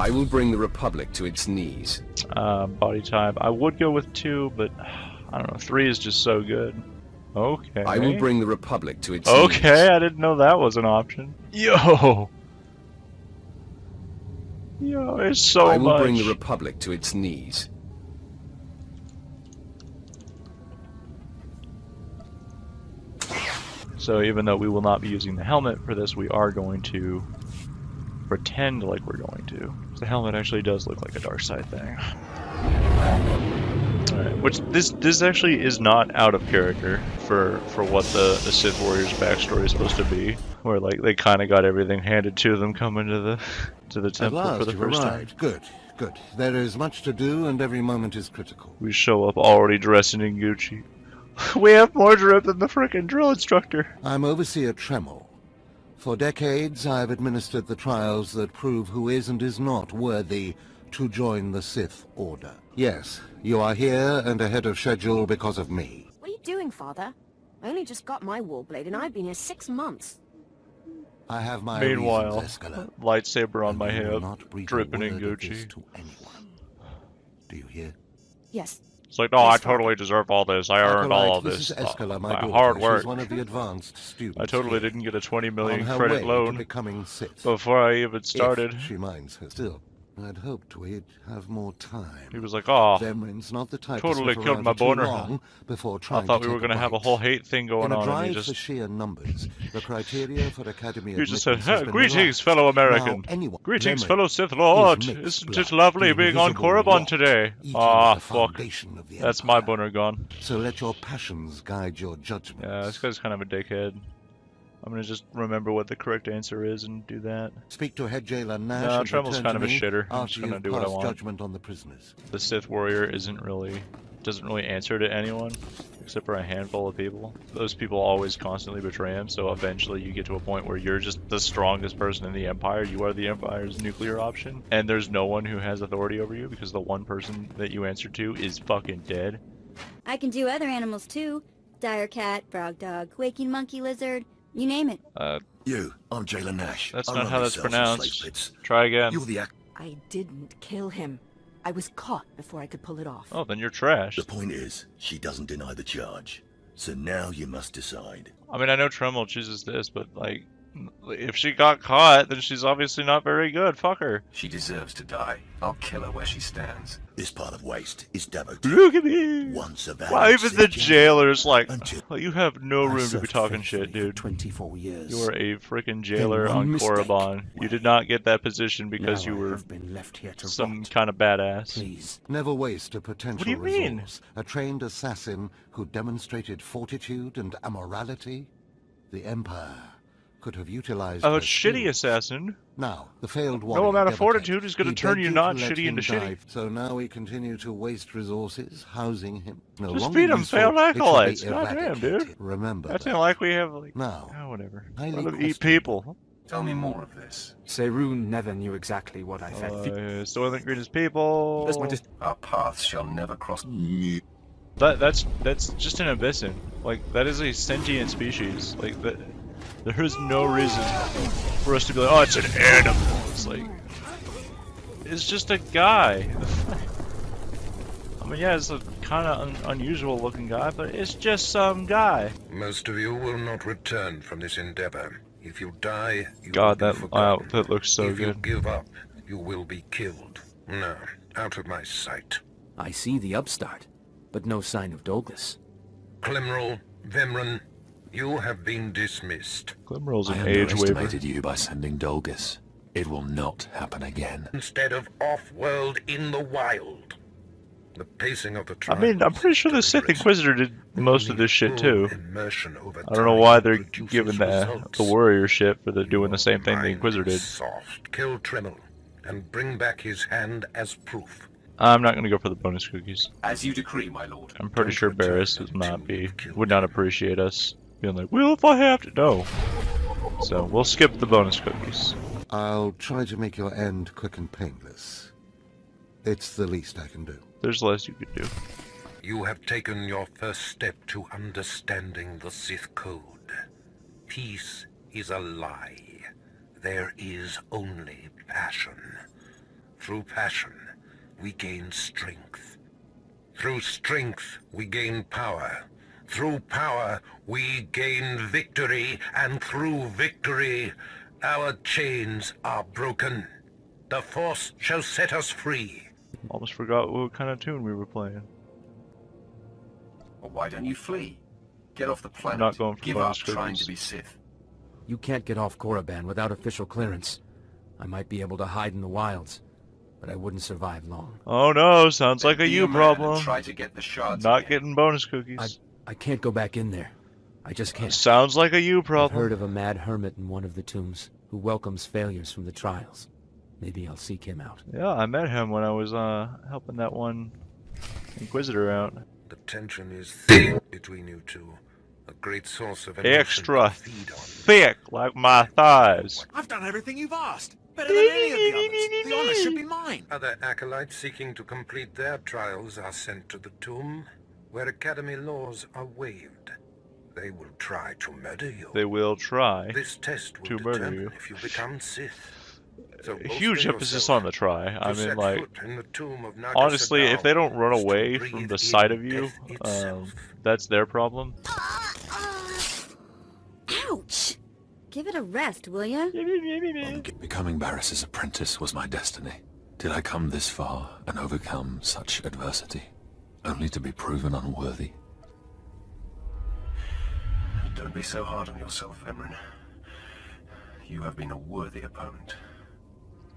I will bring the Republic to its knees. Body type. I would go with 2, but I don't know. 3 is just so good. Okay. I will bring the Republic to its knees. Okay, I didn't know that was an option. Yo! Yo, it's so much. I will bring the Republic to its knees. So even though we will not be using the helmet for this, we are going to pretend like we're going to. The helmet actually does look like a dark side thing. Alright, which this actually is not out of character for what the Sith Warrior's backstory is supposed to be. Where like they kinda got everything handed to them coming to the temple for the first time. Good, good. There is much to do and every moment is critical. We show up already dressing in Gucci. We have more drip than the frickin' drill instructor. I'm Overseer Tremel. For decades, I've administered the trials that prove who is and is not worthy to join the Sith Order. Yes, you are here and ahead of schedule because of me. What are you doing, Father? I only just got my warblade and I've been here 6 months. I have my Meanwhile, reasons, Escala. lightsaber on my And I will hip, not breathe a dripping in word of this Gucci. to anyone. Do you hear? Yes. It's like, no, I totally deserve all this. I earned all of This this. is Escala, my by daughter. hard She's work. one of the advanced students. I totally here. didn't get a 20 On million her credit way to loan becoming Sith. before I even started. If she minds her still. I'd hoped we'd have more time. He was like, oh, Zemrin's not the type totally to sit killed around my for too boner. long before I trying thought to we were take going to have a bite. whole hate thing going In a on, and drive he for just, sheer numbers, the criteria for Academy you just said, admittance has hey, been greetings, relaxed. fellow American. Now, anyone, Greetings, Zemrin, fellow Sith Lord. is mixed Isn't blood, it lovely the being on invisible Korriban rot, today? eating Ah, the fuck. foundation of the That's my Empire. boner gone. So let your passions guide your judgments. Yeah, this guy's kind of a dickhead. I'm gonna just remember what the correct answer is and do that. Speak to Head Jailer Nash No, and Tremel's return kind to of a me shitter. I'm after just gonna you've do what I passed want. judgment on the prisoners. The Sith Warrior doesn't really answer to anyone, except for a handful of people. Those people always constantly betray him, so eventually you get to a point where you're just the strongest person in the Empire. You are the Empire's nuclear option, and there's no one who has authority over you because the one person that you answer to is fucking dead. I can do other animals too. Dire cat, frog dog, waking monkey lizard, you name it. I'm Jailer Nash. That's I not run how these that's cells and pronounced. slave pits. Try again. You're the I didn't kill him. I was caught before I could pull it off. Oh, then you're trash. The point is, she doesn't deny the charge. So now you must decide. I mean, I know Tremel chooses this, but like, if she got caught, then she's obviously not very good. Fuck her. She deserves to die. I'll kill her where she stands. This part of waste is devoted. Look at me. Once a valiant Why even the Sith jailer's like, Until- well, you have no I room to be served talking faithfully shit, for dude. 24 years. You are a freaking jailer one on mistake, Korriban. You did not get that position because Now you I were have been left here to some rot. kind of badass. Please, Never waste a potential What do you mean? resource. A trained assassin who demonstrated fortitude and amorality. The Empire could have utilized A their shitty skills. assassin. Now, the failed No warrior amount of Devatek, fortitude is going he to turn begged you to not let shitty him into die. shitty. So now we continue to waste resources housing him. No Just longer feed him useful, failed it should be acolytes. Goddamn, dude. eradicated. Remember That's that. not like we have like, Now, oh, whatever. highly Let them eat questionable. people. Tell me more of this. Seirun never knew exactly what I felt. Still the greatest people. Our paths shall never cross. That's just an abyssin. Like, that is a sentient species. Like, that. There is no reason for us to be like, oh, it's an animal. It's like, it's just a guy. I mean, yeah, it's a kind of unusual looking guy, but it's just some guy. Most of you will not return from this endeavor. If you die, you God, will be forgotten. outfit looks so if you good. give up, you will be killed. Now, out of my sight. I see the upstart, but no sign of Dolgus. Clemrel, Vemran, you have been dismissed. Glimmer's I an age waiver. underestimated you by sending Dolgus. It will not happen again. Instead of off-world in the wild. The pacing of the I trials mean, I'm pretty sure the Sith deliberate. Inquisitor did most of this shit too. Immersion over I don't know time why they're produces giving results. the warrior shit for doing the same thing the Mind Inquisitor did. is Soft. Kill Tremel and bring back his hand as proof. I'm not gonna go for the bonus cookies. As you decree, my lord. I'm pretty Don't sure return Barris until would not appreciate us being like, well, if I have to, no. So we'll skip the bonus cookies. I'll try to make your end quick and painless. It's the least I can do. There's less you could do. You have taken your first step to understanding the Sith Code. Peace is a lie. There is only passion. Through passion, we gain strength. Through strength, we gain power. Through power, we gain victory, and through victory, our chains are broken. The Force shall set us free. Almost forgot what kind of tune we were playing. Well, why don't you flee? Get off the planet. Not going for Give up bonus trying cookies. to be Sith. You can't get off Korriban without official clearance. I might be able to hide in the wilds, but I wouldn't survive long. Oh no, sounds like a Be you man and problem. Try to get the shards Not again. getting bonus cookies. I can't go back in there. I just can't. Sounds like a you I've problem. heard of a mad hermit in one of the tombs who welcomes failures from the trials. Maybe I'll seek him out. Yeah, I met him when I was helping that one Inquisitor out. The tension is thick between you two. A great source of emotion Extra to feed on. thick, like my thighs. I've done everything you've asked. Better than any of the others. The honor should be mine. Other acolytes seeking to complete their trials are sent to the tomb, where Academy laws are waived. They will try to murder you. They will try This test will to murder determine you. if you become Sith. So A huge bolster emphasis yourself on the try. I to mean, set like, foot in the tomb of Naga honestly, Sadao if they don't run is to away breathe from the in sight of you, death itself. that's their problem. Ouch! Give it a rest, will ya? Becoming Barris's apprentice was my destiny. Did I come this far and overcome such adversity, only to be proven unworthy? Don't be so hard on yourself, Emran. You have been a worthy opponent.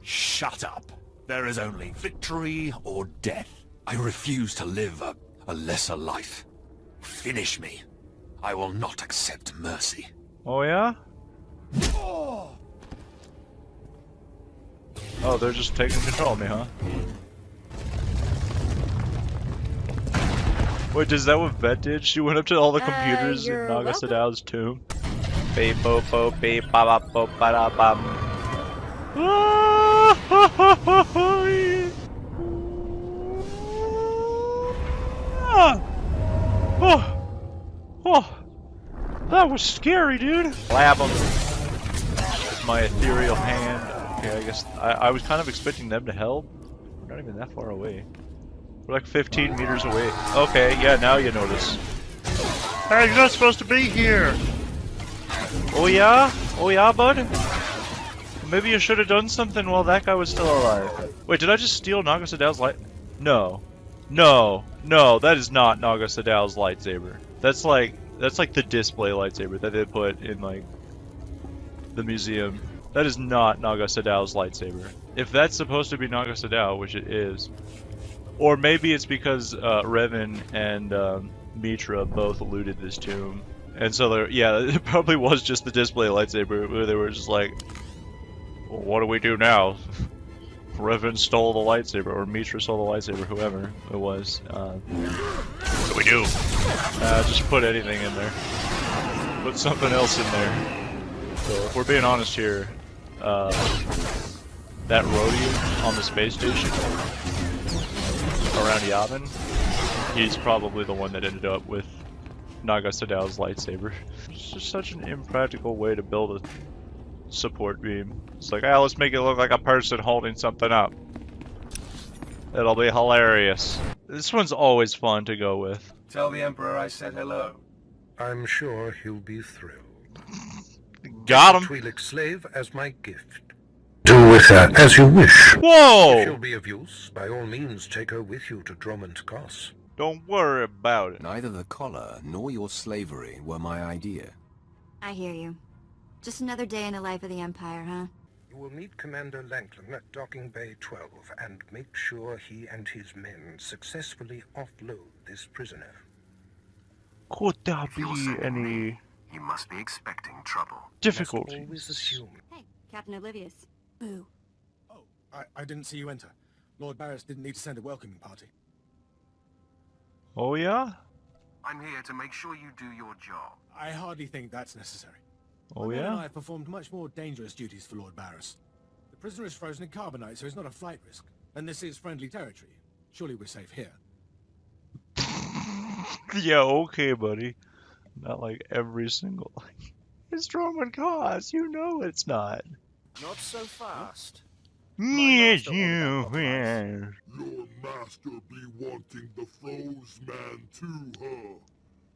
Shut up. There is only victory or death. I refuse to live a lesser life. Finish me. I will not accept mercy. Oh yeah? Oh, they're just taking control of me, huh? Wait, is that what Vet did? She went up to all the computers in you're Naga welcome. Sadao's tomb. Beep bo bo beep ba ba bo ba da bum. Oh, that was scary, dude. Slap him with my ethereal hand. Okay, I guess I was kind of expecting them to help. We're not even that far away. We're like 15 meters away. Okay, yeah, now you notice. Hey, you're not supposed to be here! Oh yeah? Oh yeah, bud? Maybe you should have done something while that guy was still alive. Wait, did I just steal Naga Sadao's light? No. No. No, that is not Naga Sadao's lightsaber. That's like the display lightsaber that they put in, like, the museum. That is not Naga Sadao's lightsaber. If that's supposed to be Naga Sadao, which it is, or maybe it's because Revan and Mitra both looted this tomb, and so there, yeah, it probably was just the display lightsaber where they were just like, well, what do we do now? Revan stole the lightsaber, or Mitra stole the lightsaber, whoever it was. What do we do? Just put anything in there. Put something else in there. So if we're being honest here, that Rodian on the space station around Yavin, he's probably the one that ended up with Naga Sadao's lightsaber. It's just such an impractical way to build a support beam. It's like, ah, let's make it look like a person holding something up. It'll be hilarious. This one's always fun to go with. Tell the Emperor I said hello. I'm sure he'll be thrilled. Got him! Twi'lek slave as my gift. Do with her as you wish. Whoa! If she'll be of use, by all means take her with you to Drummond Cos. Don't worry about it. Neither the collar nor your slavery were my idea. I hear you. Just another day in the life of the Empire, huh? You will meet Commander Lanklin at Docking Bay 12 and make sure he and his men successfully offload this prisoner. Could there be any You must be expecting trouble. Must difficulties? always assume. Hey, Captain Oblivious. Boo. Oh, I didn't see you enter. Lord Barris didn't need to send a welcoming party. Oh yeah? I'm here to make sure you do your job. I hardly think that's necessary. Oh My men and I yeah? have performed much more dangerous duties for Lord Barris. The prisoner is frozen in carbonite, so he's not a flight risk. And this is friendly territory. Surely we're safe here. Yeah, okay, buddy. Not like every single. It's Drummond Cos, you know it's not. Not so fast. Yes, you Your master be wanting the foes man too, huh?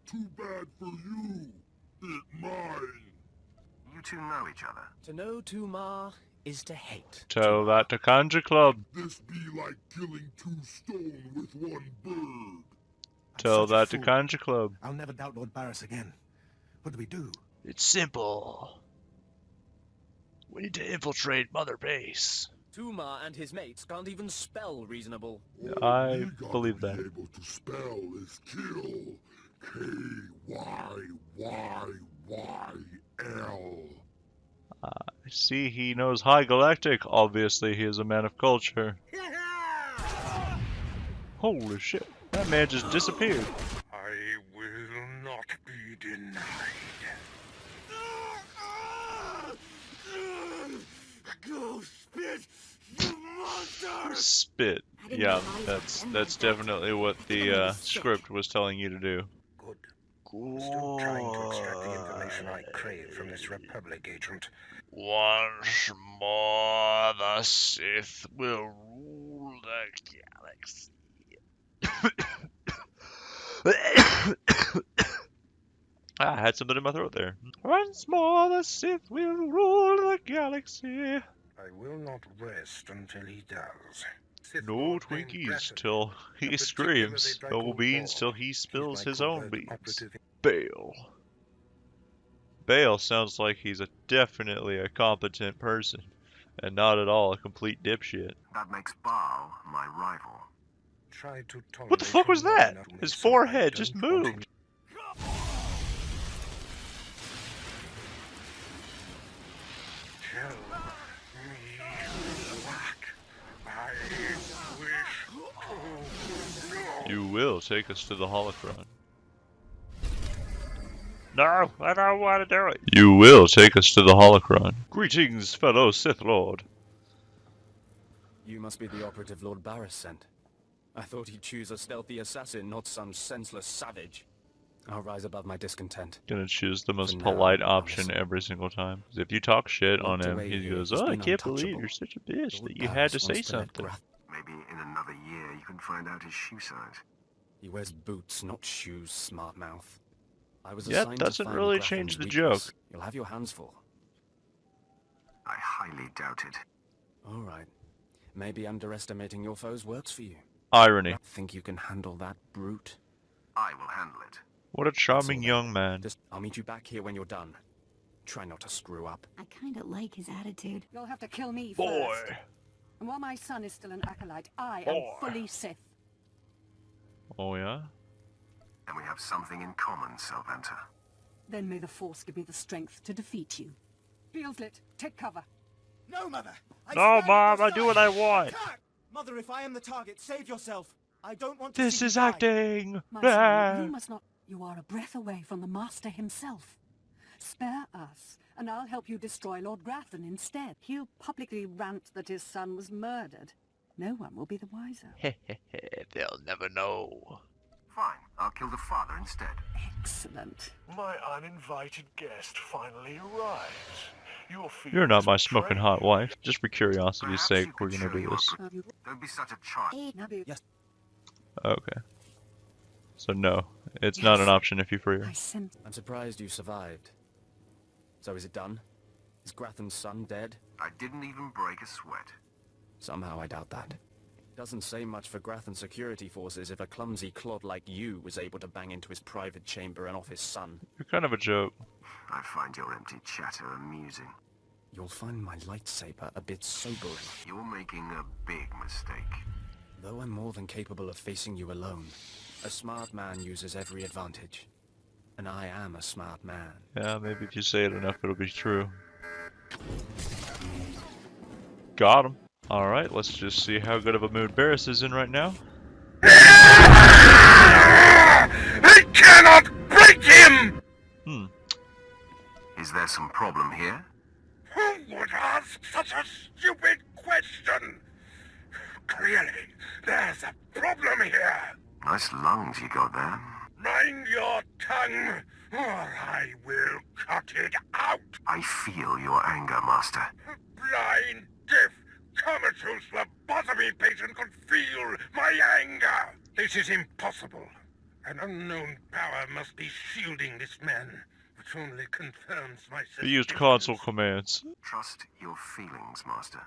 Too bad for you. It mine. You two know each other. To know Tumar is to hate. Tell that to Conjure Club. This be like killing two stone with one bird. Tell such a that to fool. Conjure Club. I'll never doubt Lord Barris again. What do we do? It's simple. We need to infiltrate Mother Base. Tumar and his mates can't even spell reasonable. I believe that. Able to spell is kill. K-Y-Y-Y-L. I see he knows High Galactic. Obviously, he is a man of culture. Holy shit. That man just disappeared. I will not be denied. Go spit, you monster! Spit. Yeah, that's definitely what the script was telling you to do. Good. Still trying to extract the information I crave from this Republic agent. Once more, the Sith will rule the galaxy. I had something in my throat there. Once more, the Sith will rule the galaxy. I will not rest until he does. No Twinkies till he screams. No beans till he spills his own beans. Bale. Bale sounds like he's definitely a competent person, and not at all a complete dipshit. That makes Baal my rival. Try to What the fuck was that? His forehead just moved. Tell me what I wish to know. You will take us to the holocron. No, I don't want to do it. You will take us to the holocron. Greetings, fellow Sith Lord. You must be the operative Lord Barris sent. I thought he'd choose a stealthy assassin, not some senseless savage. I'll rise above my discontent. Gonna choose the most polite option every single time. 'Cause if you talk shit on him, he goes, "Oh, I can't believe you're such a bitch that you had to say something." Maybe in another year you can find out his shoe size. He wears boots, not shoes, smart mouth. I was Yeah, assigned to doesn't find really Graffin's change the weakness. joke. You'll have your hands full. I highly doubt it. All right. Maybe underestimating your foes works for you. Irony. Think you can handle that brute? I will handle it. What a charming young man. I'll meet you back here when you're done. Try not to screw up. I kind of like his attitude. You'll have to kill me Boy. first. And while my son is still an acolyte, I am fully Sith. Oh yeah? And we have something in common, Sylvanta. Then may the Force give me the strength to defeat you. Fields lit, take cover. No, Mother! No, Mom, I do what I want. Mother, if I am the target, save yourself. I don't want to This see is you die. acting. My Ah. son, you must not... You are a breath away from the Master himself. Spare us, and I'll help you destroy Lord Grafton instead. He'll publicly rant that his son was murdered. No one will be the wiser. They'll never know. Fine, I'll kill the father instead. Excellent. My uninvited guest finally arrives. You're not my smoking hot wife. Just for curiosity's sake, we're gonna do this. Don't be such a child. Yes. Okay. So no, it's not an option if you free her. I'm surprised you survived. So is it done? Is Grafton's son dead? I didn't even break a sweat. Somehow I doubt that. Doesn't say much for Grafton's security forces if a clumsy clod like you was able to bang into his private chamber and off his son. You're kind of a joke. I find your empty chatter amusing. You'll find my lightsaber a bit sobering. You're making a big mistake. Though I'm more than capable of facing you alone, a smart man uses every advantage. And I am a smart man. Yeah, maybe if you say it enough, it'll be true. Got him. Alright, let's just see how good of a mood Barris is in right now. I cannot break him! Is there some problem here? Who would ask such a stupid question? Clearly, there's a problem here. Nice lungs you got there. Mind your tongue, or I will cut it out. I feel your anger, Master. Blind, deaf, Comatose lobotomy patient could feel my anger! This is impossible. An unknown power must be shielding this man, which only confirms my He used console commands. Trust your feelings, Master.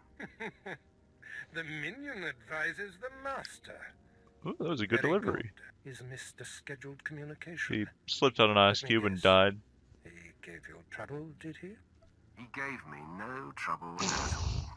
The minion advises the master. Ooh, that was a good Very delivery. Good. Is missed a scheduled communication. He slipped on an ice cube and died. He gave you trouble, did he? He gave me no trouble at all.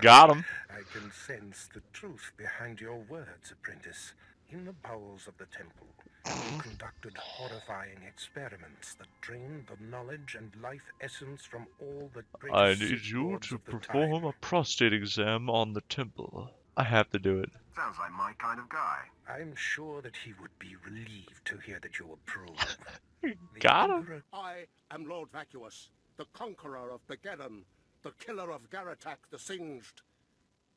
Got him. I can sense the truth behind your words, apprentice. In the bowels of the temple, you conducted horrifying experiments that drained the knowledge and life essence from all the greatest I need Sith you lords to of the perform a prostate exam on the temple. I have to do it. Sounds like my kind of guy. I'm sure that he would be relieved to hear that you approve. Got him. I am Lord Vacuous, the conqueror of Begeddon, the killer of Garatak the Singed.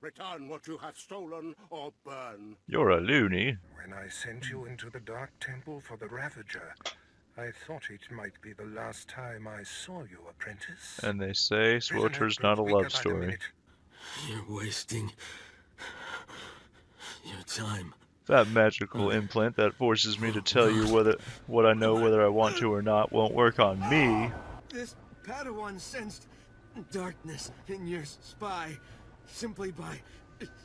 Return what you have stolen, or burn. You're a loony. When I sent you into the Dark Temple for the Ravager, I thought it might be the last time I saw you, apprentice. And they say Swoter's not a love story. You're wasting your time. That magical implant that forces me to tell you what I know whether I want to or not won't work on me. This Padawan sensed darkness in your spy simply by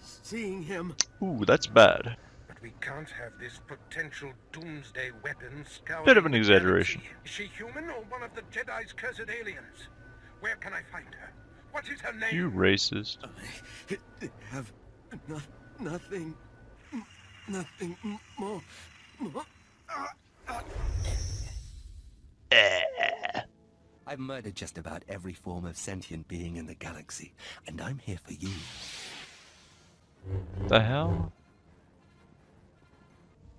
seeing him. Ooh, that's bad. But we can't have this potential doomsday weapon scouring. Bit of an exaggeration. Is she human or one of the Jedi's cursed aliens? Where can I find her? What is her name? You racist. I have nothing more. I've murdered just about every form of sentient being in the galaxy, and I'm here for you. The hell?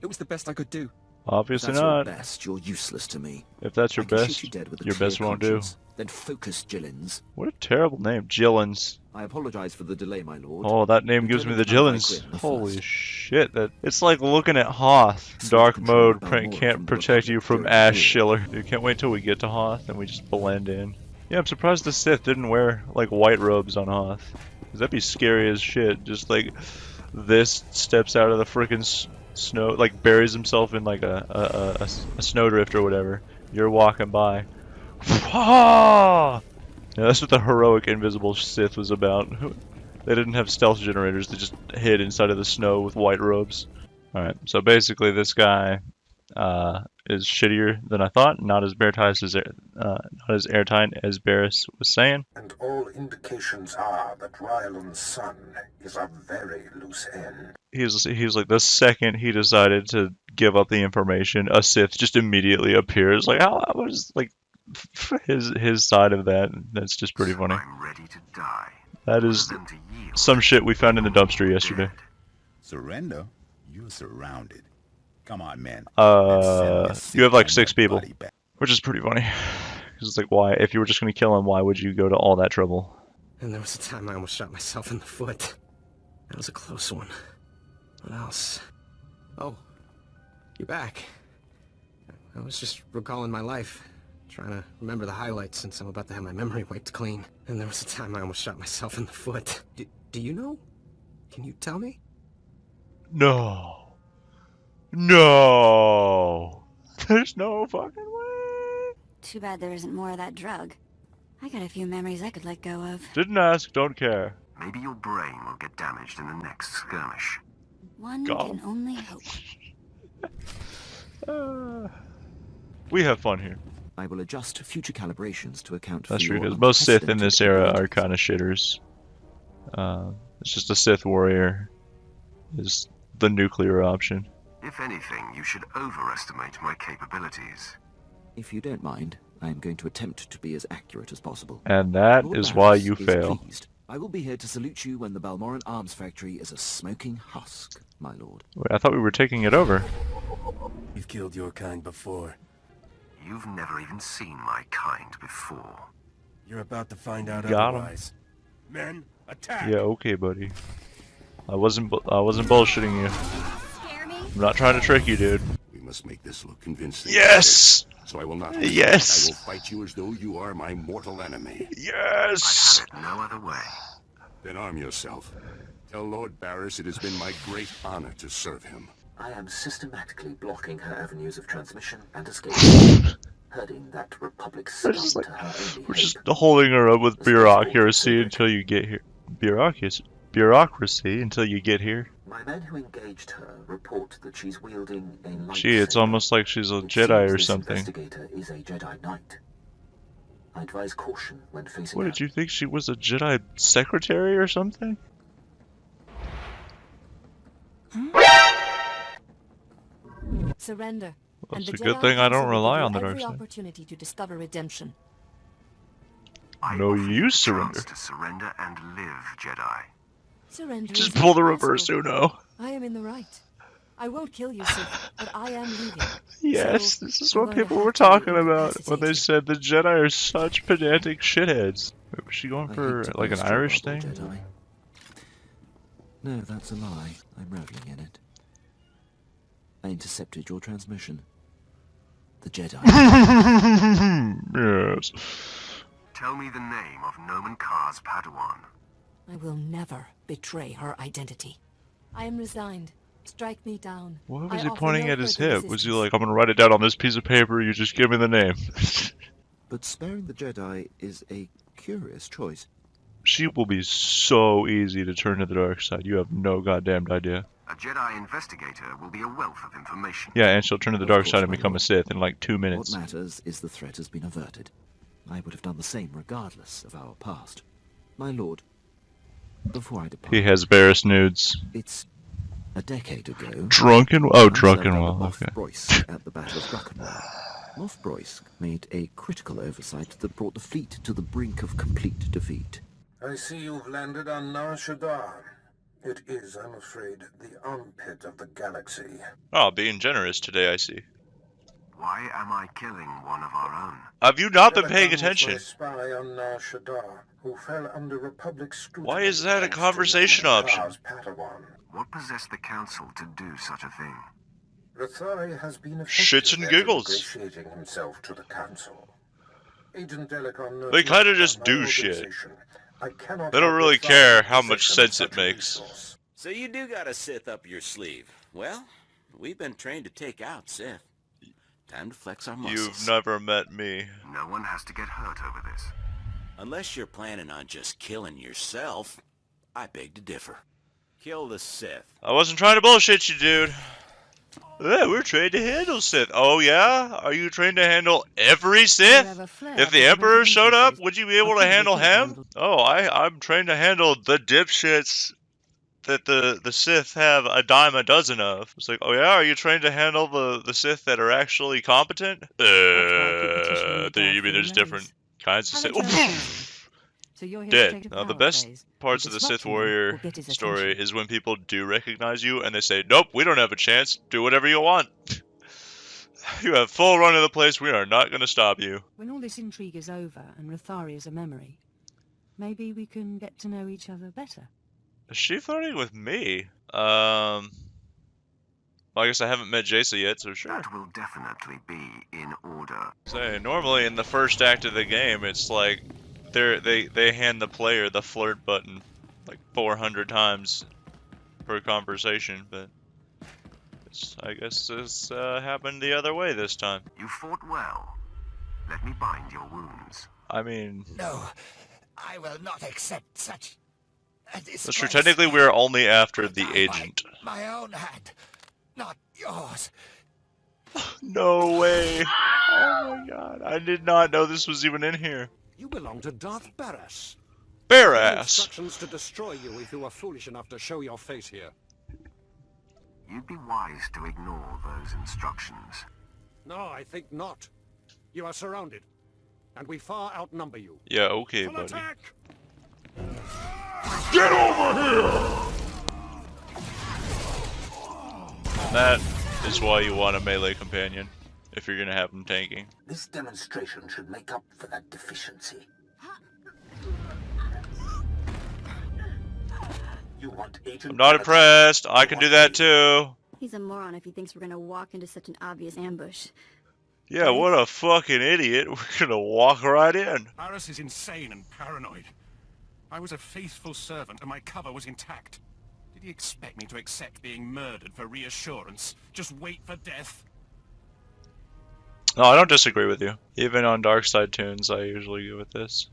It was the best I could do. Obviously If that's not. Your best, you're useless to me. If that's your I can shoot best, you dead with a your clear best won't do. conscience. Then focus, Jillins. What a terrible name, Jillins. I apologize for the delay, my lord. Oh, that name gives me the Jillins. Holy shit! It's like looking at Hoth. Dark mode can't protect you from Ash Schiller. Dude, can't wait till we get to Hoth and we just blend in. Yeah, I'm surprised the Sith didn't wear like white robes on Hoth. 'Cause that'd be scary as shit. Just like this steps out of the frickin' snow, like buries himself in like a snowdrift or whatever. You're walking by. Yeah, that's what the heroic invisible Sith was about. They didn't have stealth generators, they just hid inside of the snow with white robes. Alright, so basically this guy is shittier than I thought, not as airtight as Barris was saying. And all indications are that Ryland's son is a very loose end. He's like the second he decided to give up the information, a Sith just immediately appears. Like how was like his side of that? That's just pretty funny. I'm ready to die. That is some shit we found in the dumpster yesterday. Surrender? You're surrounded. Come on, man. You have like 6 people, which is pretty funny. Because it's like, why? If you were just gonna kill him, why would you go to all that trouble? And there was a time I almost shot myself in the foot. That was a close one. What else? Oh, you're back. I was just recalling my life. Trying to remember the highlights since I'm about to have my memory wiped clean. And there was a time I almost shot myself in the foot. Do you know? Can you tell me? No. No. There's no fucking way. Too bad there isn't more of that drug. I got a few memories I could let go of. Didn't ask, don't care. Maybe your brain will get damaged in the next skirmish. One can only hope. We have fun here. I will adjust future calibrations to account for That's true, your because most Sith in this era unprecedented are kind of shitters. It's just a Sith warrior is the nuclear option. If anything, you should overestimate my capabilities. If you don't mind, I am going to attempt to be as accurate as possible. And that Lord is Barris why you is fail. pleased. I will be here to salute you when the Balmoran Arms Factory is a smoking husk, my lord. Wait, I thought we were taking it over. You've killed your kind before. You've never even seen my kind before. You're about to find out Got him. otherwise. Men, attack! Yeah, okay, buddy. I wasn't bullshitting you. I'm not trying to trick you, dude. We must make this look convincing. Yes! So I will not. Yes! I will fight you as though you are my mortal enemy. Yes! I'd have it no other way. Then arm yourself. Tell Lord Barris it has been my great honor to serve him. I am systematically blocking her avenues of transmission and escape. Herding that Republic scum to her only We're just holding her up with bureaucracy until you get here. Bureaucracy until you get here. My men who engaged her report that she's wielding a lightsaber. Gee, it's almost like she's a Jedi or something. This investigator is a Jedi Knight. I advise caution when facing. What, did you think she was a Jedi secretary or something? Surrender. Well, it's a good thing I don't rely on the dark every side. opportunity to discover redemption. No, you surrender. To surrender and live, Jedi. Surrender. Just is pull the impossible. reverse Uno. I am in the right. I won't kill you, Sith, but I am leaving. Yes, So, this is I'm what going to people have were to talking be about when they said the Jedi are such pedantic shitheads. Wait, was she going for like an Irish thing? Jedi. No, that's a lie. I'm reveling in it. I intercepted your transmission. The Jedi. Yes. Tell me the name of Nomen Kar's Padawan. I will never betray her identity. I am resigned. Strike me down. Why was I he offer pointing no at his further hip? Was he resistance. like, I'm gonna write it down on this piece of paper, you just give me the name? But sparing the Jedi is a curious choice. She will be so easy to turn to the dark side, you have no goddamn idea. A Jedi investigator will be a wealth of information. Yeah, and she'll turn to the Of dark course, side and my become a lord. Sith in like 2 minutes. What matters is the threat has been averted. I would have done the same regardless of our past. My lord, before I depart... He has Barris nudes. It's a decade ago... Drunken? Oh, Drunkenwell, okay. Moff Broysk at the Battle of Drunkenwell. Moff Broysk made a critical oversight that brought the fleet to the brink of complete defeat. I see you've landed on Nar Shaddaa. It is, I'm afraid, the armpit of the galaxy. Oh, being generous today, I see. Why am I killing one of our own? Have you not been paying Delacan was attention? my spy on Nar Shaddaa, who fell under Republic scrutiny. Why is that a thanks to conversation Nomen option? Kar's Padawan. What possessed the Council to do such a thing? Rathari has been Shits and effective at giggles. ingratiating himself to the Council. Agent Delacan knows They much kinda just about do my shit. organization. I cannot They don't help really but care value how the much possession of sense it such a makes. resource. So you do got a Sith up your sleeve. Well, we've been trained to take out Sith. Time to flex our muscles. You've never met me. No one has to get hurt over this. Unless you're planning on just killing yourself, I beg to differ. Kill the Sith. I wasn't trying to bullshit you, dude. Yeah, we're trained to handle Sith. Oh yeah? Are you trained to handle every Sith? If the Emperor showed up, would you be able to handle him? Oh, I'm trained to handle the dipshits that the Sith have a dime a dozen of. It's like, oh yeah, are you trained to handle the Sith that are actually competent? You mean there's different kinds of Sith? So you're here to take Dead. a Now the power best plays. parts of the Sith Disrupting him Warrior will get his story attention. is when people do recognize you and they say, nope, we don't have a chance. Do whatever you want. You have full run of the place. We are not going to stop you. When all this intrigue is over and Rathari is a memory, maybe we can get to know each other better. Is she flirting with me? Well, I guess I haven't met Jace yet, so sure. That will definitely be in order. Say, normally in the first act of the game, it's like they hand the player the flirt button like 400 times per conversation, but I guess this happened the other way this time. You fought well. Let me bind your wounds. I mean, No, I will not accept such a disgrace. that's true. Technically, we're only after the agent. My own hand, not yours. No way! Oh my god! I did not know this was even in here. You belong to Darth Barris. Barras. Instructions to destroy you if you are foolish enough to show your face here. You'd be wise to ignore those instructions. No, I think not. You are surrounded, and we far outnumber you. Yeah, okay, Full buddy. attack! Get over here! That is why you want a melee companion, if you're gonna have him tanking. This demonstration should make up for that deficiency. You want Agent I'm not impressed. I can do that too. He's a moron if he thinks we're gonna walk into such an obvious ambush. Yeah, what a fucking idiot. We're gonna walk right in. Barris is insane and paranoid. I was a faithful servant and my cover was intact. Did he expect me to accept being murdered for reassurance? Just wait for death? No, I don't disagree with you. Even on Dark Side tunes, I usually go with this.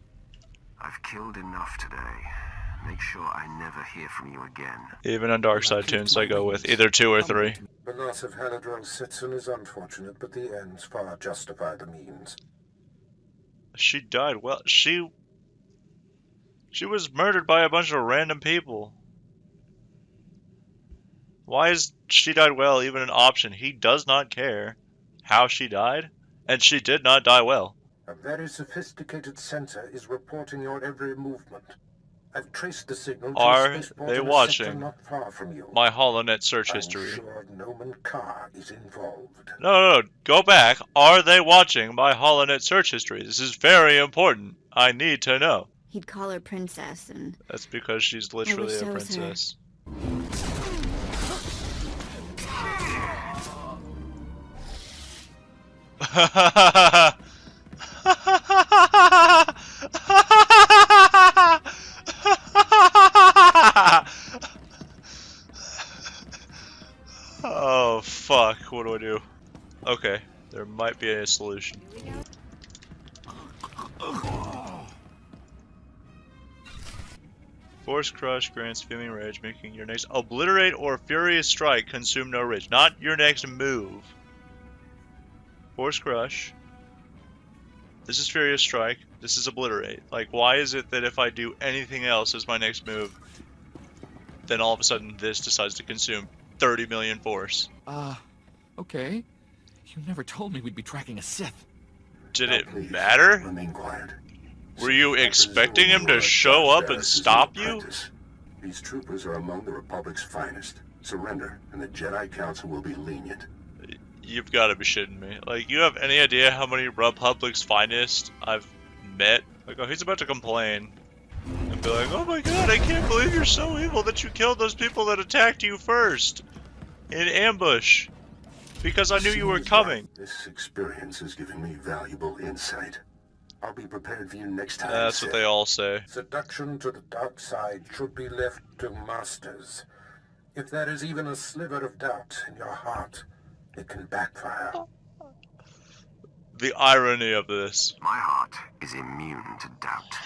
I've killed enough today. Make sure I never hear from you again. Even on Dark Side tunes, I go with either 2 or 3. The loss of Haladril Sitson is unfortunate, but the ends far justify the means. She died well. She was murdered by a bunch of random people. Why is she died well even an option? He does not care how she died, and she did not die well. A very sophisticated sensor is reporting your every movement. I've traced the signal to Are a spaceport they in a watching sector not far from you. my HoloNet search I'm history? sure Noman Carr is involved. No, go back. Are they watching my HoloNet search history? This is very important. I need to know. He'd call her princess, and That's because she's literally wish a I was her. princess. Oh fuck, what do I do? Okay, there might be a solution. Force Crush grants Fuming Rage, making your next Obliterate or Furious Strike consume no rage. Not your next move. Force Crush. This is Furious Strike. This is Obliterate. Like, why is it that if I do anything else as my next move, then all of a sudden this decides to consume 30 million force? Okay. You never told me we'd be tracking a Sith. Did it matter? Remain quiet. Were you expecting him to show up and stop you? These troopers are among the Republic's finest. Surrender, and the Jedi Council will be lenient. You've got to be shitting me. Like, you have any idea how many Republic's finest I've met? Like, oh, he's about to complain. And be like, oh my god, I can't believe you're so evil that you killed those people that attacked you first. In ambush. Because I knew you were coming. This experience has given me valuable insight. I'll be prepared for you next time. That's what they all say. Seduction to the dark side should be left to masters. If there is even a sliver of doubt in your heart, it can backfire. The irony of this. My heart is immune to doubt.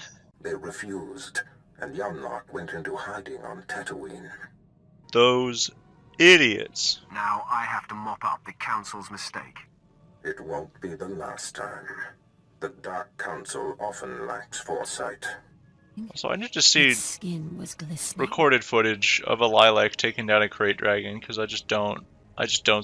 They refused, and Yonlock went into hiding on Tatooine. Those idiots. Now I have to mop up the Council's mistake. It won't be the last time. The Dark Council often lacks foresight. So I need to see skin was glistening. recorded footage of a Lilac taking down a crate dragon, because I just don't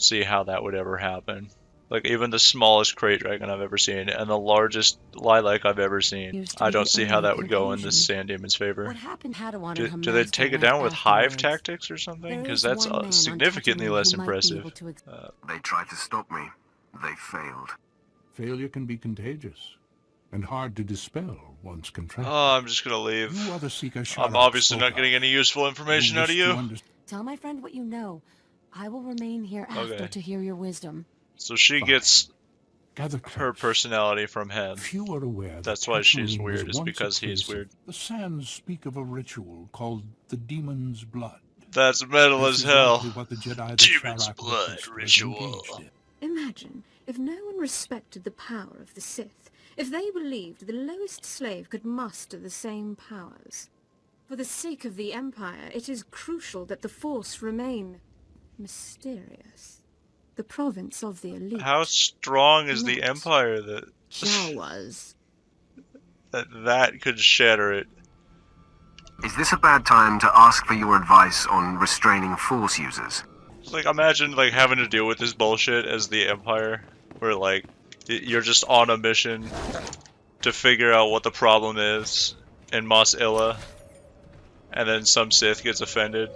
see how that would ever happen. Like, even the smallest crate dragon I've ever seen, and the largest Lilac I've ever seen, I don't see how that would go in the Sand Demon's favor. What happened Padawan Do they take it down with hive tactics or something? Because that's significantly less impressive. They tried to stop me. They failed. Failure can be contagious, and hard to dispel once contracted. Oh, I'm just gonna leave. You are the Seeker I'm obviously not getting any useful information out of you. Tell my friend what you know. I will remain here after to hear your wisdom. So she gets her personality from him. Few are aware That's why she's weird, is because he's weird. The sands speak of a ritual called the Demon's Blood. That's metal as hell. What the Jedi Demon's Blood ritual. Imagine if no one respected the power of the Sith, if they believed the lowest slave could muster the same powers. For the sake of the Empire, it is crucial that the Force remain mysterious. The province of the elite. How strong is the Empire that could shatter it? Is this a bad time to ask for your advice on restraining Force users? It's like, imagine like having to deal with this bullshit as the Empire, where like you're just on a mission to figure out what the problem is in Mos Illa, and then some Sith gets offended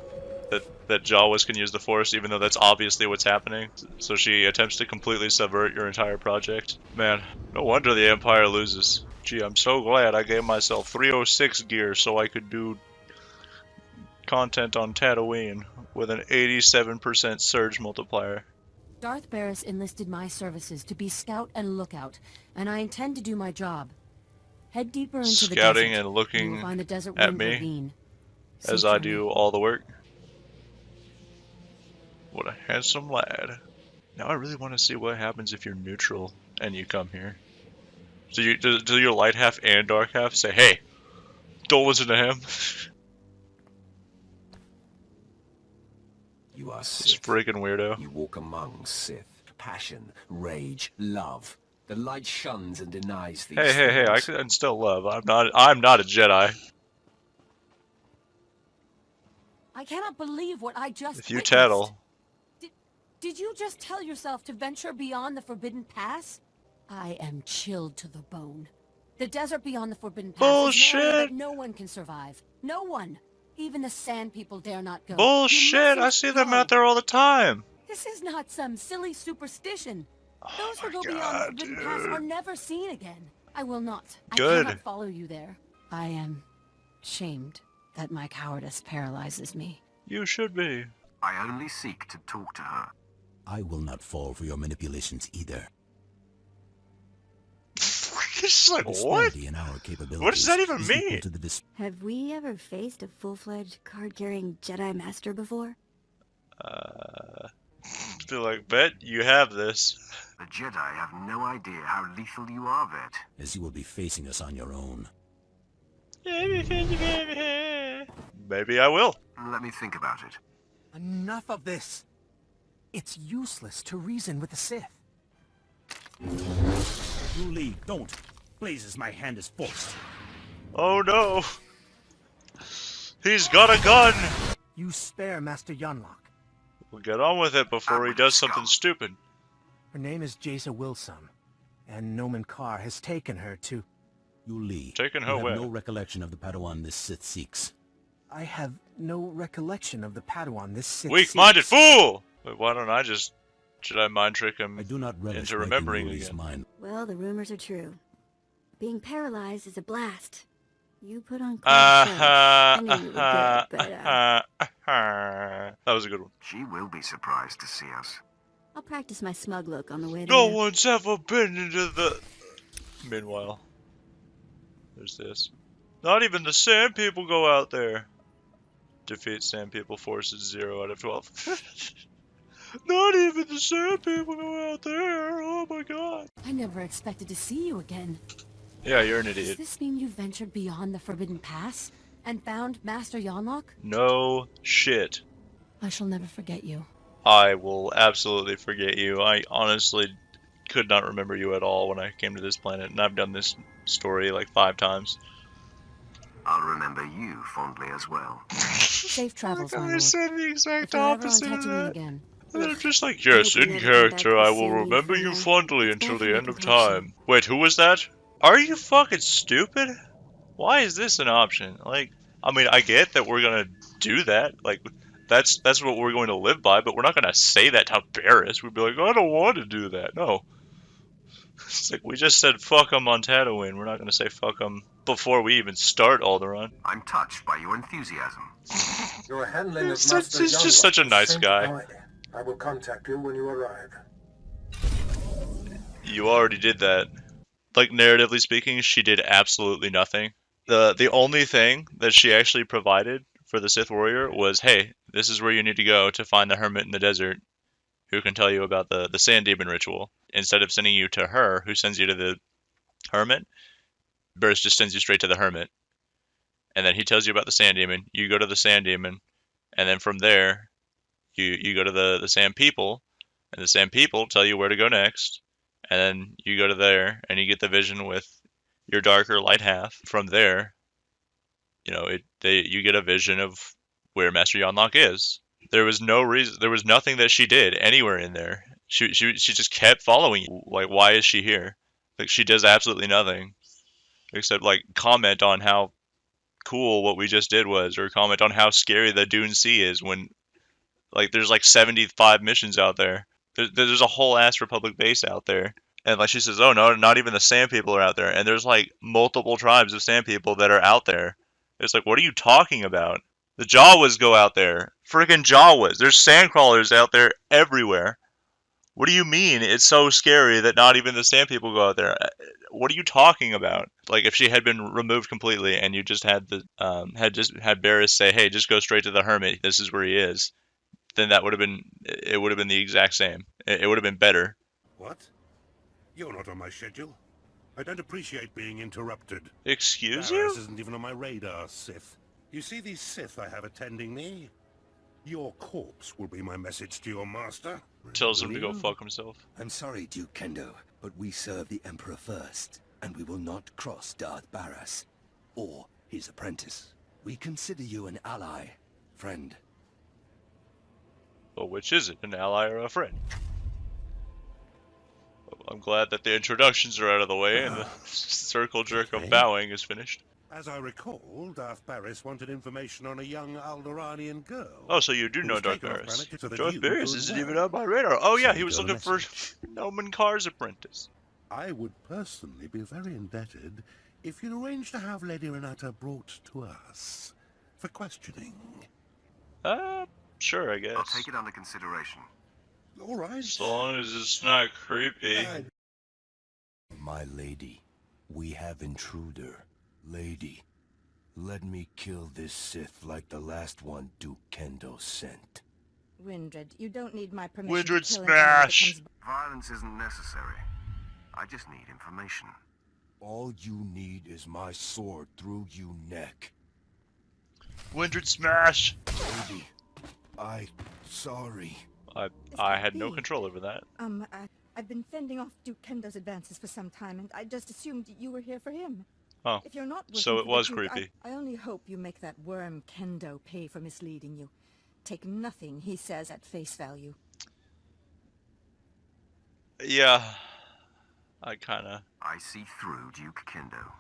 that Jawas can use the Force, even though that's obviously what's happening. So she attempts to completely subvert your entire project. Man, no wonder the Empire loses. Gee, I'm so glad I gave myself 306 gear so I could do content on Tatooine with an 87% surge multiplier. Darth Barris enlisted my services to be scout and lookout, and I intend to do my job. Head deeper into the scouting desert, and looking you will find the desert at wind me ravine. as Safe I journey. do all the work. What a handsome lad. Now I really want to see what happens if you're neutral and you come here. So do your light half and dark half say, hey, don't listen to him? You are This Sith. freaking weirdo. You walk among Sith. Passion, rage, love. The light shuns and denies these Hey, I things. can still love. I'm not a Jedi. I cannot believe what I just If you witnessed. tattle. Did you just tell yourself to venture beyond the Forbidden Pass? I am chilled to the bone. The desert beyond the Forbidden Pass is an area that no one can survive. No one. Even the Sand People dare not go. Bullshit! I see them out there all the time. This is not some silly superstition. Oh Those who go beyond the Forbidden Pass are never seen again. I will not. Good. I cannot follow you there. I am shamed that my cowardice paralyzes me. You should be. I only seek to talk to her. I will not fall for your manipulations either. It's like, what? In our What does that even is equal mean? to the Have we ever faced a full-fledged card-carrying Jedi Master before? Feel like, bet you have this. The Jedi have no idea how lethal you are, Vet. as you will be facing us on your own. Maybe I will. Let me think about it. Enough of this. It's useless to reason with the Sith. You leave, don't. Blazes, my hand is forced. Oh no. He's got a gun. You spare Master Yonlock. We'll get on with it before he does something stupid. Her name is Jaisa Wilson, and Noman Carr has taken her to... You leave. Taken her you have where? no recollection of the Padawan this Sith seeks. I have no recollection of the Padawan this Sith Weak-minded seeks. fool! Wait, why don't I just... Should I mind trick him I do not relish into remembering breaking Yuri's again? mind. Well, the rumors are true. Being paralyzed is a blast. You put on clothes first. I knew you were good, but That was a good one. She will be surprised to see us. I'll practice my smug look on the way No there. one's ever been into the... Meanwhile, there's this. Not even the Sand People go out there. Defeat Sand People forces 0 out of 12. Not even the Sand People go out there. Oh my god. I never expected to see you again. Yeah, you're an Does idiot. this mean you ventured beyond the Forbidden Pass and found Master Yonlock? No shit. I shall never forget you. I will absolutely forget you. I honestly could not remember you at all when I came to this planet, and I've done this story like 5 times. I'll remember you fondly as well. Safe travels, my I lord. said the exact If you're ever on opposite of Tatooine that. again. And I'm just like, yes, in character, I will remember you fondly until the end of time. Wait, who was that? Are you fucking stupid? Why is this an option? Like, I mean, I get that we're gonna do that. Like, that's what we're going to live by, but we're not gonna say that to Barris. We'd be like, I don't want to do that. No. It's like, we just said fuck him on Tatooine. We're not gonna say fuck him before we even start Alderaan. I'm touched by your enthusiasm. Your handling of He's Master just Yonlock such a is nice sent guy. by. I will contact you when you arrive. You already did that. Like, narratively speaking, she did absolutely nothing. The only thing that she actually provided for the Sith Warrior was, hey, this is where you need to go to find the hermit in the desert who can tell you about the Sand Demon ritual. Instead of sending you to her, who sends you to the hermit, Burst just sends you straight to the hermit. And then he tells you about the Sand Demon. You go to the Sand Demon. And then from there, you go to the Sand People. And the Sand People tell you where to go next. And then you go to there, and you get the vision with your darker light half. From there, you know, you get a vision of where Master Yonlock is. There was no reason, there was nothing that she did anywhere in there. She just kept following you. Like, why is she here? Like, she does absolutely nothing except like comment on how cool what we just did was, or comment on how scary the Dune Sea is when, like, there's like 75 missions out there. There's a whole ass Republic base out there. And like she says, oh no, not even the Sand People are out there. And there's like multiple tribes of Sand People that are out there. It's like, what are you talking about? The Jawas go out there. Freaking Jawas. There's sandcrawlers out there everywhere. What do you mean? It's so scary that not even the Sand People go out there. What are you talking about? Like, if she had been removed completely and you just had the had Barris say, "Hey, just go straight to the Hermit. This is where he is," then that would have been the exact same. It would have been better. What? You're not on my schedule. I don't appreciate being interrupted. Excuse Barris you? isn't even on my radar, Sith. You see these Sith I have attending me? Your corpse will be my message to your master. Tells him to go fuck himself. I'm sorry, Duke Kendo, but we serve the Emperor first, and we will not cross Darth Barras or his apprentice. We consider you an ally, friend. Well, which is it, an ally or a friend? I'm glad that the introductions are out of the way and the circle jerk of bowing is finished. As I recall, Darth Barris wanted information on a young Alderaanian girl. Oh, so you do know Darth Barris. Darth Barris isn't even on my radar. Oh yeah, he was looking for Noman Carr's apprentice. I would personally be very indebted if you'd arrange to have Lady Renata brought to us for questioning. Sure, I guess. I'll take it under consideration. All right. As long as it's not creepy. My lady, we have intruder. Lady, let me kill this Sith like the last one Duke Kendo sent. Windred, you don't need my permission Windred to kill smash! Violence isn't necessary. I just need information. All you need is my sword through you neck. Windred smash! Lady, sorry. I had no control over that. I've been fending off Duke Kendo's advances for some time, and I just assumed you were here for him. Oh, if you're not so it was Duke, creepy. I only hope you make that worm Kendo pay for misleading you. Take nothing he says at face value. Yeah, I see through Duke Kendo.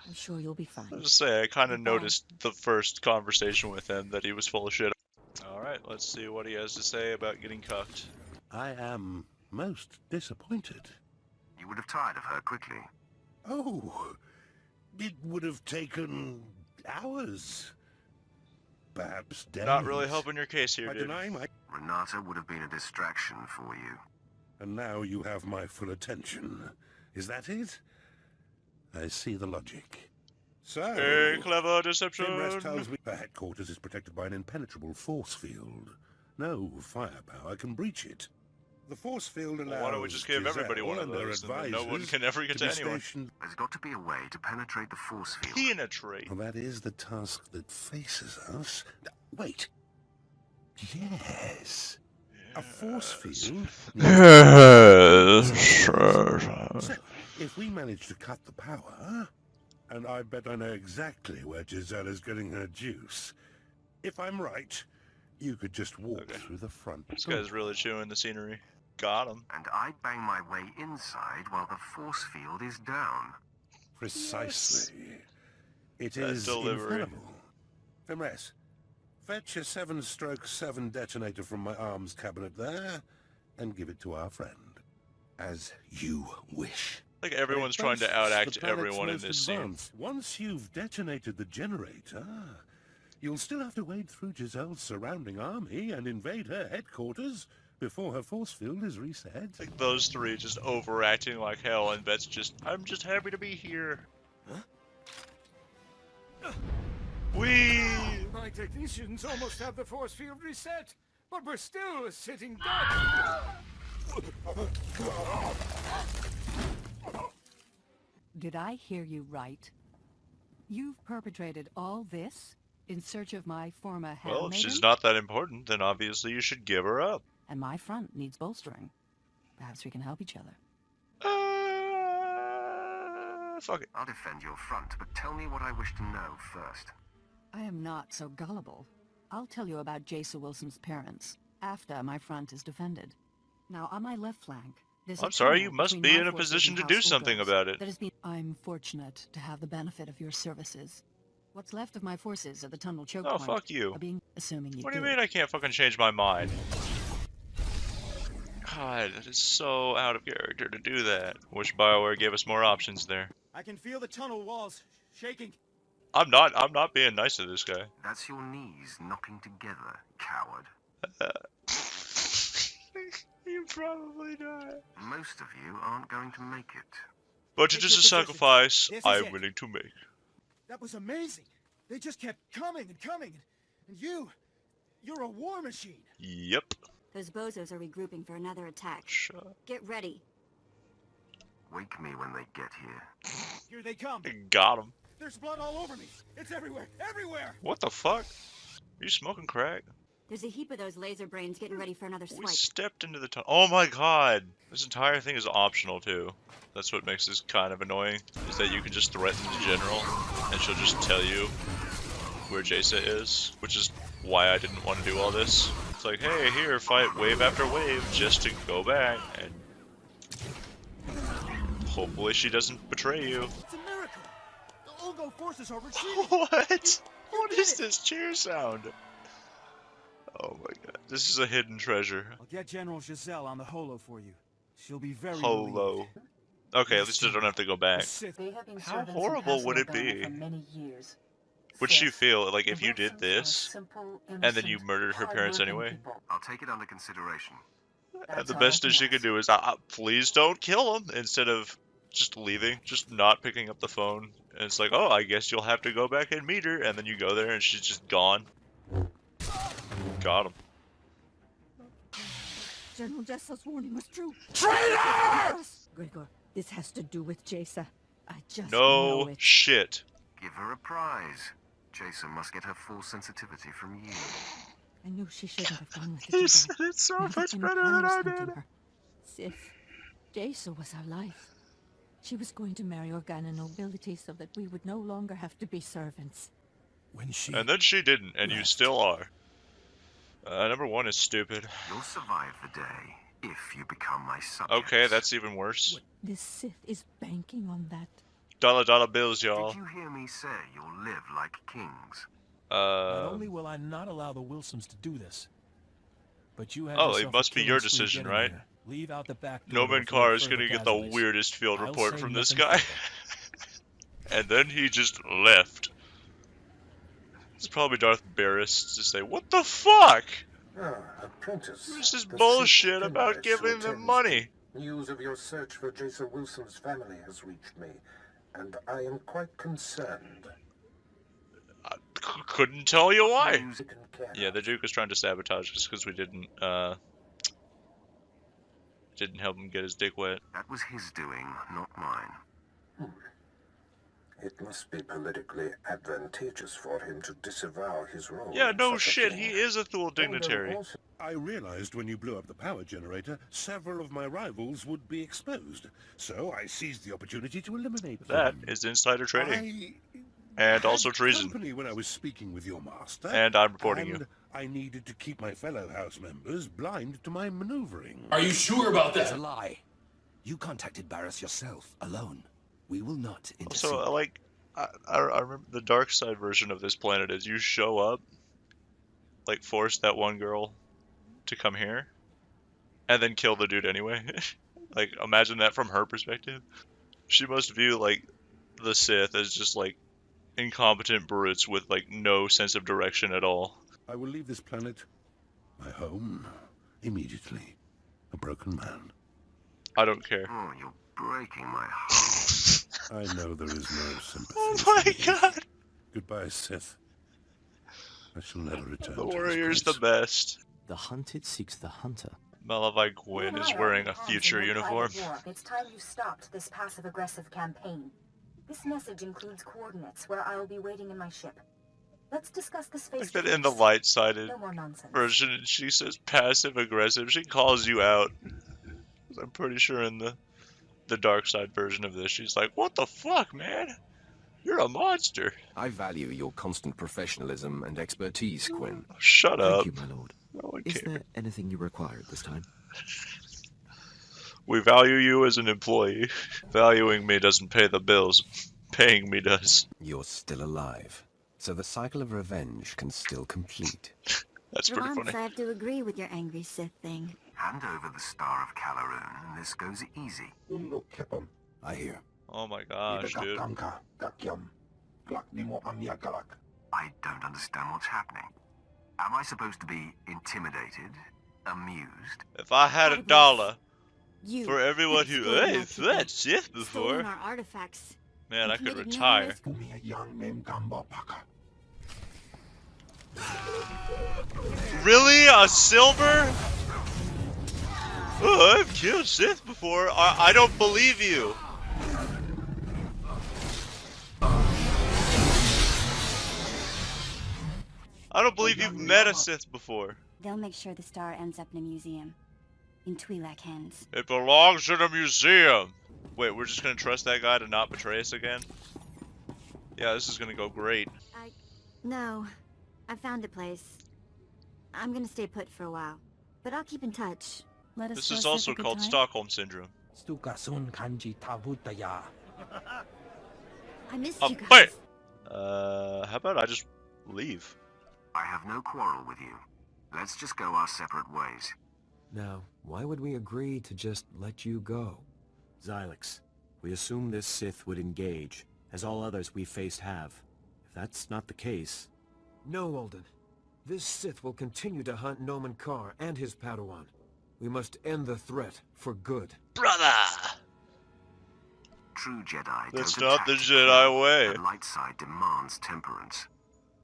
I'm sure you'll be fine. I was just say, I kind of noticed the first conversation with him that he was full of shit. Alright, let's see what he has to say about getting cucked. I am most disappointed. You would have tired of her quickly. Oh, it would have taken hours. Perhaps days. Not really helping your case here, dude. Renata would have been a distraction for you. And now you have my full attention. Is that it? I see the logic. So, a clever deception. Timrest tells me the headquarters is protected by an impenetrable force field. No firepower can breach it. The force field allows why don't we just give everybody one of those, and then no one can ever get to anyone? There's got to be a way to penetrate the force field. Penetrate? Well, that is the task that faces us. Wait. Yes. A force field? So, if we manage to cut the power, and I bet I know exactly where Gisella's getting her juice. If I'm right, you could just walk through the front door. This guy's really chewing the scenery. Got him. And I bang my way inside while the force field is down. Precisely. It is infallible. Timrest, fetch a 7/7 detonator from my arms cabinet there, and give it to our friend. As you wish. Like everyone's trying to outact everyone in this scene. Once you've detonated the generator, you'll still have to wade through Giselle's surrounding army and invade her headquarters before her force field is reset. Like those three just overacting like hell, and Vet's just, I'm just happy to be here. Huh? My technicians almost have the force field reset, but we're still sitting ducks. Did I hear you right? You've perpetrated all this in search of my former handmaiden? Well, if she's not that important, then obviously you should give her up. And my front needs bolstering. Perhaps we can help each other. Fuck it. I'll defend your front, but tell me what I wish to know first. I am not so gullible. I'll tell you about Jason Wilson's parents, after my front is defended. Now, on my left flank, there's I'm sorry, you must be in a position to do something about it. I'm fortunate to have the benefit of your services. What's left of my forces at the tunnel choke Oh, point fuck you. Assuming you What do you mean I can't fucking change my mind? God, that is so out of character to do that. Wish BioWare gave us more options there. I can feel the tunnel walls shaking. I'm not being nice to this guy. That's your knees knocking together, coward. Are you probably die. Most of you aren't going to make it. But it is a sacrifice This is I'm it. willing to make. That was amazing. They just kept coming and coming. And you're a war machine. Yep. Those bozos are regrouping for another attack. Shut. Get ready. Wake me when they get here. Here they come. Got him. There's blood all over me. It's everywhere. Everywhere. What the fuck? Are you smoking crack? There's a heap of those laser brains getting ready for another We swipe. stepped into the tunnel. Oh my god! This entire thing is optional too. That's what makes this kind of annoying, is that you can just threaten the general, and she'll just tell you where Jace is, which is why I didn't want to do all this. It's like, hey, here, fight wave after wave, just to go back, and hopefully she doesn't betray you. It's a miracle. The Olgo forces are retreating. What? What is this cheer sound? Oh my god. This is a hidden treasure. I'll get General Giselle on the holo for you. She'll be very Holo. relieved. Okay, at least I don't have to go back. They have been How servants in horrible would it Castle be? for many years. Would she Sith, feel like if the you did Wilsons are this, simple, and then you innocent, murdered her parents hard-working anyway? people. I'll take it under consideration. And That's the all best I that can she could ask. do is, please don't kill him, instead of just leaving, just not picking up the phone. And it's like, oh, I guess you'll have to go back and meet her, and then you go there and she's just gone. Got him. General Jessel's warning was true. Traitor! Gregor, this has to do with Jace. I just No know it. shit. Give her a prize. Jason must get her full sensitivity from you. I knew she shouldn't have gone with the He Jedi. said it so Never much been better than I punishment in did. her. Sith, Jace was our life. She was going to marry Organa nobility so that we would no longer have to be servants. When she... And then she didn't, and you still are. Number one is stupid. You'll survive the day if you become my subject. Okay, that's even worse. This Sith is banking on that. Dollar bills, y'all. Did you hear me say you'll live like kings? Not only will I not allow the Wilsons to do this, but you have Oh, yourself it a must be killing your spree decision, getting right? there. Leave out the back door Noman before Carr is further gonna get the casualties. weirdest field I'll report say from this nothing guy. further. And then he just left. It's probably Darth Barris to say, what the fuck? Apprentice. Who's this the bullshit Sith about Pinwise giving who them attends money? News of your search for Jason Wilson's family has reached me, and I am quite concerned. Couldn't tell you why. News taken care Yeah, of. the Duke was trying to sabotage us because we didn't help him get his dick wet. That was his doing, not mine. It must be politically advantageous for him to disavow his role. Yeah, in no such a shit, thing. he is a Thule dignitary. I realized when you blew up the power generator, several of my rivals would be exposed. So I seized the opportunity to eliminate That them. is insider trading. I And had also treason. company when I was speaking with your master. And I'm reporting and you. I needed to keep my fellow house members blind to my maneuvering. Are you sure about that? It's a lie. You contacted Barris yourself, alone. We will not intercede. So, like, I remember the dark side version of this planet is you show up, like, force that one girl to come here, and then kill the dude anyway. Like, imagine that from her perspective. She must view, like, the Sith as just, like, incompetent brutes with, like, no sense of direction at all. I will leave this planet, my home, immediately. A broken man. I don't care. Oh, you're breaking my heart. I know there is no sympathy. Oh my god! Goodbye, Sith. I shall never return The to this warrior's place. the best. The hunted seeks the hunter. Malavai Gwyn is wearing a future uniform. It's time you stopped this passive-aggressive campaign. This message includes coordinates where I'll be waiting in my ship. Let's discuss this face Like that in the light-sided No more nonsense. version, she says passive-aggressive. She calls you out. I'm pretty sure in the dark side version of this, she's like, what the fuck, man? You're a monster. I value your constant professionalism and expertise, Quinn. Shut up. Thank you, my lord. No one Is cares. there anything you require at this time? We value you as an employee. Valuing me doesn't pay the bills. Paying me does. You're still alive, so the cycle of revenge can still complete. That's pretty Once funny. I have to agree with your angry Sith thing. Hand over the Star of Calaroon, and this goes easy. I hear. Oh my gosh, dude. I don't understand what's happening. Am I supposed to be intimidated? Amused? If I had $1 You for everyone who exploited my I've people, met Sith stolen before, our artifacts, man, and I could committed no retire. risk. Really? A silver? Oh, I've killed Sith before. I don't believe you. I don't believe you've met a Sith before. They'll make sure the star ends up in a museum. In Twi'lek hands. It belongs in a museum. Wait, we're just gonna trust that guy to not betray us again? Yeah, this is gonna go great. No, I found a place. I'm gonna stay put for a while, but I'll keep in touch. Let us This throw is Sith also a good called time. Stockholm Syndrome. I missed you guys. Wait! How about I just leave? I have no quarrel with you. Let's just go our separate ways. Now, why would we agree to just let you go? Xylix, we assumed this Sith would engage, as all others we faced have. If that's not the case... No, Alden. This Sith will continue to hunt Noman Carr and his Padawan. We must end the threat for good. Brother! True Jedi That's don't not attack the to Jedi kill. way. The light side demands temperance.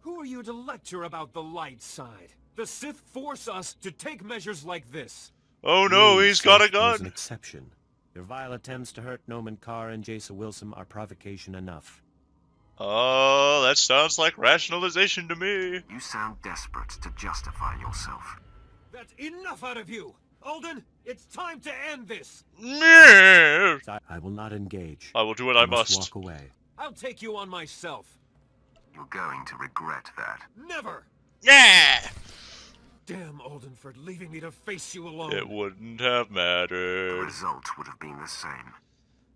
Who are you to lecture about the light side? The Sith force us to take measures like this. Oh no, he's got a There's an gun! exception. Your vile attempts to hurt Noman Carr and Jason Wilson are provocation enough. Oh, that sounds like rationalization to me. You sound desperate to justify yourself. That's enough out of you! Alden, it's time to end this! I will not engage. I will do what You I must. walk away. I'll take you on myself. You're going to regret that. Never! Yeah! Damn, Alden, for leaving me to face you alone. It wouldn't have The mattered. result would have been the same.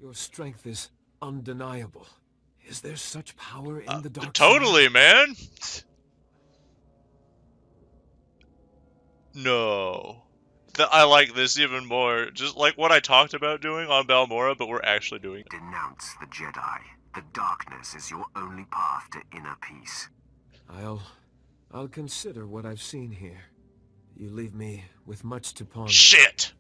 Your strength is undeniable. Is there such power in the dark Totally, side? man! No. I like this even more. Just like what I talked about doing on Balmora, but we're actually doing it. Denounce the Jedi. The darkness is your only path to inner peace. I'll consider what I've seen here. You leave me with much to ponder. Shit!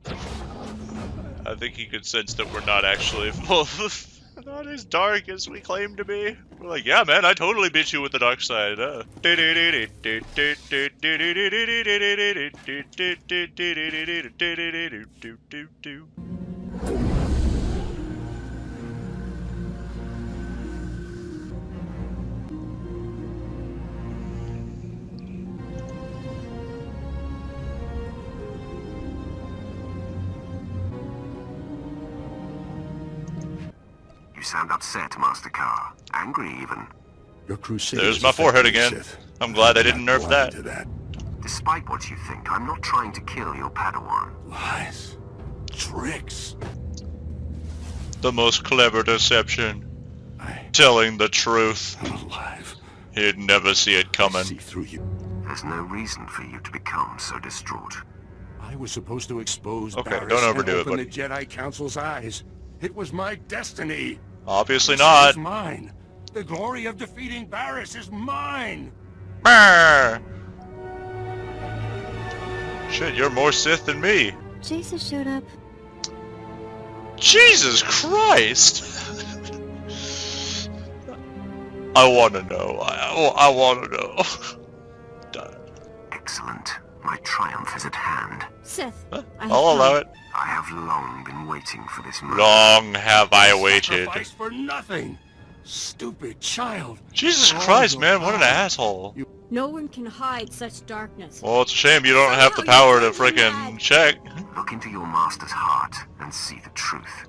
I think he could sense that we're not actually not as dark as we claim to be. We're like, yeah man, I totally beat you with the dark side. You sound upset, Master Carr. Angry, even. Your crusade. There's my forehead again. I'm glad they didn't nerf that. Despite what you think, I'm not trying to kill your Padawan. Lies. Tricks. The most clever deception. Telling the truth. I'm alive. He'd never see it coming. See through you. There's no reason for you to become so distraught. I was supposed to expose Okay, Barriss don't overdo and it, open buddy. the Jedi Council's eyes. It was my destiny. Obviously This not. is mine. The glory of defeating Barriss is mine. Brr. Shit, you're more Sith than me. Jason showed up. Jesus Christ! I wanna know. I wanna know. Excellent. My triumph is at hand. Sith, I'll allow it. I have long been waiting for this moment. Long have I waited. Sacrifice for nothing. Stupid child. Jesus For all Christ, your man, what an power. asshole. No one can hide such darkness. Well, it's a shame you don't have the power to frickin' check. Look into your master's heart and see the truth.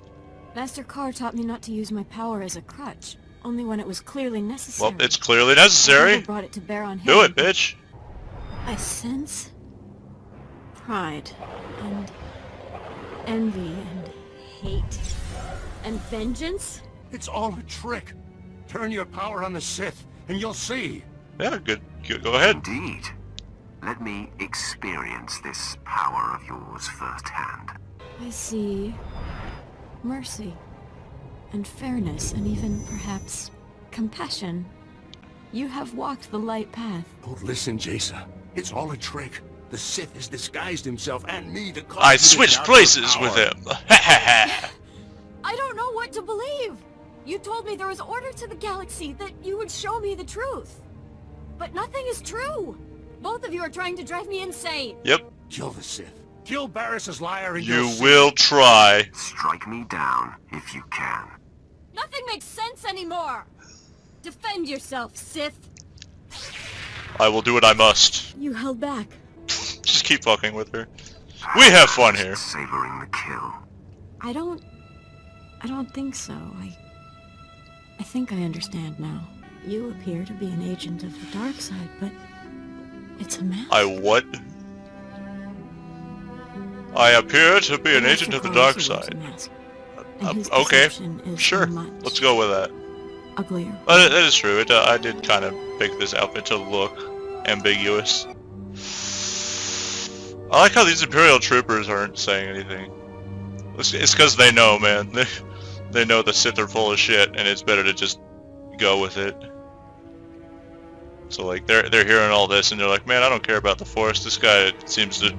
Master Carr taught me not to use my power as a crutch, only when it was clearly necessary. Well, it's clearly I necessary. never brought it to bear on him. Do it, bitch. I sense pride and envy and hate and vengeance. It's all a trick. Turn your power on the Sith, and you'll see. Yeah, good. Go ahead. Indeed. Let me experience this power of yours firsthand. I see mercy and fairness and even perhaps compassion. You have walked the light path. Oh, listen, Jason. It's all a trick. The Sith has disguised himself and me to cause I you to switched doubt places your with power. him. I don't know what to believe. You told me there was order to the galaxy, that you would show me the truth. But nothing is true. Both of you are trying to drive me insane. Yep. Kill the Sith. Kill Barris's liar and You you'll see. will try. Strike me down if you can. Nothing makes sense anymore. Defend yourself, Sith. I will do what I must. You held back. Just keep fucking with her. We have fun here. Savoring the kill. I don't think so. I think I understand now. You appear to be an agent of the dark side, but it's a mask. I what? I appear to be an agent of the dark side. Okay, sure. Let's go with that. Uglier. That is true. I did kind of pick this outfit to look ambiguous. I like how these Imperial troopers aren't saying anything. It's because they know, man. They know the Sith are full of shit, and it's better to just go with it. So like they're hearing all this, and they're like, man, I don't care about the Force. This guy seems to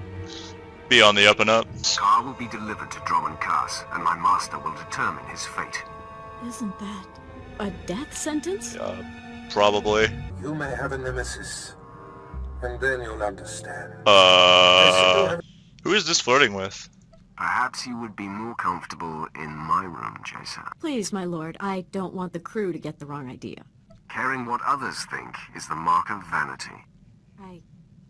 be on the up and up. Scar will be delivered to Drummond Cass, and my master will determine his fate. Isn't that a death sentence? Probably. You may have a nemesis, and then you'll understand. Who is this flirting with? Perhaps you would be more comfortable in my room, Jason. Please, my lord, I don't want the crew to get the wrong idea. Caring what others think is the mark of vanity.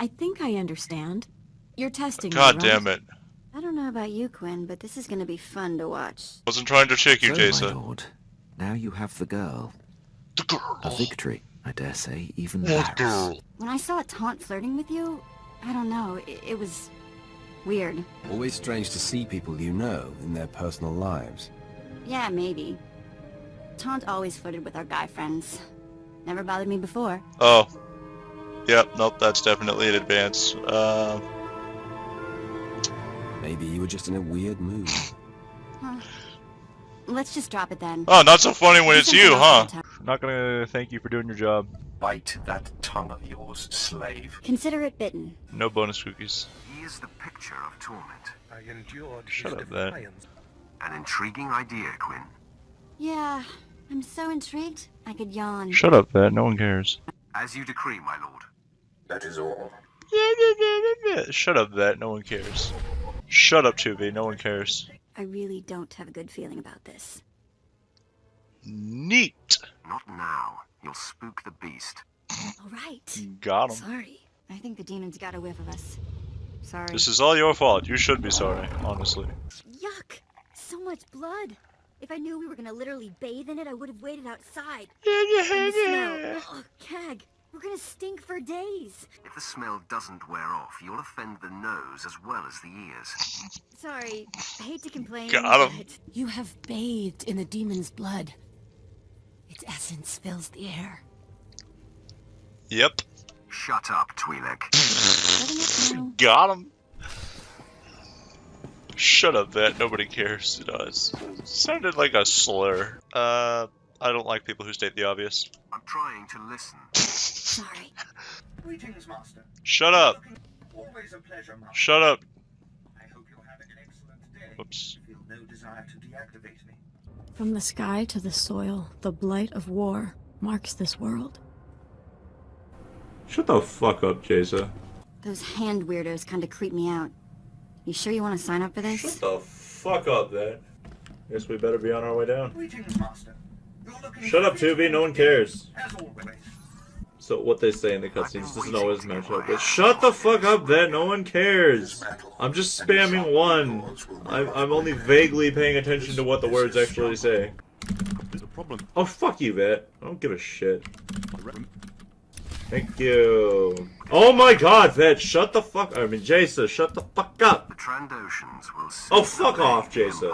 I think I understand. You're testing me, God right? damn it. I don't know about you, Quinn, but this is gonna be fun to watch. Wasn't trying to trick you, So, Jason. my lord, now you have the girl. The girl. A victory, I dare say, even What Barris. girl? When I saw Taunt flirting with you, I don't know, it was weird. Always strange to see people you know in their personal lives. Yeah, maybe. Taunt always flirted with our guy friends. Never bothered me before. Oh. Yep, nope, that's definitely an advance. Maybe you were just in a weird mood. Huh. Let's just drop it then. Oh, not so funny when it's you, huh? Time. Not gonna thank you for doing your job. Bite that tongue of yours, slave. Consider it bitten. No bonus cookies. He is the picture of torment. I endured Shut his up, that. defiance. An intriguing idea, Quinn. Yeah, I'm so intrigued, I could yawn. Shut up, that. No one cares. As you decree, my lord. That is all. Shut up, that. No one cares. Shut up, 2B. No one cares. I really don't have a good feeling about this. Neat. Not now. You'll spook the beast. All right. Got him. Sorry. I think the demons got a whiff of us. Sorry. This is all your fault. You should be sorry, honestly. Yuck! So much blood. If I knew we were gonna literally bathe in it, I would have waited outside. Yeah. And the smell. Oh, Cag. We're gonna stink for days. If the smell doesn't wear off, you'll offend the nose as well as the ears. Sorry. I hate to complain. Got him. but You have bathed in the demon's blood. Its essence fills the air. Yep. Shut up, Twi'lek. Got him. Shut up, that. Nobody cares. It sounded like a slur. I don't like people who state the obvious. I'm trying to listen. Sorry. Greetings, Master. Shut up. Always a pleasure, Master. Shut up. I hope you're having an excellent day. Whoops. I feel no desire to deactivate me. From the sky to the soil, the blight of war marks this world. Shut the fuck up, Jason. Those hand weirdos kinda creep me out. You sure you want to sign up for this? Shut the fuck up, then. Guess we better be on our way down. Greetings, Master. You're looking Shut up, 2B. No one cares. as always. So what they say in the cutscenes doesn't always match up. But shut the fuck up, then. No one cares. I'm just spamming one. I'm only vaguely paying attention to what the words actually say. There's a problem. Oh, fuck you, Vet. I don't give a shit. Thank you. Oh my god, Vet, shut the fuck... I mean, Jason, shut the fuck up. The Trandoshans will Oh, fuck off, Jason.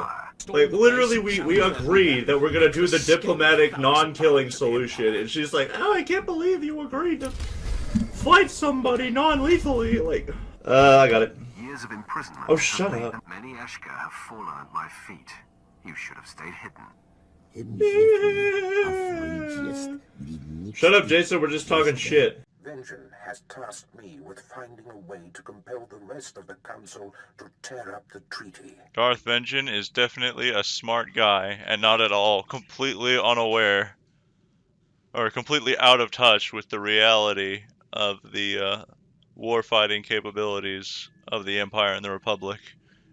Like, literally, we agreed that we're gonna do the diplomatic, non-killing solution, and she's like, oh, I can't believe you agreed to fight somebody non-lethally, like... I got it. Years of imprisonment. Oh, shut up. Many Ashka have fallen at my feet. You should have stayed hidden. Shut up, Jason, we're just talking shit. Vengeance has tasked me with finding a way to compel the rest of the Council to tear up the treaty. Darth Vengeance is definitely a smart guy, and not at all completely unaware, or completely out of touch with the reality of the warfighting capabilities of the Empire and the Republic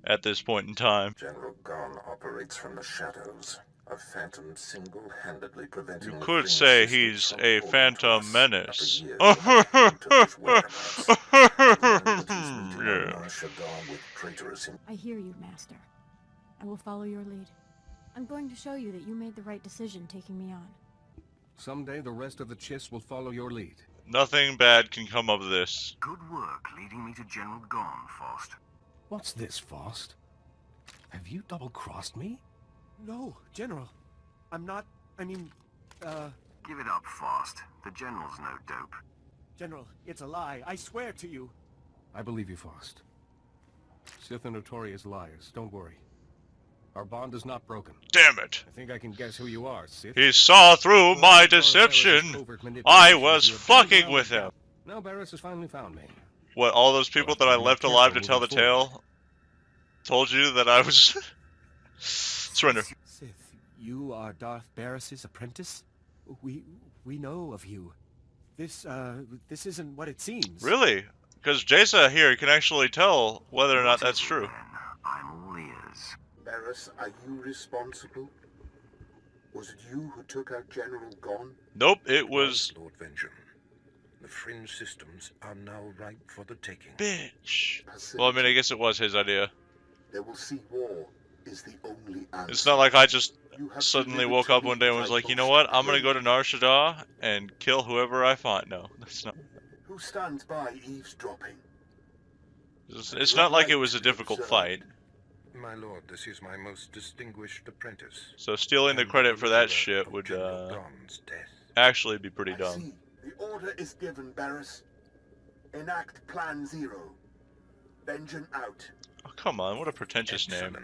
at this point in time. General Gon operates from the shadows. A phantom single-handedly preventing You the could Flame say systems he's from a holding phantom to us. menace. After years without hint of his whereabouts. The man that he's meeting on Yeah. Nar Shaddaa with traitorous I hear you, Master. I will follow your lead. I'm going to show you that you made the right decision taking me on. Someday the rest of the Chiss will follow your lead. Nothing bad can come of this. Good work leading me to General Gon, Faust. What's this, Faust? Have you double-crossed me? No, General. I'm not... I mean, Give it up, Faust. The General's no dope. General, it's a lie. I swear to you. I believe you, Faust. Sith are notorious liars. Don't worry. Our bond is not broken. Damn it. I think I can guess who you are, Sith. He saw through my deception. I was fucking with him. Now Barris has finally found me. What, all those people that I left alive to tell the tale told you that I was... Surrender. Sith, you are Darth Barris's apprentice? We know of you. This isn't what it seems. Really? Because Jason here can actually tell whether or not that's true. I'm all ears. Barris, are you responsible? Was it you who took out General Gon? Nope, it was... Lord Vengeance. The fringe systems are now ripe for the taking. Bitch. Well, I mean, I guess it was his idea. They will see war is the only answer. It's not like I just suddenly woke up one day and was like, you know what, I'm gonna go to Nar Shaddaa and kill whoever I find. No, that's not... Who stands by eavesdropping? It's not like it was a difficult fight. My lord, this is my most distinguished apprentice. So stealing the credit for that shit would actually be pretty dumb. The order is given, Barris. Enact Plan Zero. Vengeance out. Oh, come on, what a pretentious name.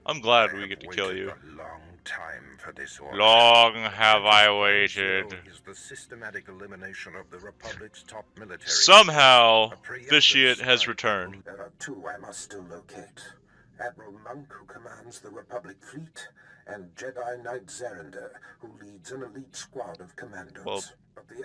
I'm glad we get to kill you. Long time for this order. Long have I waited. Is the systematic elimination of the Republic's top military. Somehow, Vitiate has returned. There are two I must still locate. Admiral Monk, who commands the Republic fleet, and Jedi Knight Zerander, who leads an elite squad of commandos. Well,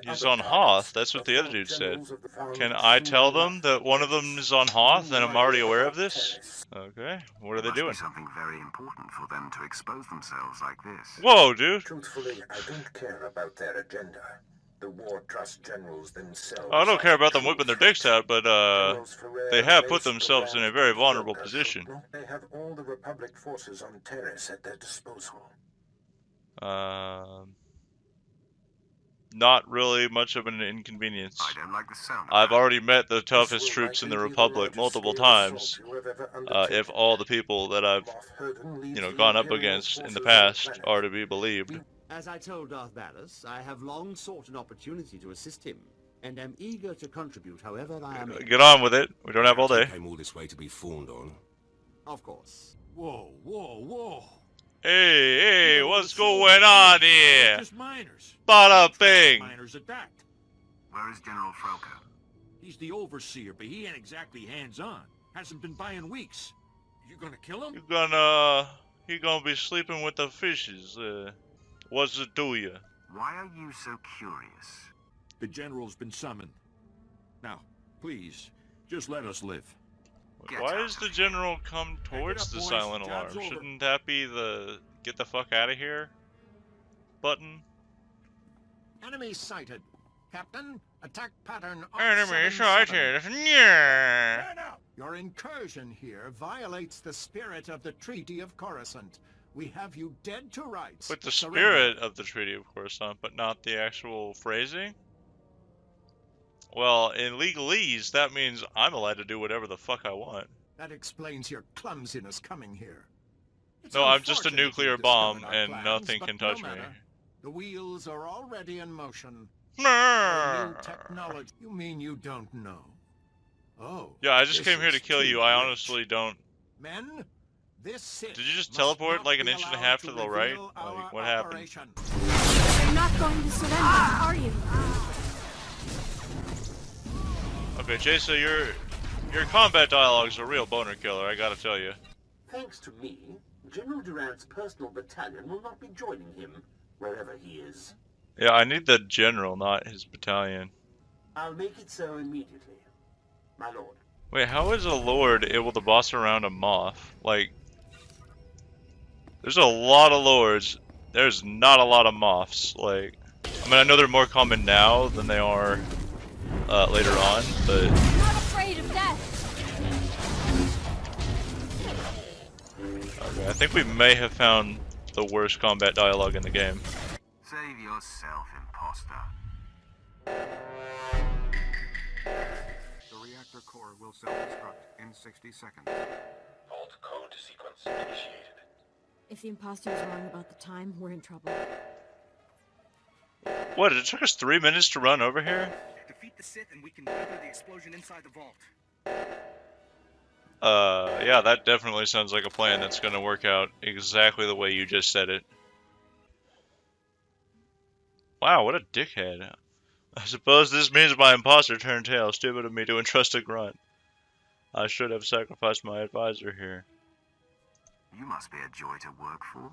he's on Hoth, that's what the other dude said. Can I tell them that one of them is on Hoth and I'm already aware of this? Okay, what are they doing? Something very important for them to expose themselves like this. Whoa, dude. Truthfully, I don't care about their agenda. The war trust generals themselves. I don't care about them whipping their dicks out, but they have put themselves in a very vulnerable position. They have all the Republic forces on Terrace at their disposal. Not really much of an inconvenience. I don't like the sound of I've already met the toughest troops in the Republic multiple times. If all the people that I've, gone up against in the past are to be believed. As I told Darth Barris, I have long sought an opportunity to assist him, and am eager to contribute however I am able. Get on with it. We don't have all day. I came all this way to be fawned on. Of course. Whoa, whoa, whoa. Hey, what's going on here? Just miners. Bada bing. Miners attacked. Where is General Frauke? He's the overseer, but he ain't exactly hands-on. Hasn't been by in weeks. You gonna kill him? He gonna be sleeping with the fishes. What's it do you? Why are you so curious? The general's been summoned. Now, please, just let us live. Why does the general come towards the silent alarm? Shouldn't that be the get the fuck out of here button? Enemy sighted. Captain, attack pattern. Enemy sighted. Yeah. Your incursion here violates the spirit of the Treaty of Coruscant. We have you dead to rights. With the spirit of the Treaty of Coruscant, but not the actual phrasing? Well, in legalese, that means I'm allowed to do whatever the fuck I want. That explains your clumsiness coming here. No, I'm just a nuclear bomb, and nothing can touch me. The wheels are already in motion. New technology. You mean you don't know? Oh. Yeah, I just came here to kill you. I honestly don't. Men, this did you just teleport like an inch and a half to the right? Like, what happened? You're not going to surrender, are you? Okay, Jason, your combat dialogue's a real boner killer, I gotta tell you. Thanks to me, General Durant's personal battalion will not be joining him, wherever he is. Yeah, I need the general, not his battalion. I'll make it so immediately, my lord. Wait, how is a lord able to boss around a moth? Like, there's a lot of lords. There's not a lot of moths. Like, I mean, I know they're more common now than they are later on, but... I'm not afraid of death. Okay, I think we may have found the worst combat dialogue in the game. Save yourself, imposter. The reactor core will self-destruct in 60 seconds. Alt code sequence initiated. If the imposter is wrong about the time, we're in trouble. What, it took us 3 minutes to run over here? Defeat the Sith and we can weather the explosion inside the vault. Yeah, that definitely sounds like a plan that's gonna work out exactly the way you just said it. Wow, what a dickhead. I suppose this means my imposter turned tail. Stupid of me to entrust a grunt. I should have sacrificed my advisor here. You must be a joy to work for.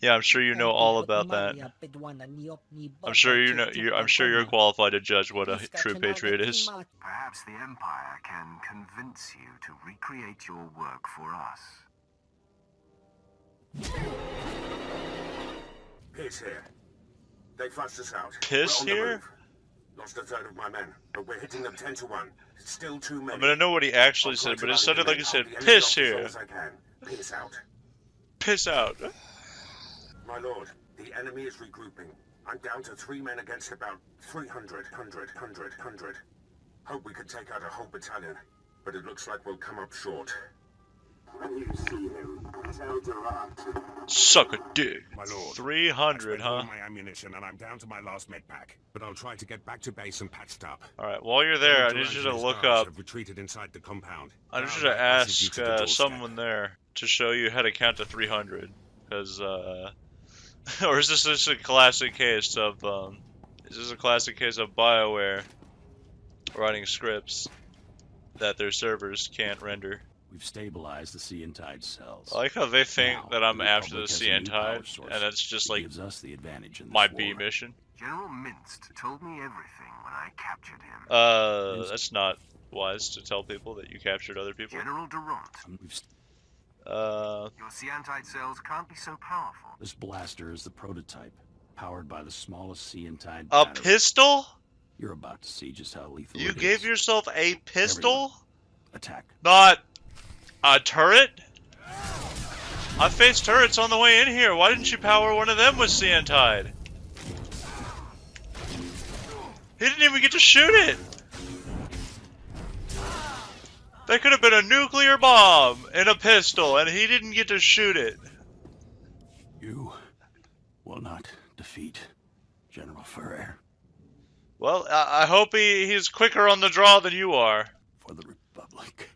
Yeah, I'm sure you know all about that. I'm sure you know. I'm sure you're qualified to judge what a true patriot is. Perhaps the Empire can convince you to recreate your work for us. Piss here. They flushed us out. Piss here? Lost a third of my men, but we're hitting them 10 to 1. It's still too many. I mean, I know what he actually said, but it sounded like he said, "Piss here." Piss out. Piss out. My lord, the enemy is regrouping. I'm down to 3 men against about 300. Hope we could take out a whole battalion, but it looks like we'll come up short. When you see him, tell Durant. Suck a dick. My lord, 300, huh? All my ammunition, and I'm down to my last med pack. But I'll try to get back to base and patched up. All right. While you're there, I need you to look up. Have retreated inside the compound. I need you to ask someone there to show you how to count to 300, because or is this just a classic case of BioWare writing scripts that their servers can't render? We've stabilized the Seantide cells. I like how they think Now, that I'm the after the Republic has a new power Seantide, source and it's just that like gives us the advantage in this my war. B mission. General Minst told me everything when I captured him. That's not wise to tell people that you captured other people. General Durant. Your Seantide cells can't be so powerful. This blaster is the prototype, powered by the smallest Seantide A battery. pistol? You're about to see just how lethal You it gave is. yourself a pistol? Everyone, attack. Not a turret? I faced turrets on the way in here. Why didn't you power one of them with Seantide? He didn't even get to shoot it. That could have been a nuclear bomb and a pistol, and he didn't get to shoot it. You will not defeat General Ferrer. Well, I hope he's quicker on the draw than you are. For the Republic.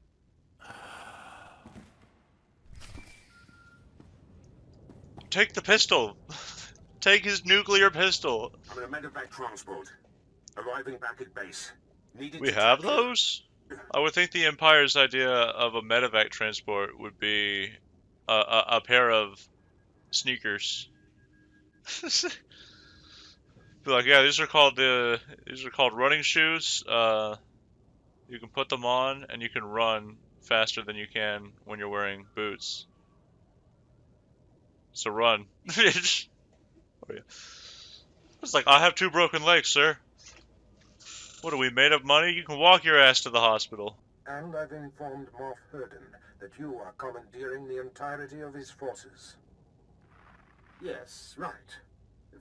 Take the pistol. Take his nuclear pistol. I'm in a medevac transport. Arriving back at base. We have those? I would think the Empire's idea of a medevac transport would be a pair of sneakers. Be like, yeah, these are called running shoes. You can put them on and you can run faster than you can when you're wearing boots. So run. It's like, I have 2 broken legs, sir. What are we, made of money? You can walk your ass to the hospital. And I've informed Moff Herden that you are commandeering the entirety of his forces. Yes, right.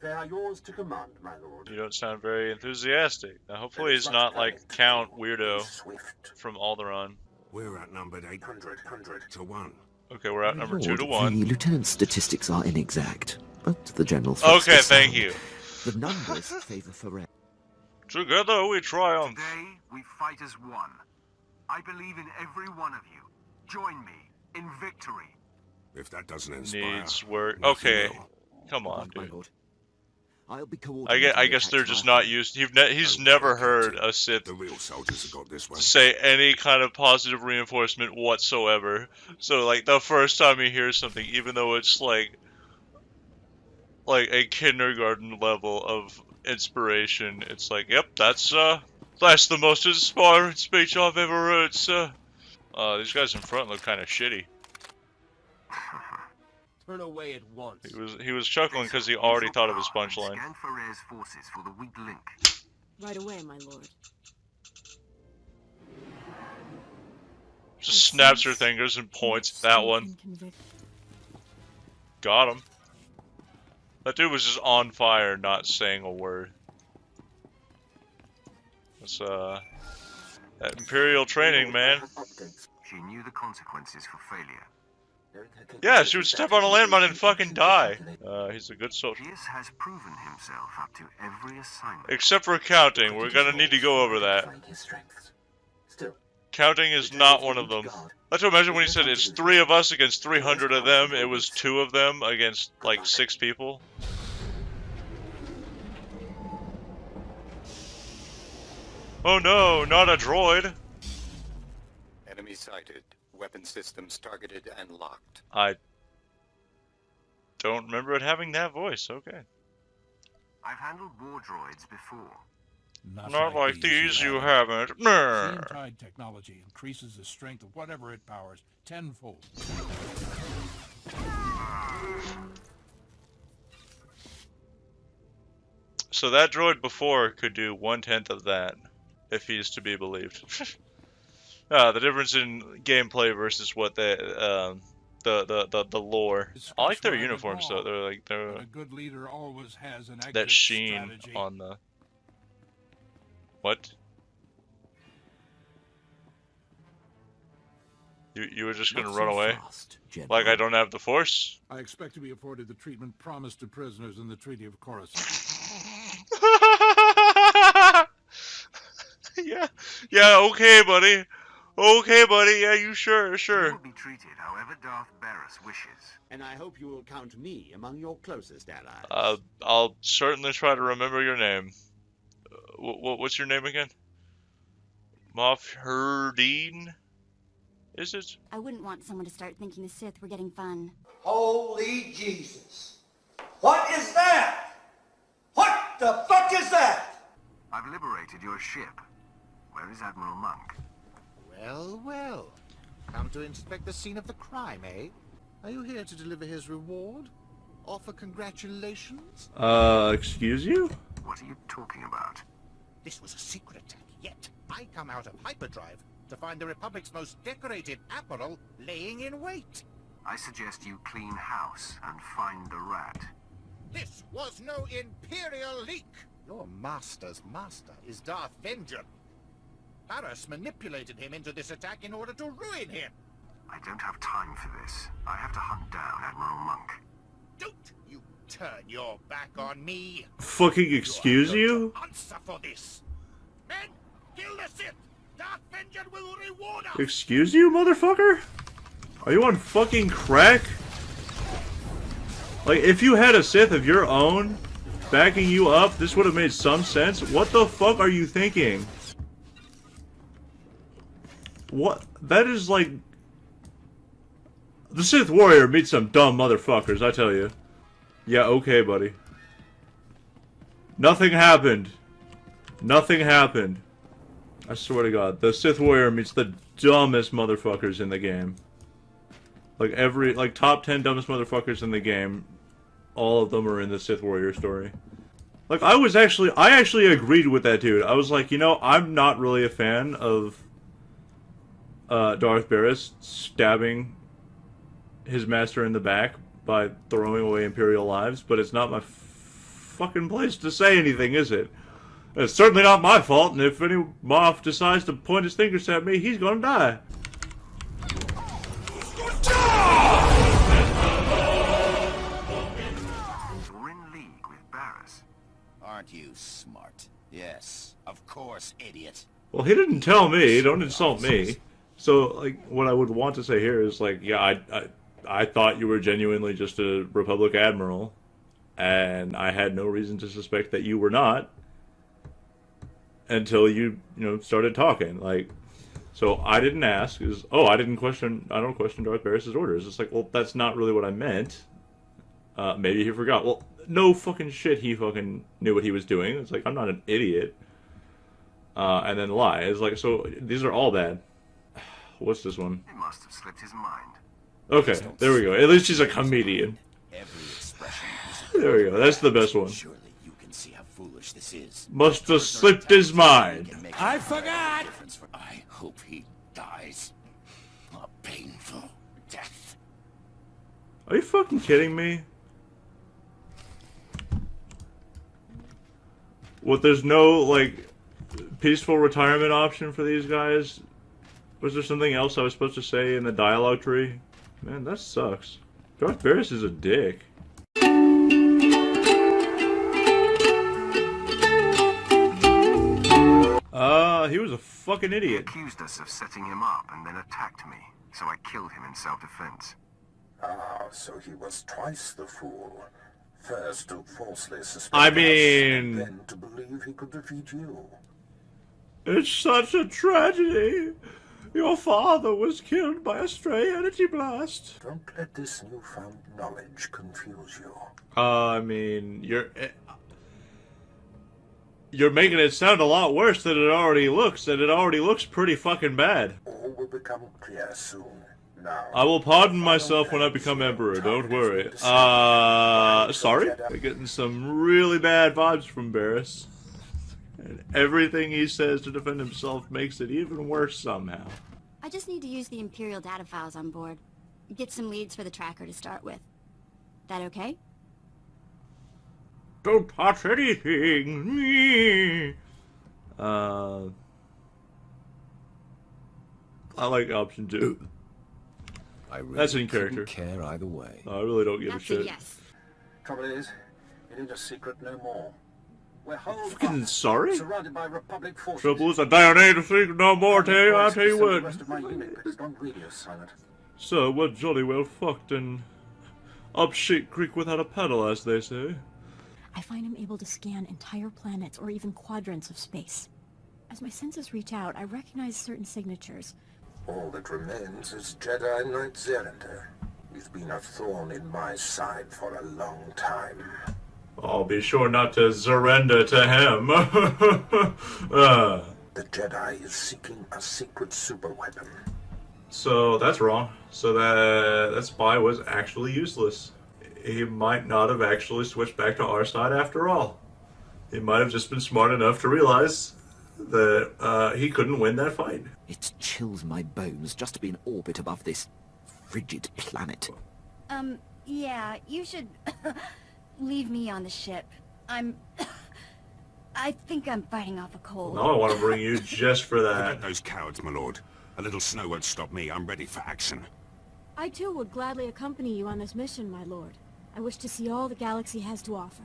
They are yours to command, my lord. You don't sound very enthusiastic. Now, hopefully he's not like Count Weirdo from Alderaan. We're outnumbered 800 to 1. Okay, we're outnumbered 2 to Lord, 1. The lieutenant's statistics are inexact, but the general... Okay, thank you. The numbers favor Ferrer. Together we triumph. Today, we fight as one. I believe in every one of you. Join me in victory. If that doesn't inspire... Needs work. Okay. Come on, dude. I'll be I guess they're just not used. He's never heard a Sith say any kind of positive reinforcement whatsoever. So like the first time he hears something, even though it's like a kindergarten level of inspiration, it's like, yep, that's the most inspiring speech I've ever heard, sir. These guys in front look kind of shitty. Turn away at once. He was chuckling because he already thought of his punchline. Scan Ferrer's forces for the weak link. Right away, my lord. Just snaps her fingers and points at that one. Got him. That dude was just on fire, not saying a word. That's that Imperial training, man. She knew the consequences for failure. Yeah, she would step on a landmine and fucking die. He's a good soldier. Pierce has proven himself up to every assignment. Except for counting, we're gonna need to go over that. Counting is not one of them. Let's imagine when he said it's 3 of us against 300 of them, it was 2 of them against like 6 people. Oh no, not a droid! Enemy sighted. Weapon systems targeted and locked. I don't remember it having that voice, okay. I've handled war droids before. Not like these, you haven't. Tide technology increases the strength of whatever it powers tenfold. So that droid before could do 1/10 of that, if he's to be believed. The difference in gameplay versus what the lore. I like their uniforms though. They're a good leader always has an that sheen strategy. on the. What? You were just gonna run away? Like I don't have the Force? I expect to be afforded the treatment promised to prisoners in the Treaty of Coruscant. Yeah, okay, buddy. Okay, buddy, yeah, you sure. You will be treated however Darth Barris wishes. And I hope you will count me among your closest allies. I'll certainly try to remember your name. What's your name again? Moff Herdeen? Is it? I wouldn't want someone to start thinking the Sith were getting fun. Holy Jesus. What is that? What the fuck is that? I've liberated your ship. Where is Admiral Monk? Well, well. Come to inspect the scene of the crime, eh? Are you here to deliver his reward? Offer congratulations? Excuse you? What are you talking about? This was a secret attack, yet I come out of hyperdrive to find the Republic's most decorated apparal laying in wait. I suggest you clean house and find the rat. This was no Imperial leak! Your master's master is Darth Vengeance. Barris manipulated him into this attack in order to ruin him. I don't have time for this. I have to hunt down Admiral Monk. Don't you turn your back on me. Fucking excuse you? Answer for this. Men, kill the Sith. Darth Vengeance will reward us. Excuse you, motherfucker? Are you on fucking crack? Like, if you had a Sith of your own backing you up, this would have made some sense. What the fuck are you thinking? What? That is like... The Sith Warrior meets some dumb motherfuckers, I tell you. Yeah, okay, buddy. Nothing happened. Nothing happened. I swear to God. The Sith Warrior meets the dumbest motherfuckers in the game. Like, top 10 dumbest motherfuckers in the game, all of them are in the Sith Warrior story. Like, I actually agreed with that dude. I was like, you know, I'm not really a fan of Darth Barris stabbing his master in the back by throwing away Imperial lives, but it's not my fucking place to say anything, is it? It's certainly not my fault, and if any Moff decides to point his fingers at me, he's gonna die. You're in league with Barris. Aren't you smart? Yes, of course, idiot. Well, he didn't tell me. Don't insult me. So, like, what I would want to say here is, like, yeah, I thought you were genuinely just a Republic admiral. and I had no reason to suspect that you were not until you started talking. Like, so I didn't ask. I don't question Darth Barris's orders. It's like, well, that's not really what I meant. Maybe he forgot. Well, no fucking shit, he fucking knew what he was doing. It's like, I'm not an idiot. And then lie. It's like, so these are all bad. What's this one? He must have slipped his mind. Okay, there we go. At least he's a comedian. Every expression There we go. That's the best one. Surely you can see how foolish this is. Must have slipped his mind. I forgot! I hope he dies. A painful death. Are you fucking kidding me? What, there's no, like, peaceful retirement option for these guys? Was there something else I was supposed to say in the dialogue tree? Man, that sucks. Darth Barris is a dick. He was a fucking idiot. He accused us of setting him up and then attacked me, so I killed him in self-defense. Ah, so he was twice the fool. First to falsely suspect I us, mean, and then to believe he could defeat you. it's such a tragedy. Your father was killed by a stray energy blast. Don't let this newfound knowledge confuse you. I mean, you're making it sound a lot worse than it already looks, and it already looks pretty fucking bad. All will become clear soon. Now, I will pardon myself when I become Emperor, don't worry. Sorry? I'm getting some really bad vibes from Barris. And everything he says to defend himself makes it even worse somehow. I just need to use the Imperial data files on board. Get some leads for the tracker to start with. That okay? Don't touch anything! I like option 2. I really That's in character. couldn't care either way. I really don't give That's a shit. a yes. trouble is, it ain't a secret no more. We're holed Fucking up, sorry? surrounded by Republic forces. Trouble is, I don't need to think no more, I'll tell you The what. rest of my unit has gone radio silent. So, we're jolly well fucked and up shit creek without a paddle, as they say. I find I'm able to scan entire planets or even quadrants of space. As my senses reach out, I recognize certain signatures. All that remains is Jedi Knight Zerander. He's been a thorn in my side for a long time. I'll be sure not to surrender to him. The Jedi is seeking a secret superweapon. So that's wrong. So that spy was actually useless. He might not have actually switched back to our side after all. He might have just been smart enough to realize that he couldn't win that fight. It chills my bones just to be in orbit above this frigid planet. Yeah, you should leave me on the ship. I think I'm fighting off a cold. No, I want to bring you just for that. Forget those cowards, my lord. A little snow won't stop me. I'm ready for action. I too would gladly accompany you on this mission, my lord. I wish to see all the galaxy has to offer.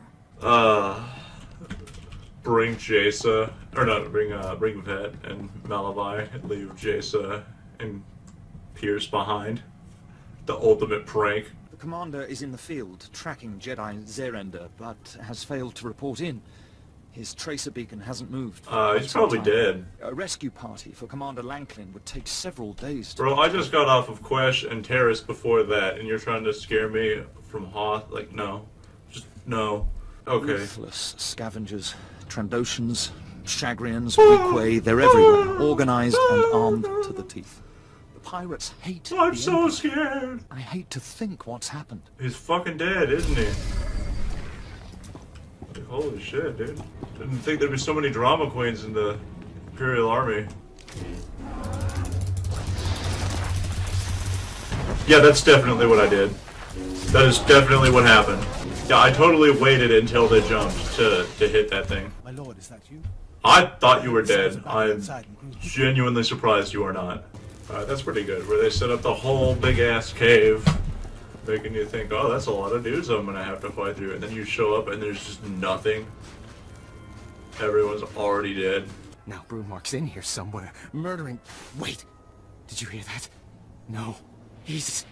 Bring Jaisa, or not, bring Vet and Malavi, and leave Jaisa and Pierce behind. The ultimate prank. The commander is in the field, tracking Jedi Zerander, but has failed to report in. His tracer beacon hasn't moved. He's probably dead. A rescue party for Commander Lanklin would take several days to... Bro, I just got off of Quesh and Terrace before that, and you're trying to scare me from Hoth? Like, no. Just, no. Okay. Ruthless scavengers, Trandoshans, Chagrians, Weequay, they're everywhere, organized and armed to the teeth. The pirates hate I'm the so Empire. scared. I hate to think what's happened. He's fucking dead, isn't he? Like, holy shit, dude. Didn't think there'd be so many drama queens in the Imperial Army. Yeah, that's definitely what I did. That is definitely what happened. Yeah, I totally waited until they jumped to hit that thing. My lord, is that you? I thought you were dead. I'm genuinely surprised you are not. Alright, that's pretty good. Where they set up the whole big-ass cave, making you think, oh, that's a lot of dudes I'm gonna have to fight through. And then you show up and there's just nothing. Everyone's already dead. Now Broodmark's in here somewhere, murdering... Wait! Did you hear that? No. He's...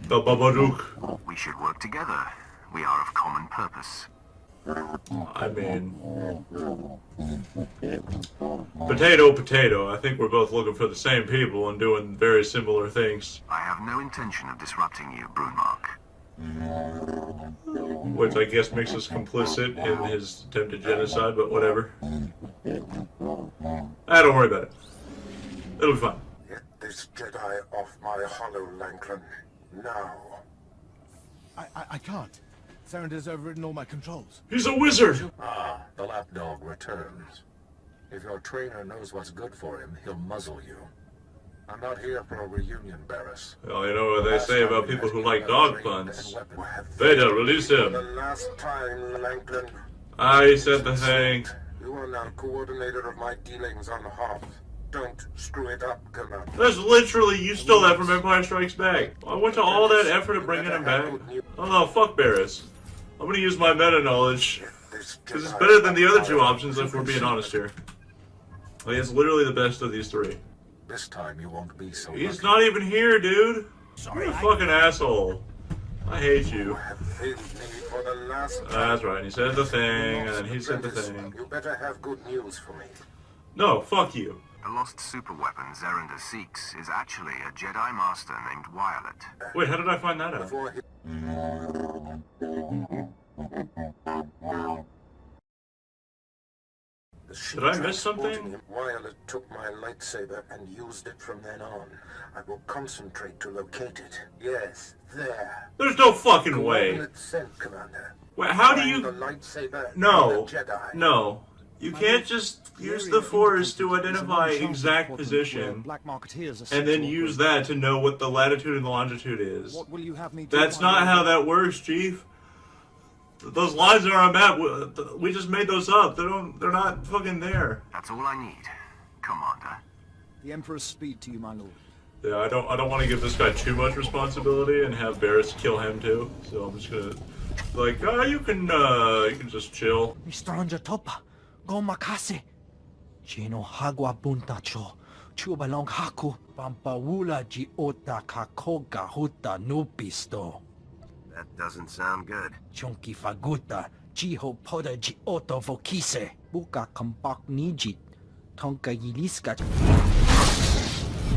The Babadook. We should work together. We are of common purpose. I mean... Potato, potato. I think we're both looking for the same people and doing very similar things. I have no intention of disrupting you, Brunmark. Which I guess makes us complicit in his attempted genocide, but whatever. Don't worry about it. It'll be fine. Get this Jedi off my hollow, Lanklin. Now. I can't. Sarender's overridden all my controls. He's a wizard! Ah, the lapdog returns. If your trainer knows what's good for him, he'll muzzle you. I'm not here for a reunion, Barris. Well, you know what they say about people who like dog puns. Vader, release him. The last time, Lanklin. I said the thing. You are now coordinator of my dealings on Hoth. Don't screw it up, Commander. That's literally, you stole that from Empire Strikes Back. I went to all that effort of bringing him back. Oh no, fuck Barris. I'm gonna use my meta knowledge. Because it's better than the other two options if we're being honest here. Like, it's literally the best of these three. This time you won't be so He's not even here, dude. You're a fucking asshole. I hate you. That's right, he said the thing, and then he said the thing. You better have good news for me. No, fuck you. The lost superweapon Zerender seeks is actually a Jedi Master named Violet. Wait, how did I find that out? Did I miss something? Violet took my lightsaber and used it from then on. I will concentrate to locate it. Yes, there. There's no fucking way. Coordinate sent, Commander. Wait, how do you... The lightsaber No, and the Jedi. no. You can't just use the Force to identify exact position and then use that to know what the latitude and the longitude is. That's not how that works, Chief. Those lines are on a map. We just made those up. They're not fucking there. That's all I need, Commander. The Emperor's speed to you, my lord. Yeah, I don't want to give this guy too much responsibility and have Barris kill him too. So I'm just gonna like, you can just chill. Mr. Anjatopa, go makase. Chino hagwa buntacho. Chubalong haku pampawula ji ota kakoga huta nupisto. That doesn't sound good. Chonki faguta, jiho poda ji oto vokise. Buka kampak nijit. Tonka yiliska.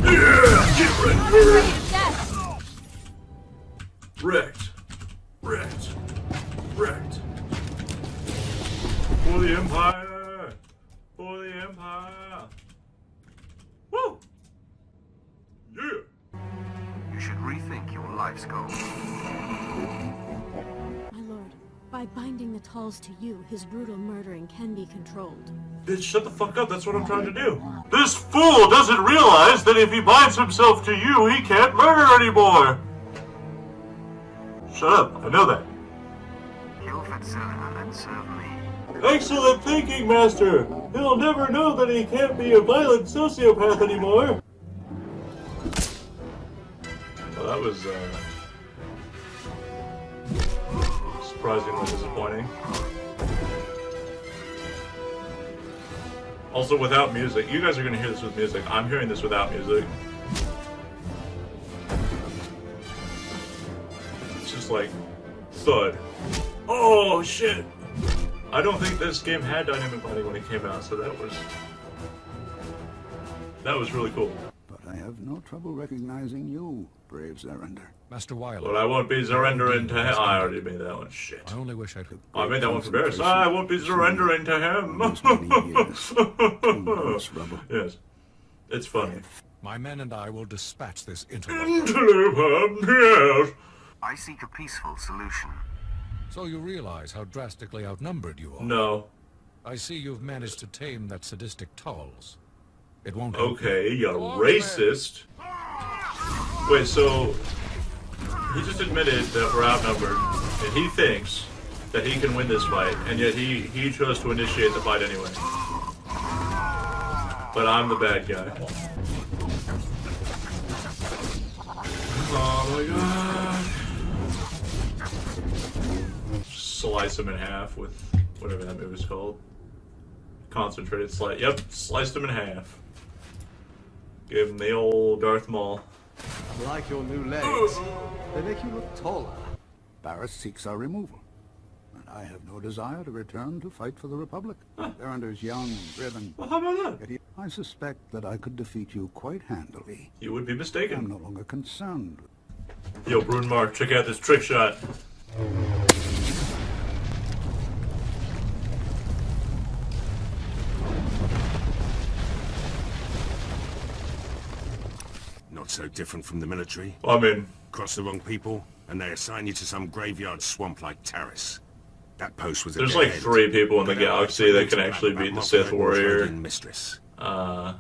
Yeah! Get wrecked! Wrecked. For the Empire! For the Empire! Woo! Yeah! You should rethink your life's goals. My lord, by binding the Talls to you, his brutal murdering can be controlled. Bitch, shut the fuck up, that's what I'm trying to do. This fool doesn't realize that if he binds himself to you, he can't murder anymore! Shut up, I know that. Kill Fetzelin and then serve me. Excellent thinking, Master! He'll never know that he can't be a violent sociopath anymore! Well, that was, surprisingly disappointing. Also, without music. You guys are gonna hear this with music. I'm hearing this without music. It's just like, thud. Oh, shit! I don't think this game had dynamic lighting when it came out, so that was really cool. But I have no trouble recognizing you, brave Zerender. Master Violet. But I won't be surrendering to him. I already made that one. Shit. I only wish I could. I made that one for Barris. I won't be surrendering to him. Yes. It's funny. My men and I will dispatch this interloper. Yes. I seek a peaceful solution. So you realize how drastically outnumbered you are? No. I see you've managed to tame that sadistic Talls. It won't. Okay, you're racist. Wait, so he just admitted that we're outnumbered, and he thinks that he can win this fight, and yet he chose to initiate the fight anyway. But I'm the bad guy. Oh my god. Slice him in half with whatever that movie's called. concentrated slice. Yep, sliced them in half. Give him the old Darth Maul. I like your new legs. They make you look taller. Barris seeks our removal, and I have no desire to return to fight for the Republic. Therander's young and driven. Well, how about that? I suspect that I could defeat you quite handily. You would be mistaken. I'm no longer concerned. Yo, Brunmar, check out this trick shot. Not so different from the military. I'm in. Cross the wrong people, and they assign you to some graveyard swamp like Taris. That post was. There's like 3 people in the galaxy that can actually beat the Sith Warrior. Mistress. And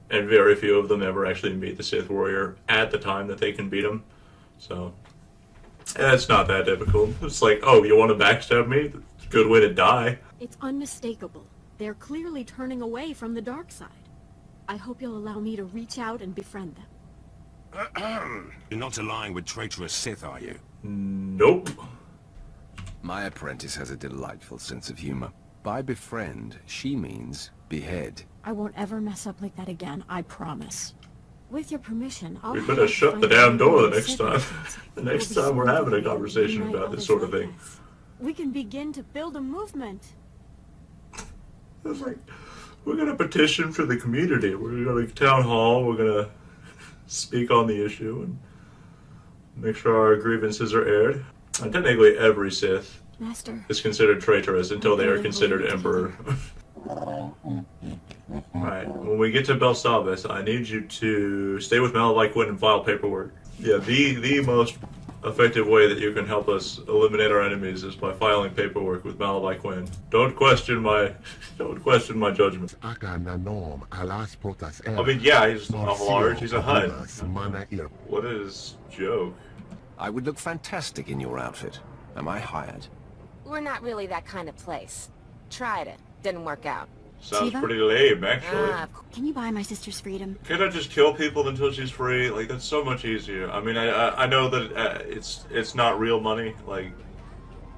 very few of them ever actually meet the Sith Warrior at the time that they can beat him. So, it's not that difficult. It's like, oh, you want to backstab me? It's a good way to die. It's unmistakable. They're clearly turning away from the dark side. I hope you'll allow me to reach out and befriend them. You're not allying with traitorous Sith, are you? Nope. My apprentice has a delightful sense of humor. By befriend, she means behead. I won't ever mess up like that again, I promise. With your permission, I'll... We better shut the damn door the next time. The next time we're having a conversation about this sort of thing. We can begin to build a movement. It's like, we're gonna petition for the community. We're gonna to town hall. We're gonna speak on the issue and make sure our grievances are aired. And technically, every Sith Master is considered traitorous until they are considered emperor. Alright, when we get to Belsavis, I need you to stay with Malachi Quinn and file paperwork. Yeah, the most effective way that you can help us eliminate our enemies is by filing paperwork with Malachi Quinn. Don't question my judgment. I mean, yeah, he's not large, he's a Hun. What is joke? I would look fantastic in your outfit. Am I hired? We're not really that kind of place. Tried it. Didn't work out. Sounds pretty lame, actually. Can you buy my sister's freedom? Can't I just kill people until she's free? Like, that's so much easier. I mean, I know that it's not real money. Like,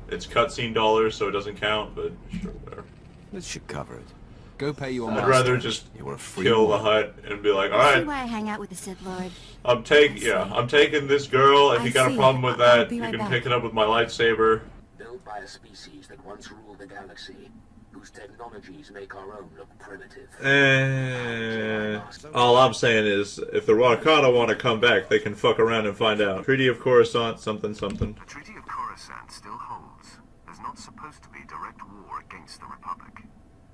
it's cutscene dollars, so it doesn't count, but sure, whatever. This should cover it. Go pay your I'd master. rather just kill the Hut and be like, See alright, why I hang out with the Sith Lord. I'm taking this girl. If you got a problem with that, you can pick it up with my lightsaber. Built by a species that once ruled the galaxy, whose technologies make our own look primitive. All I'm saying is, if the Rakata want to come back, they can fuck around and find out. Treaty of Coruscant, something, something. The Treaty of Coruscant still holds. There's not supposed to be direct war against the Republic.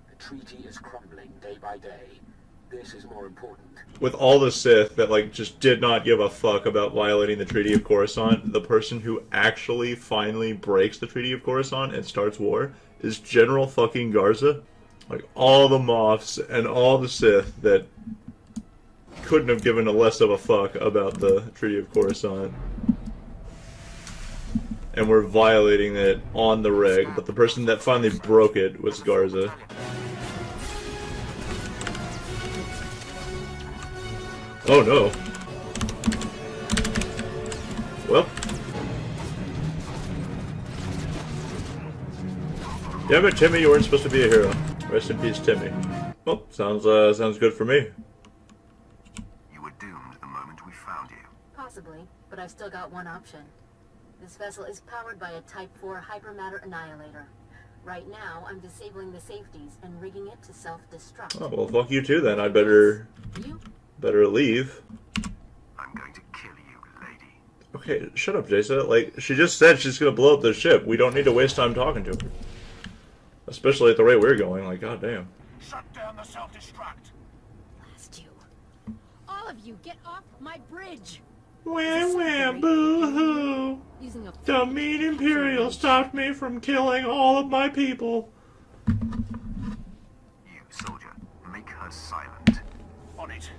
The treaty is crumbling day by day. This is more important. With all the Sith that, like, just did not give a fuck about violating the Treaty of Coruscant, the person who actually finally breaks the Treaty of Coruscant and starts war is General fucking Garza. Like, all the Moffs and all the Sith that couldn't have given a less of a fuck about the Treaty of Coruscant and were violating it on the reg, but the person that finally broke it was Garza. Oh no. Well. Damn it, Timmy, you weren't supposed to be a hero. Rest in peace, Timmy. Well, sounds good for me. You were doomed the moment we found you. Possibly, but I've still got one option. This vessel is powered by a Type 4 hypermatter annihilator. Right now, I'm disabling the safeties and rigging it to self-destruct. Oh, well, fuck you too then. I'd better leave. I'm going to kill you, lady. Okay, shut up, Jason. Like, she just said she's gonna blow up the ship. We don't need to waste time talking to her. Especially at the rate we're going. Like, goddamn. Shut down the self-destruct. Blast you. All of you, get off my bridge. Wham wham boo hoo. The mean Imperial stopped me from killing all of my people. You, soldier, make her silent. On it.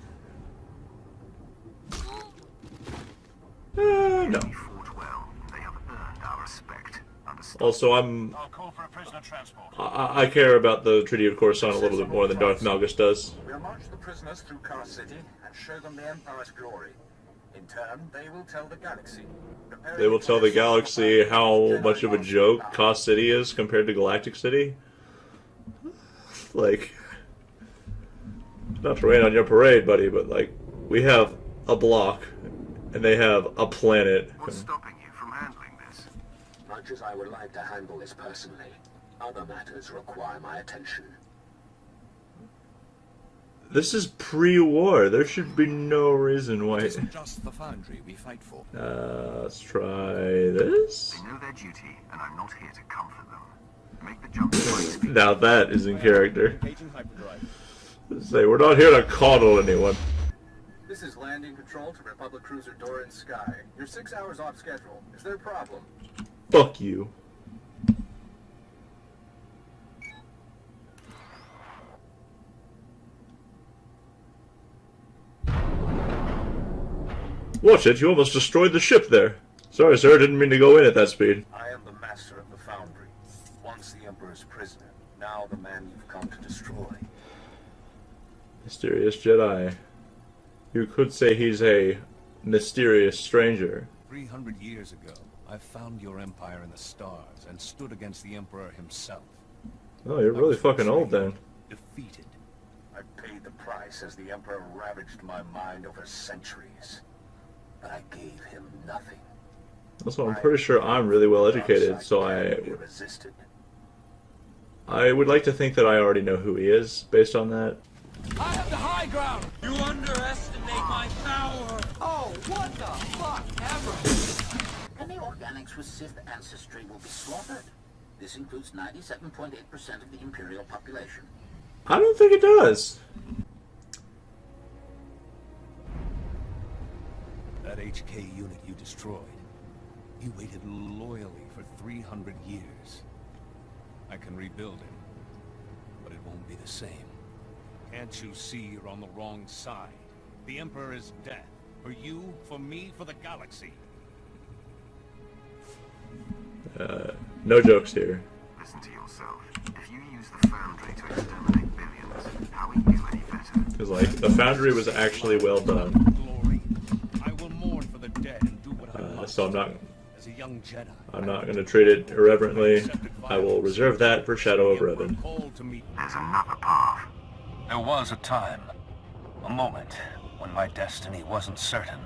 No. Fought well. They have earned our respect. Understand? Also, I'll call for a prisoner transport. I care about the Treaty of Coruscant a little bit more than Darth Malgus does. We'll march the prisoners through Car City and show them the Empire's glory. In turn, they will tell the galaxy. They will tell the galaxy how much of a joke Car City is compared to Galactic City. Like, not to rain on your parade, buddy, but like, we have a block, and they have a planet. What's stopping you from handling this? Much as I would like to handle this personally, other matters require my attention. This is pre-war. There should be no reason why. It isn't just the Foundry we fight for. Let's try this. They know their duty, and I'm not here to comfort them. Make the jump at my speed. Now that is in character. Say, we're not here to coddle anyone. This is landing control to Republic Cruiser Doran Sky. You're 6 hours off schedule. Is there a problem? Fuck you. Watch it, you almost destroyed the ship there. Sorry, sir, didn't mean to go in at that speed. I am the master of the Foundry. Once the Emperor's prisoner, now the man you've come to destroy. Mysterious Jedi. You could say he's a mysterious stranger. 300 years ago, I found your empire in the stars and stood against the Emperor himself. Oh, you're really fucking old then. Defeated. I paid the price as the Emperor ravaged my mind over centuries. But I gave him nothing. Also, I'm pretty sure I'm really well educated, so I would like to think that I already know who he is, based on that. I have the high ground! You underestimate my power! Oh, what the fuck ever! Any organics with Sith ancestry will be slaughtered. This includes 97.8% of the Imperial population. I don't think it does. That HK unit you destroyed, you waited loyally for 300 years. I can rebuild it, but it won't be the same. Can't you see you're on the wrong side? The Emperor is dead. For you, for me, for the galaxy. No jokes here. Listen to yourself. If you use the Foundry to exterminate billions, how are you any better? Because, like, the Foundry was actually well done. I will mourn for the dead and do what I must. So I'm not going to treat it irreverently. I will reserve that for Shadow of Revan. There's another path. There was a time, a moment, when my destiny wasn't certain.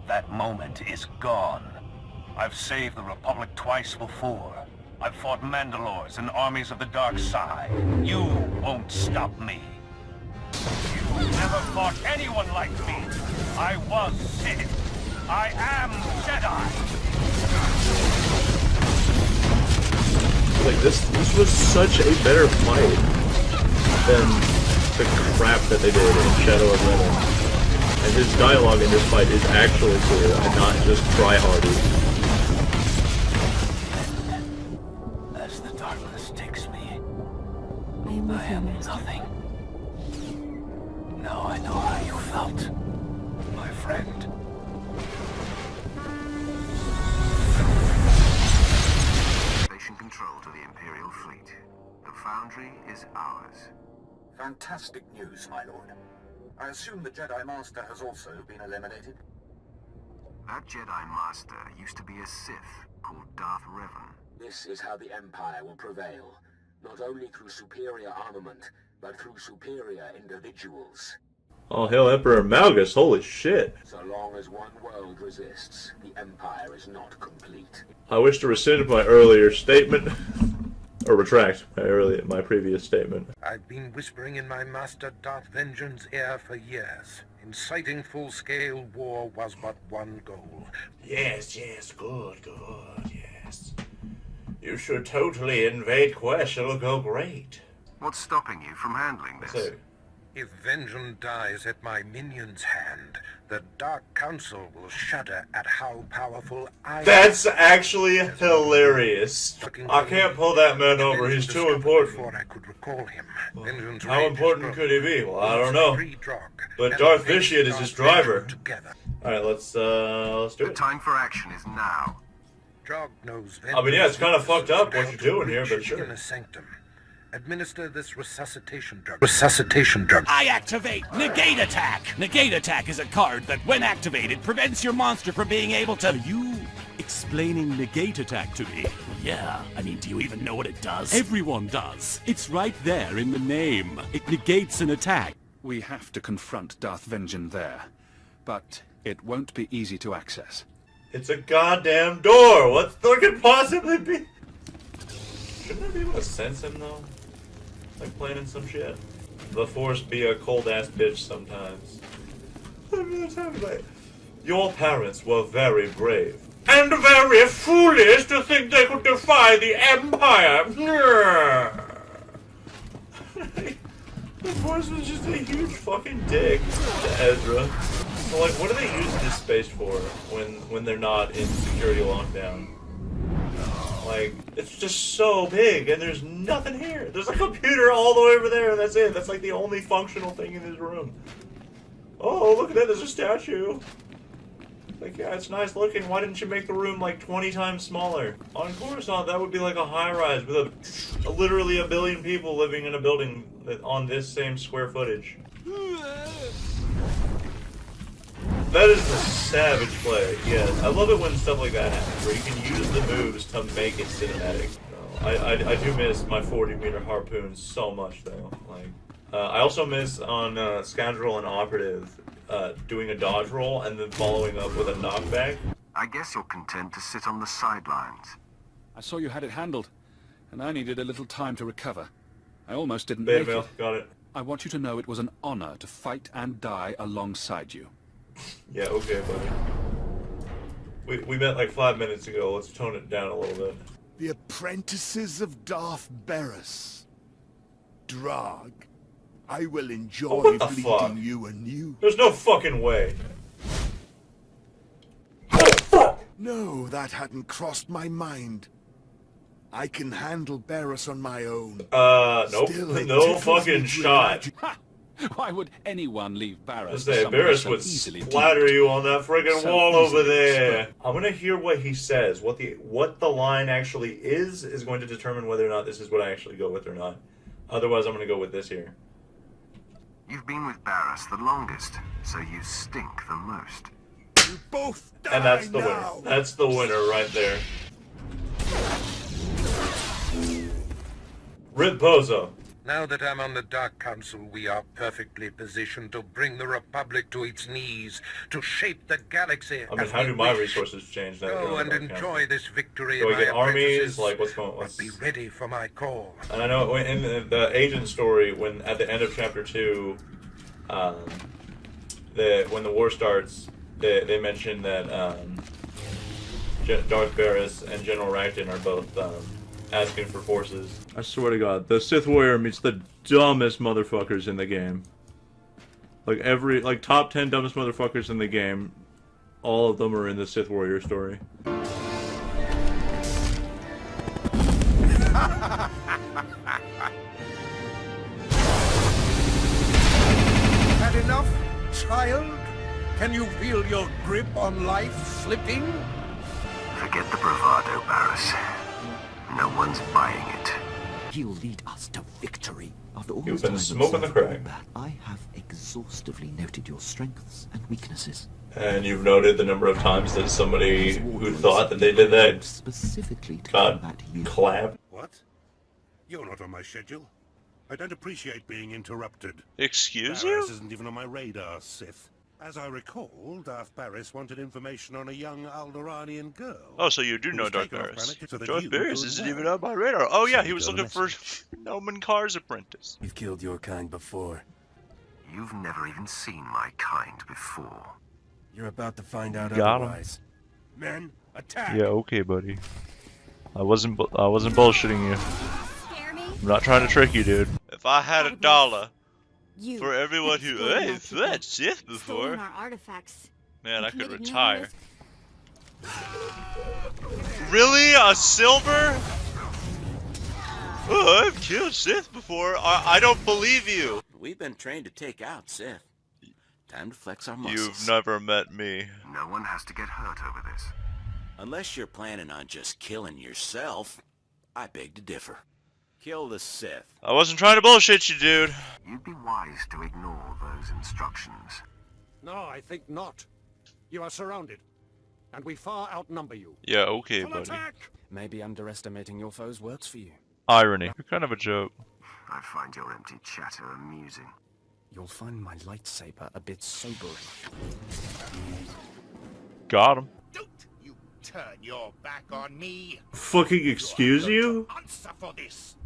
That moment is gone. I've saved the Republic twice before. I've fought Mandalores and armies of the dark side. You won't stop me. You never fought anyone like me. I was Sith. I am Jedi. Like, this was such a better fight than the crap that they did in Shadow of Revan. And his dialogue in this fight is actually cool and not just try-hardy. As the darkness takes me, I am with I you, am Master. nothing. Now I know how you felt, my friend. Station control to the Imperial fleet. The Foundry is ours. Fantastic news, my lord. I assume the Jedi Master has also been eliminated? That Jedi Master used to be a Sith called Darth Revan. This is how the Empire will prevail. Not only through superior armament, but through superior individuals. Oh, hail Emperor Malgus, holy shit. So long as one world resists, the Empire is not complete. I wish to rescind my earlier statement, or retract my previous statement. I've been whispering in my master Darth Vengeance's ear for years. Inciting full-scale war was but one goal. Yes, good, yes. You should totally invade Quest, it'll go great. What's stopping you from handling this? If Vengeance dies at my minion's hand, the Dark Council will shudder at how powerful I am. That's actually hilarious. I can't pull that man over, he's too important. Before I could recall him. How important could he be? Well, I don't know. But Darth Vitiate is his driver. Alright, let's do it. The time for action is now. Drog knows I mean, yeah, it's kind of fucked up what you're doing here, but sure. Administer this resuscitation drug. I activate Negate Attack! Negate Attack is a card that, when activated, prevents your monster from being able to... You explaining negate attack to me? Yeah, I mean, do you even know what it does? Everyone does. It's right there in the name. It negates an attack. We have to confront Darth Vengeance there, but it won't be easy to access. It's a goddamn door! What could possibly be? Shouldn't I be able to sense him though? Like planning some shit? The Force be a cold ass bitch sometimes. Your parents were very brave. And very foolish to think they could defy the Empire! The Force was just a huge fucking dick to Ezra. So like, what do they use this space for when they're not in security lockdown? Like, it's just so big and there's nothing here. There's a computer all the way over there and that's it. That's like the only functional thing in this room. Oh, look at that, there's a statue. Like, yeah, it's nice looking. Why didn't you make the room like 20 times smaller? On Coruscant, that would be like a high-rise with literally a billion people living in a building on this same square footage. That is a savage play, yes. I love it when stuff like that happens, where you can use the moves to make it cinematic. I do miss my 40-meter harpoon so much, though. Like, I also miss on Scoundrel and Operative, doing a dodge roll and then following up with a knockback. I guess you're content to sit on the sidelines. I saw you had it handled, and I needed a little time to recover. I almost didn't Beta make mail, it. got it. I want you to know it was an honor to fight and die alongside you. Yeah, okay, buddy. We met like 5 minutes ago. Let's tone it down a little bit. The apprentices of Darth Barris. Drog. I will enjoy what the bleeding fuck? you anew. There's no fucking way. No, that hadn't crossed my mind. I can handle Barris on my own. Nope. Still, it No tickles fucking me to shot. Ha! Why would anyone leave Barris? Let's for say someone Barris so would easily splatter you on that friggin' So wall over easily there. I'm gonna hear what he says. What the line actually is going to determine whether or not this is what I actually go with or not. Otherwise, I'm gonna go with this here. You've been with Barris the longest, so you stink the most. You both die And that's the now. winner. That's the winner right there. Rip Bozo. Now that I'm on the Dark Council, we are perfectly positioned to bring the Republic to its knees, to shape the galaxy. I mean, how do my resources change now? Go and enjoy this victory. Do I get my armies? apprentices. Like, what's going on? Be ready for my call. And I know in the agent story, when at the end of chapter 2, when the war starts, they mention that Darth Barris and General Racton are both asking for forces. I swear to God, the Sith Warrior meets the dumbest motherfuckers in the game. Like top 10 dumbest motherfuckers in the game, all of them are in the Sith Warrior story. Had enough, child? Can you feel your grip on life slipping? Forget the bravado, Barris. No one's buying it. He'll lead us to victory. After all You've this been time smoking the crack. I have exhaustively noted your strengths and weaknesses. And you've noted the number of times that somebody who thought that they did that specifically to got combat you. clapped. What? You're not on my schedule. I don't appreciate being interrupted. Excuse Barris you? isn't even on my radar, Sith. As I recall, Darth Barris wanted information on a young Alderaanian girl. Oh, so you do know was Darth taken off Barris. planet so that Darth you Barris could isn't learn. even on my radar. Oh yeah, Send he was the girl looking a for Noman Carr's apprentice. You've killed your kind before. You've never even seen my kind before. You're about to find out Got him. otherwise. Men, attack! Yeah, okay, buddy. I wasn't bullshitting you. I'm not trying to trick you, dude. If I had $1 for everyone who had Sith before, Stolen our artifacts. man, I and could committed retire. numerous- Really? A silver? Oh, I've killed Sith before. I don't believe you. We've been trained to take out Sith. Time to flex our muscles. You've never met me. No one has to get hurt over this. Unless you're planning on just killing yourself, I beg to differ. Kill the Sith. I wasn't trying to bullshit you, dude. You'd be wise to ignore those instructions. No, I think not. You are surrounded. and we far outnumber you. Yeah, okay, buddy. Maybe underestimating your foes works for you. Irony. You're kind of a joke. I find your empty chatter amusing. You'll find my lightsaber a bit sobering. Got him. Don't you turn your back on me. Fucking excuse you? Answer for this.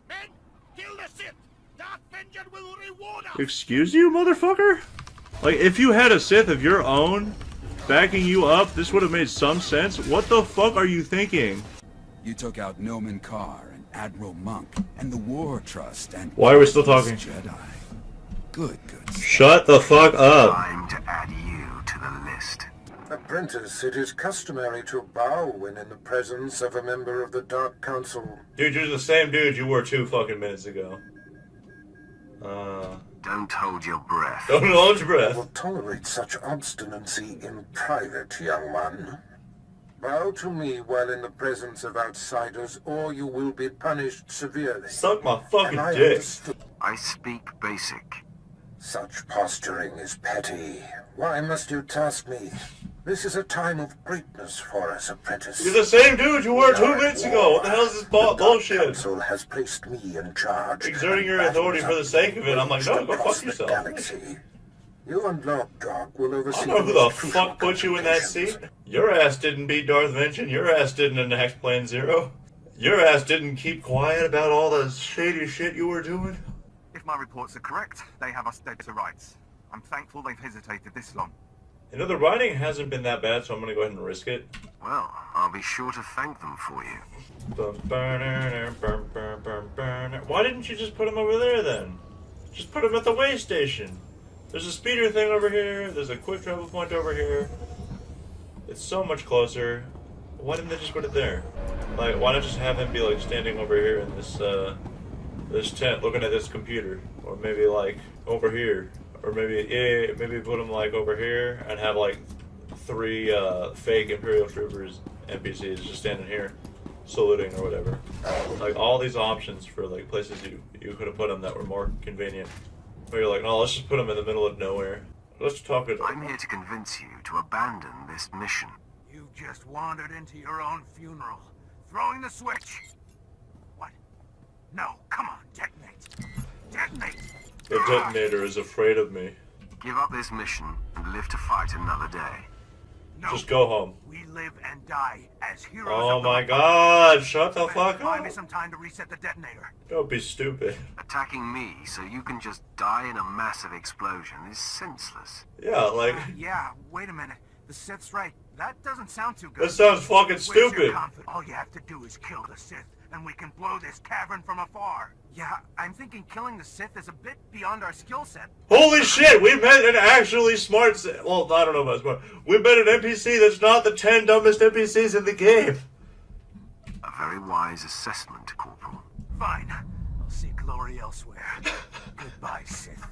Men, kill the Sith. Darth Vengeance will reward us. Excuse you, motherfucker? Like, if you had a Sith of your own backing you up, this would have made some sense. What the fuck are you thinking? You took out Nomen Carr and Admiral Monk and the War Trust and... Why are we still talking? Jedi. Good. Shut the fuck up. Time to add you to the list. Apprentice, it is customary to bow when in the presence of a member of the Dark Council. Dude, you're the same dude you were 2 fucking minutes ago. Don't hold your breath. Don't hold your breath. I will tolerate such obstinacy in private, young one. Bow to me while in the presence of outsiders, or you will be punished severely. Suck my fucking dick. I speak basic. Such posturing is petty. Why must you task me? This is a time of greatness for us, apprentice. You're the same dude you were 2 minutes ago. What the hell is this bullshit? The Council has placed me in charge. Exerting your authority for the sake of it. I'm like, no, go fuck yourself. Galaxy. You and Lord Dog will oversee. I don't know who the fuck put you in that seat. Your ass didn't beat Darth Vengeance. Your ass didn't enact Plan Zero. Your ass didn't keep quiet about all the shady shit you were doing. If my reports are correct, they have us dead to rights. I'm thankful they've hesitated this long. You know, the writing hasn't been that bad, so I'm gonna go ahead and risk it. Well, I'll be sure to thank them for you. Why didn't you just put him over there then? Just put him at the way station. There's a speeder thing over here. There's a quick travel point over here. It's so much closer. Why didn't they just put it there? Like, why not just have him be like standing over here in this this tent, looking at this computer, or maybe like over here, or maybe put him like over here and have like 3 fake Imperial troopers, NPCs, just standing here, saluting or whatever. Like all these options for like places you could have put them that were more convenient. Where you're like, no, let's just put them in the middle of nowhere. Let's talk it. I'm here to convince you to abandon this mission. You just wandered into your own funeral, throwing the switch. What? No, come on, detonate. Detonate! The detonator is afraid of me. Give up this mission and live to fight another day. No, just go home. We live and die as heroes. Oh my god, shut the fuck up. Find me some time to reset the detonator. Don't be stupid. Attacking me so you can just die in a massive explosion is senseless. Yeah, like... yeah, wait a minute. The Sith's right. That doesn't sound too good. That sounds fucking stupid. All you have to do is kill the Sith, and we can blow this cavern from afar. Yeah, I'm thinking killing the Sith is a bit beyond our skill set. Holy shit, we met an actually smart... Well, I don't know about smart. We met an NPC that's not the 10 dumbest NPCs in the game. A very wise assessment, Corporal. Fine. I'll seek glory elsewhere. Goodbye, Sith.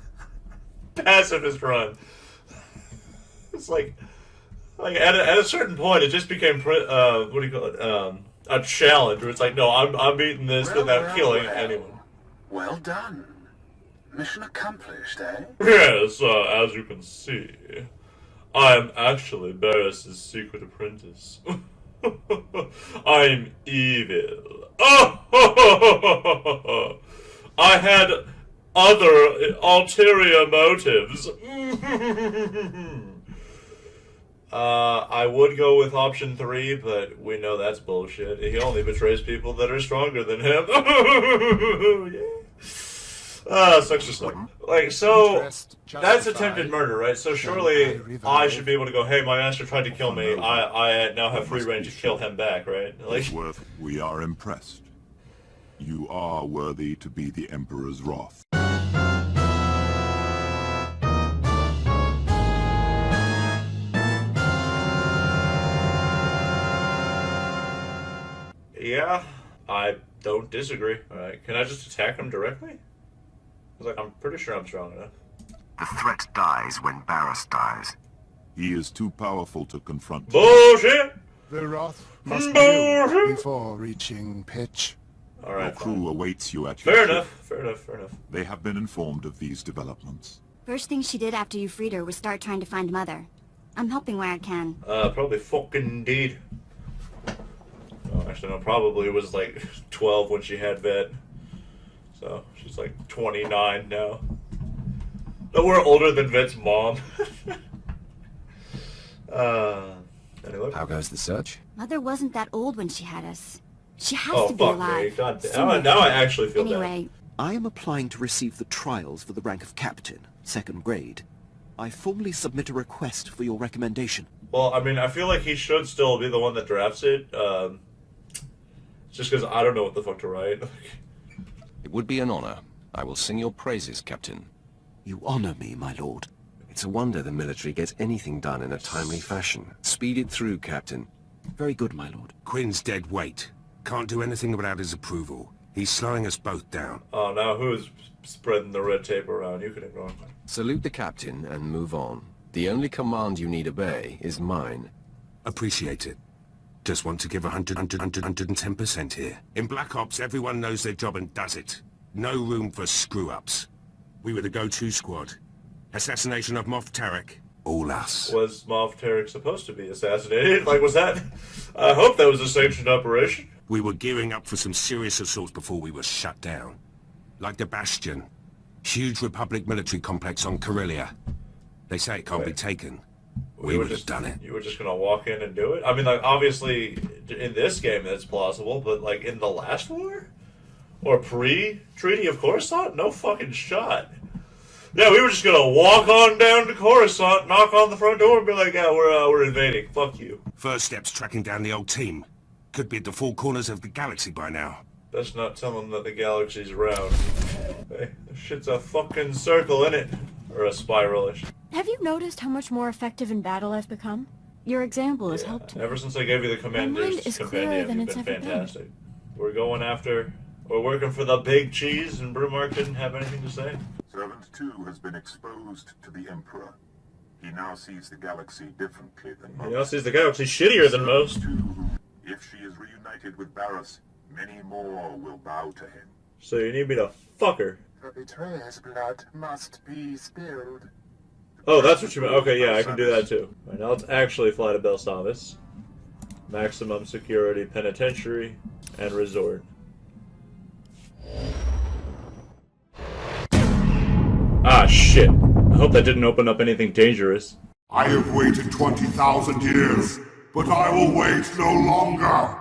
Pacifist run. It's like at a certain point, it just became what do you call it? A challenge where it's like, no, I'm beating this without killing anyone. Well done. Mission accomplished, eh? Yes, as you can see, I am actually Barris's secret apprentice. I'm evil. Oh! I had other ulterior motives. I would go with option 3, but we know that's bullshit. He only betrays people that are stronger than him. Yeah. Such a stuff. Like, so, that's attempted murder, right? So surely I should be able to go, hey, my master tried to kill me. I now have free reign to kill him back, right? Like, Worth, we are impressed. You are worthy to be the Emperor's wrath. yeah, I don't disagree. Alright, can I just attack him directly? Like, I'm pretty sure I'm strong enough. The threat dies when Barris dies. He is too powerful to confront. Bullshit! The wrath must build before reaching pitch. Alright. Your crew awaits you at your ship. Fair enough. They have been informed of these developments. First thing she did after you freed her was start trying to find Mother. I'm helping where I can. Probably fucking indeed. Oh, actually, no, probably was like 12 when she had vet. So, she's like 29 now. No, we're older than Vet's mom. Anyway. How goes the search? Mother wasn't that old when she had us. She has Oh, to be fuck alive. me. God damn. Somewhere. Now I actually feel Anyway, I am applying to receive the trials for the rank of captain, 2nd grade. I formally submit a request for your recommendation. Well, I mean, I feel like he should still be the one that drafts it. Just because I don't know what the fuck to write. It would be an honor. I will sing your praises, Captain. You honor me, my lord. It's a wonder the military gets anything done in a timely fashion. Speed it through, Captain. Very good, my lord. Quinn's dead weight. Can't do anything without his approval. He's slowing us both down. Oh, now who's spreading the red tape around? You can ignore him. Salute the captain and move on. The only command you need obey is mine. Appreciate it. Just want to give 110% here. In Black Ops, everyone knows their job and does it. No room for screw-ups. We were the go-to squad. Assassination of Moff Tarek, all us. Was Moff Tarek supposed to be assassinated? Like, was that... I hope that was a sanctioned operation. We were gearing up for some serious assaults before we were shut down. Like the Bastion. Huge Republic military complex on Corellia. They say it can't be taken. We would have done it. You were just gonna walk in and do it? I mean, like, obviously, in this game that's plausible, but, like, in the last war? Or pre-Treaty of Coruscant? No fucking shot. Yeah, we were just gonna walk on down to Coruscant, knock on the front door, and be like, yeah, we're invading. Fuck you. First step's tracking down the old team. Could be at the four corners of the galaxy by now. That's not telling them that the galaxy's round. Hey, this shit's a fucking circle, innit? Or a spiralish. Have you noticed how much more effective in battle I've become? Your example has helped me. Ever since I gave you the Commander's is clearer Compendium, than you've it's been ever been. fantastic. We're going after... We're working for the big cheese, and Brumark didn't have anything to say. Servant 2 has been exposed to the Emperor. He now sees the galaxy differently than most. He now sees the galaxy shittier than most. If she is reunited with Barris, many more will bow to him. So you need me to fuck her. The betrayer's blood must be spilled. Oh, that's what you meant. Okay, yeah, I can do that too. Right, now let's actually fly to Belsavis. Maximum security penitentiary and resort. Ah, shit. I hope that didn't open up anything dangerous. I have waited 20,000 years, but I will wait no longer.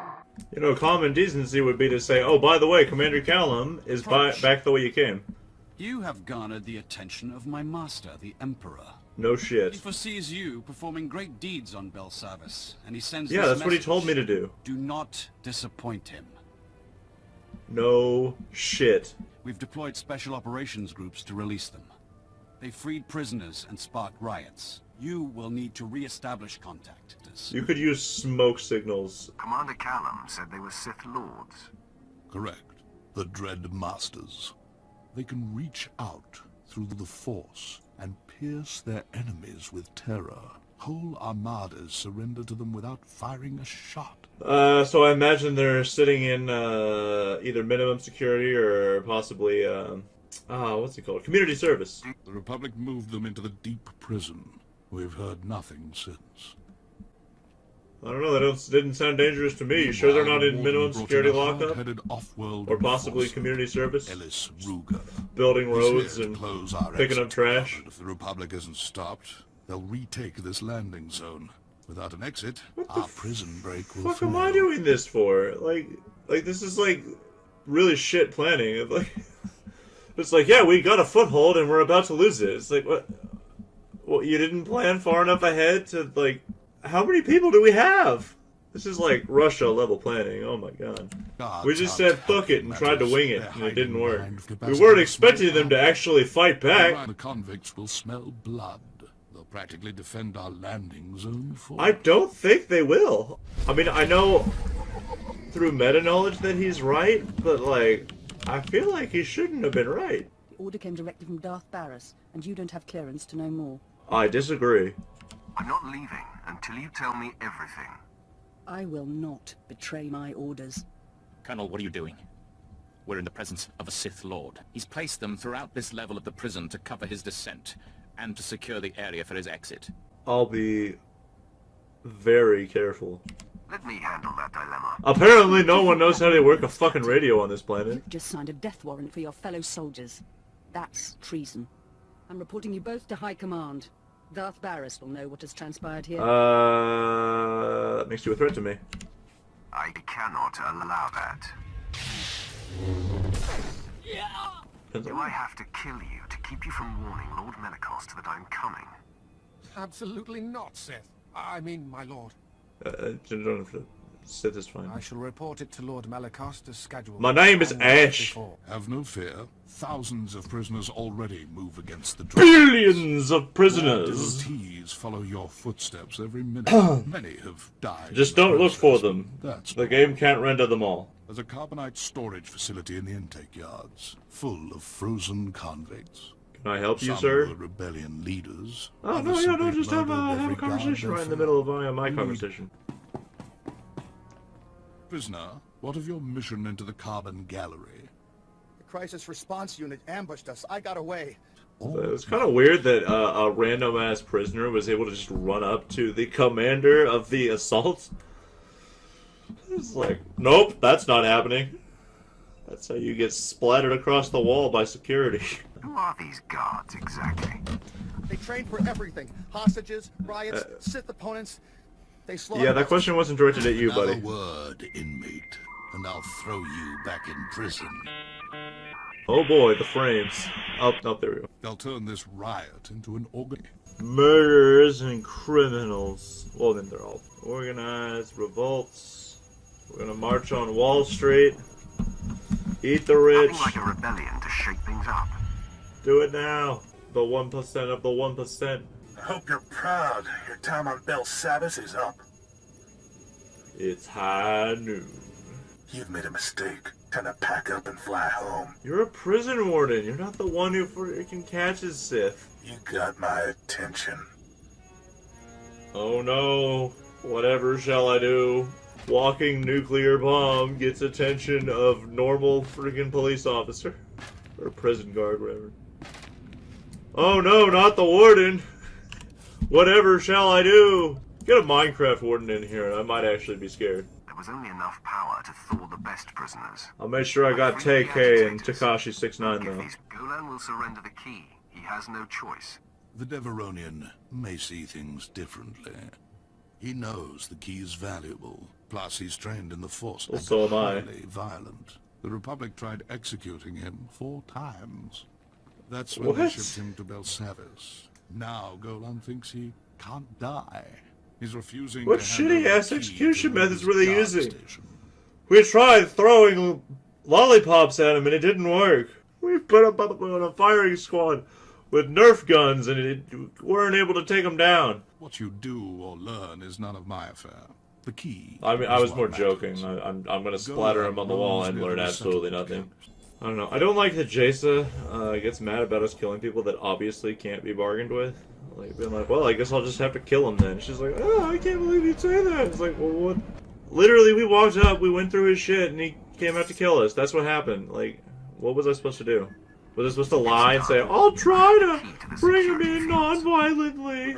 You know, common decency would be to say, oh, by the way, Commander Callum is back the way you came. You have garnered the attention of my master, the Emperor. No shit. He foresees you performing great deeds on Belsavis, and he sends Yeah, this that's what he message. told me to do. Do not disappoint him. No shit. We've deployed special operations groups to release them. They freed prisoners and sparked riots. You will need to re-establish contact. You could use smoke signals. Commander Callum said they were Sith Lords. Correct. The Dread Masters. They can reach out through the Force and pierce their enemies with terror. Whole armadas surrender to them without firing a shot. So I imagine they're sitting in either minimum security or possibly, what's it called? Community service. The Republic moved them into the deep prison. We've heard nothing since. I don't know, that didn't sound dangerous to me. You sure they're not in minimum security lockup? Or possibly community service? Ellis Ruger. Building roads and close our picking up exit trash? route. If the Republic isn't stopped, they'll retake this landing zone. Without an exit, our prison break will What am fail. I doing this for? Like this is like really shit planning. Like, it's like, yeah, we got a foothold and we're about to lose it. It's like, what? Well, you didn't plan far enough ahead to, like, how many people do we have? This is like Russia level planning. Oh my god. We just said fuck it and tried to wing it, and it didn't work. We weren't expecting them to actually fight back. The convicts will smell blood. They'll practically defend our landing zone for I don't think they will. I mean, I know through meta knowledge that he's right, but like, I feel like he shouldn't have been right. The order came directly from Darth Barris, and you don't have clearance to know more. I disagree. I'm not leaving until you tell me everything. I will not betray my orders. Colonel, what are you doing? We're in the presence of a Sith Lord. He's placed them throughout this level of the prison to cover his descent, and to secure the area for his exit. I'll be very careful. Let me handle that dilemma. Apparently no one knows how to work a fucking radio on this planet. You've just signed a death warrant for your fellow soldiers. That's treason. I'm reporting you both to High Command. Darth Barris will know what has transpired here. That makes you a threat to me. I cannot allow that. Do I have to kill you to keep you from warning Lord Melicost that I'm coming? Absolutely not, Sith. I mean, my lord. Sith is fine. I shall report it to Lord Melicost as scheduled. My name is Ash. Have no fear. Thousands of prisoners already move against the Billions of prisoners. Devotees follow your footsteps every minute. Many have died. Just don't look for them. That's the game can't render them all. There's a carbonite storage facility in the intake yards, full of frozen convicts. Can I help you, Some sir? were rebellion leaders. Oh, no, Others yeah, no, simply just have murdered a every conversation guard right in they the middle of found. my conversation. Prisoner, what of your mission into the carbon gallery? The crisis response unit ambushed us. I got away. It's kind of weird that a random-ass prisoner was able to just run up to the commander of the assault. It's like, nope, that's not happening. That's how you get splattered across the wall by security. Who are these guards, exactly? They trained for everything. Hostages, riots, Sith opponents. They slaughtered Yeah, that us. question wasn't directed at you, buddy. Another word, inmate, and I'll throw you back in prison. Oh boy, the frames. Oh, there we go. They'll turn this riot into an organ. Murderers and criminals. Well, then they're all organized revolts. We're gonna march on Wall Street. Eat the rich. Nothing like a rebellion to shake things up. Do it now. The 1% of the 1%. I hope you're proud. Your time on Bel Savis is up. It's high noon. You've made a mistake. Time to pack up and fly home. You're a prison warden. You're not the one who freaking catches Sith. You got my attention. Oh no. Whatever shall I do? Walking nuclear bomb gets attention of normal freaking police officer. Or prison guard, whatever. Oh no, not the warden! Whatever shall I do? Get a Minecraft warden in here and I might actually be scared. There was only enough power to thaw the best prisoners. I'll make sure I got TK and Takashi 69 though. Golan will surrender the key. He has no choice. The Deveronian may see things differently. He knows the key is valuable. Plus, he's trained in the Force Well, and so am I. highly violent. The Republic tried executing him 4 times. That's when they What? shipped him to Belsavis. Now Golan thinks he can't die. He's refusing What to hand over shitty-ass the key execution to the methods were they guard using? station. We tried throwing lollipops at him and it didn't work. We put up on a firing squad with Nerf guns and weren't able to take him down. What you do or learn is none of my affair. The key. I mean, I is was what more matters. joking. I'm gonna splatter him on the wall and learn absolutely settled nothing. I don't know. I don't like that Jaisa gets mad about us killing people that obviously can't be bargained with. Like, being like, well, I guess I'll just have to kill him then. She's like, oh, I can't believe you'd say that. It's like, well, what? Literally, we walked up, we went through his shit, and he came out to kill us. That's what happened. Like, what was I supposed to do? Was I supposed to lie and say, I'll try to bring him in non-violently?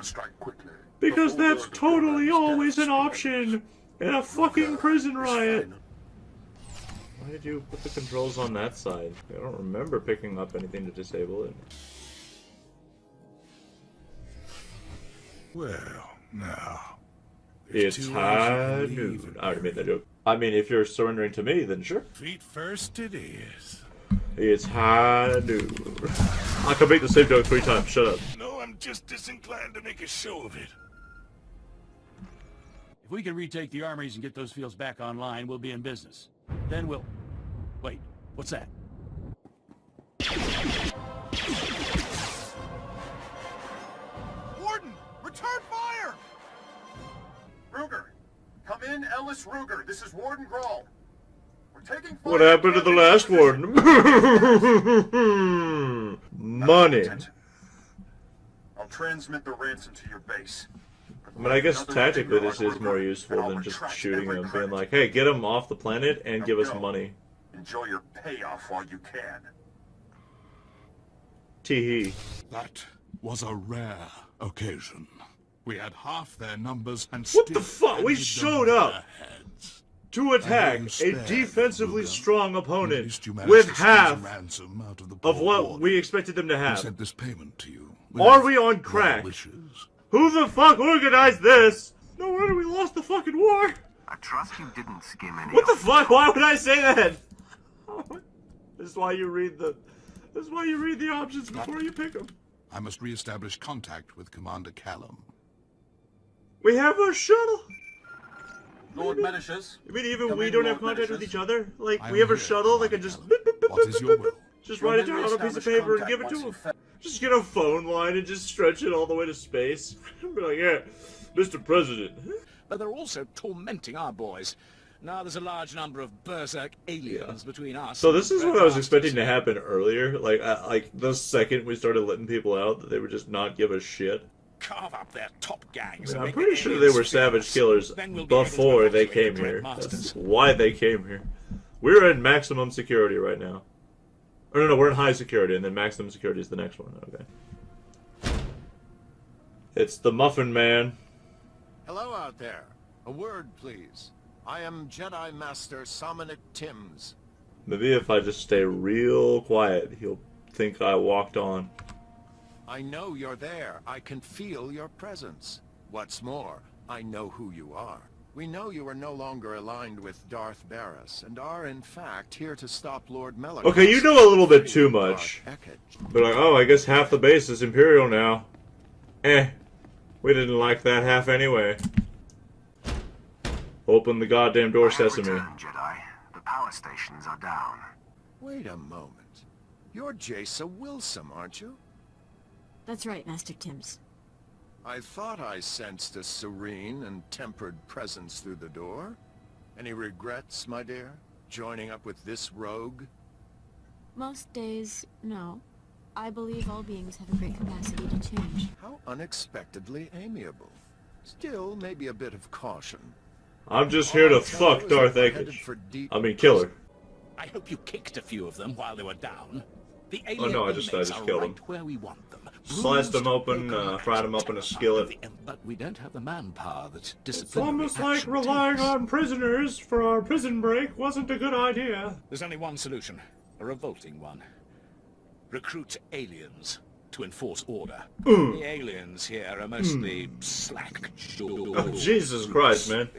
Because that's totally always an option in a fucking prison riot. Why did you put the controls on that side? I don't remember picking up anything to disable it. Well, now. It's high noon. I already made that joke. I mean, if you're surrendering to me, then sure. Feet first it is. It's high noon. I can make the same joke 3 times. Shut up. No, I'm just disinclined to make a show of it. If we can retake the armories and get those fields back online, we'll be in business. Then we'll... Wait, what's that? Warden, return fire! Ruger, come in, Ellis Ruger. This is Warden Grawl. We're taking fire. What happened to the last one? Money. I'll transmit the ransom to your base. I mean, I guess tactically this is more useful than just shooting him, being like, hey, get him off the planet and give us money. Enjoy your payoff while you can. Tee-hee. That was a rare occasion. We had half their numbers and What still the fuck? We handed them showed their up heads. to attack you a spared defensively Ruger. strong At opponent least you managed with to squeeze half ransom out of the of poor what warden. we expected them to We have. sent this payment to you. Are we on crack? Wishes. Who the fuck organized this? No wonder we lost the fucking war. I trust you didn't skim any. What the fuck? Why would I say that? This is why you read the. This is why you read the options before you pick them. I must re-establish contact with Commander Callum. We have a shuttle. Lord Medicius. I mean, even Come we in, don't Lord have contact Medicius. with each other. Like, I we have am a here, shuttle that can Commander just. What is your will? Just write it down on a piece of paper and give it to him. Just get a phone line and just stretch it all the way to space. Be like, yeah, Mr. President. But they're also tormenting our boys. Now there's a large number of berserk aliens between us. So and this is the what I was Red expecting to Masters. happen earlier. Like the second we started letting people out, that they would just not give a shit. Carve up their top gangs. I mean, and I'm make pretty the sure they aliens were fear savage us. killers Then we'll be able to before they evacuate came the Red here. Masters. That's why they came here. We're in maximum security right now. Or no, we're in high security, and then maximum security is the next one. Okay. It's the Muffin Man. Hello out there. A word, please. I am Jedi Master Somnic Timms. Maybe if I just stay real quiet, he'll think I walked on. I know you're there. I can feel your presence. What's more, I know who you are. We know you are no longer aligned with Darth Barris, and are in fact here to stop Lord Melon. Okay, you know a little bit too much. But like, oh, I guess half the base is Imperial now. We didn't like that half anyway. Open the goddamn door, Sesame. Return, Jedi. The power stations are down. Wait a moment. You're Jace Wilson, aren't you? That's right, Master Timms. I thought I sensed a serene and tempered presence through the door. Any regrets, my dear? Joining up with this rogue? Most days, no. I believe all beings have a great capacity to change. How unexpectedly amiable. Still, maybe a bit of caution. I'm just here to fuck Darth Akage. I mean, kill her. I hope you kicked a few of them while they were down. The Oh no, I just inmates are killed right them. where we want them. Sliced them open, fried them up in a skillet. But we don't have the manpower that It's disciplinary almost like action relying takes. on prisoners for our prison break wasn't a good idea. There's only one solution, a revolting one. Recruit aliens to enforce order. The aliens here are mostly slack. Oh, Jesus Christ, man.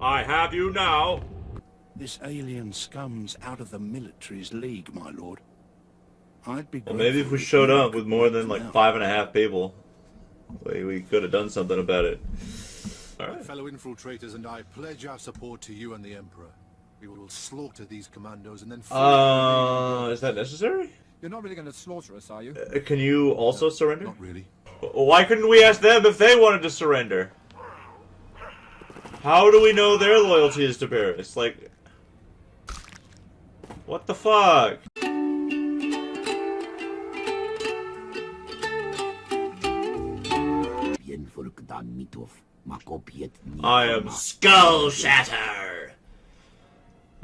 I have you now. This alien scum's out of the military's league, my lord. I'd be Well, maybe if we showed up with more than like 5.5 people, we could have done something about it. My fellow infiltrators and I pledge our support to you and the Emperor. We will slaughter these commandos and then free Is that necessary? You're not really going to slaughter us, are you? Can you also surrender? Not really. Why couldn't we ask them if they wanted to surrender? How do we know their loyalty is to Barris? Like, what the fuck? I am Skull Shatter.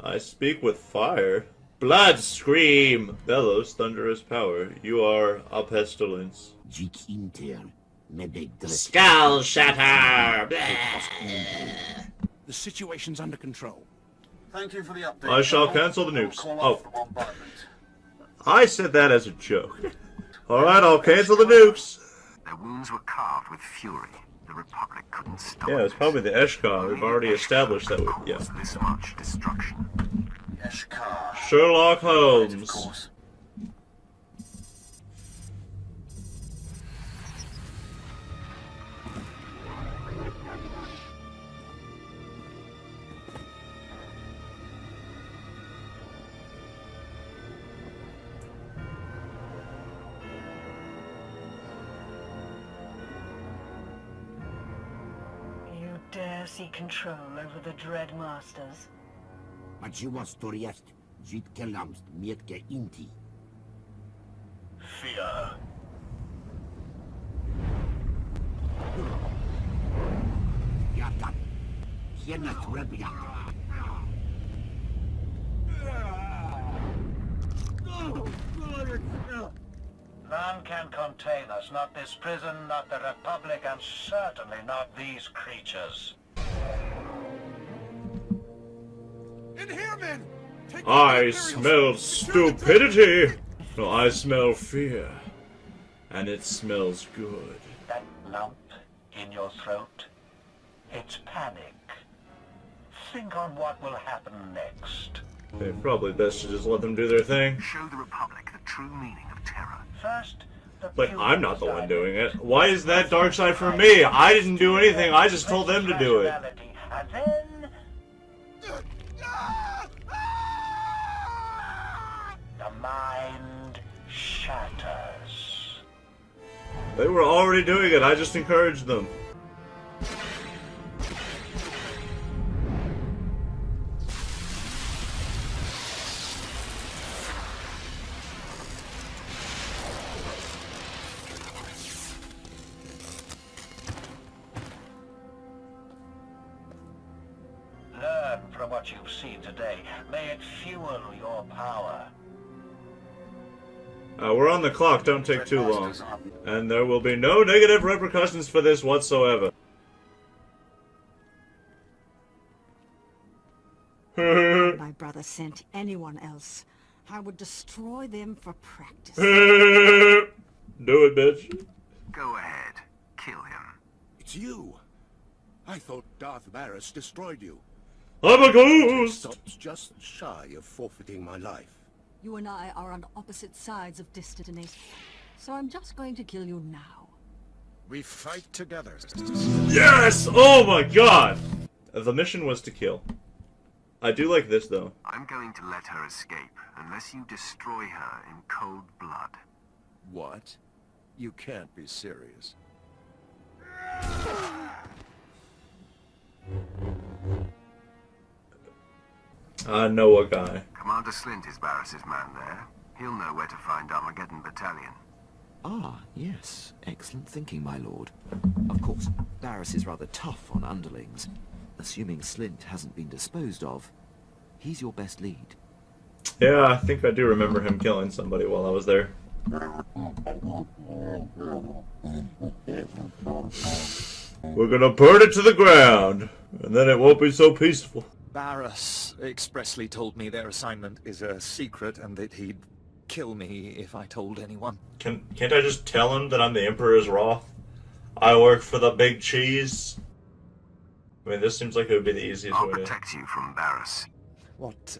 I speak with fire. Blood scream. Bellows thunderous power. You are a pestilence. Skull Shatter. The situation's under control. Thank you for the update. I shall cancel the nukes. Call Oh. off the bombardment. I said that as a joke. Alright, I'll cancel the nukes. Their wounds were carved with fury. The Republic couldn't stop Yeah, it's probably the Eshkar. We've already established that. Yeah. this much destruction. Eshkar. Sherlock Holmes. Of course. You dare seek control over the Dread Masters? Fear. None can contain us, not this prison, not the Republic, and certainly not these creatures. In here, men! I smell stupidity! No, I smell fear. And it smells good. That lump in your throat, it's panic. Think on what will happen next. Okay, probably best to just let them do their thing. Show the Republic the true meaning of terror. First, But I'm not the one doing it. Why is that dark side for me? I didn't do anything, I just told them to do it. and then the mind shatters. They were already doing it, I just encouraged them. Learn from what you've seen today. May it fuel your power. We're on the clock, don't take too long. And there will be no negative repercussions for this whatsoever. My brother sent anyone else, I would destroy them for practice. Do it, bitch. Go ahead. Kill him. It's you. I thought Darth Varus destroyed you. I'm a ghost! Stopped just shy of forfeiting my life. You and I are on opposite sides of destiny, so I'm just going to kill you now. We fight together. Yes! Oh my god! The mission was to kill. I do like this, though. I'm going to let her escape, unless you destroy her in cold blood. What? You can't be serious. I know a guy. Commander Slint is Barris's man there. He'll know where to find Armageddon Battalion. Ah, yes. Excellent thinking, my lord. Of course, Barris is rather tough on underlings. Assuming Slint hasn't been disposed of, he's your best lead. Yeah, I think I do remember him killing somebody while I was there. We're gonna burn it to the ground, and then it won't be so peaceful. Barris expressly told me their assignment is a secret and that he'd kill me if I told anyone. Can't I just tell him that I'm the Emperor's Wrath? I work for the big cheese? I mean, this seems like it would be the easiest I'll way to... protect you from Barris. What,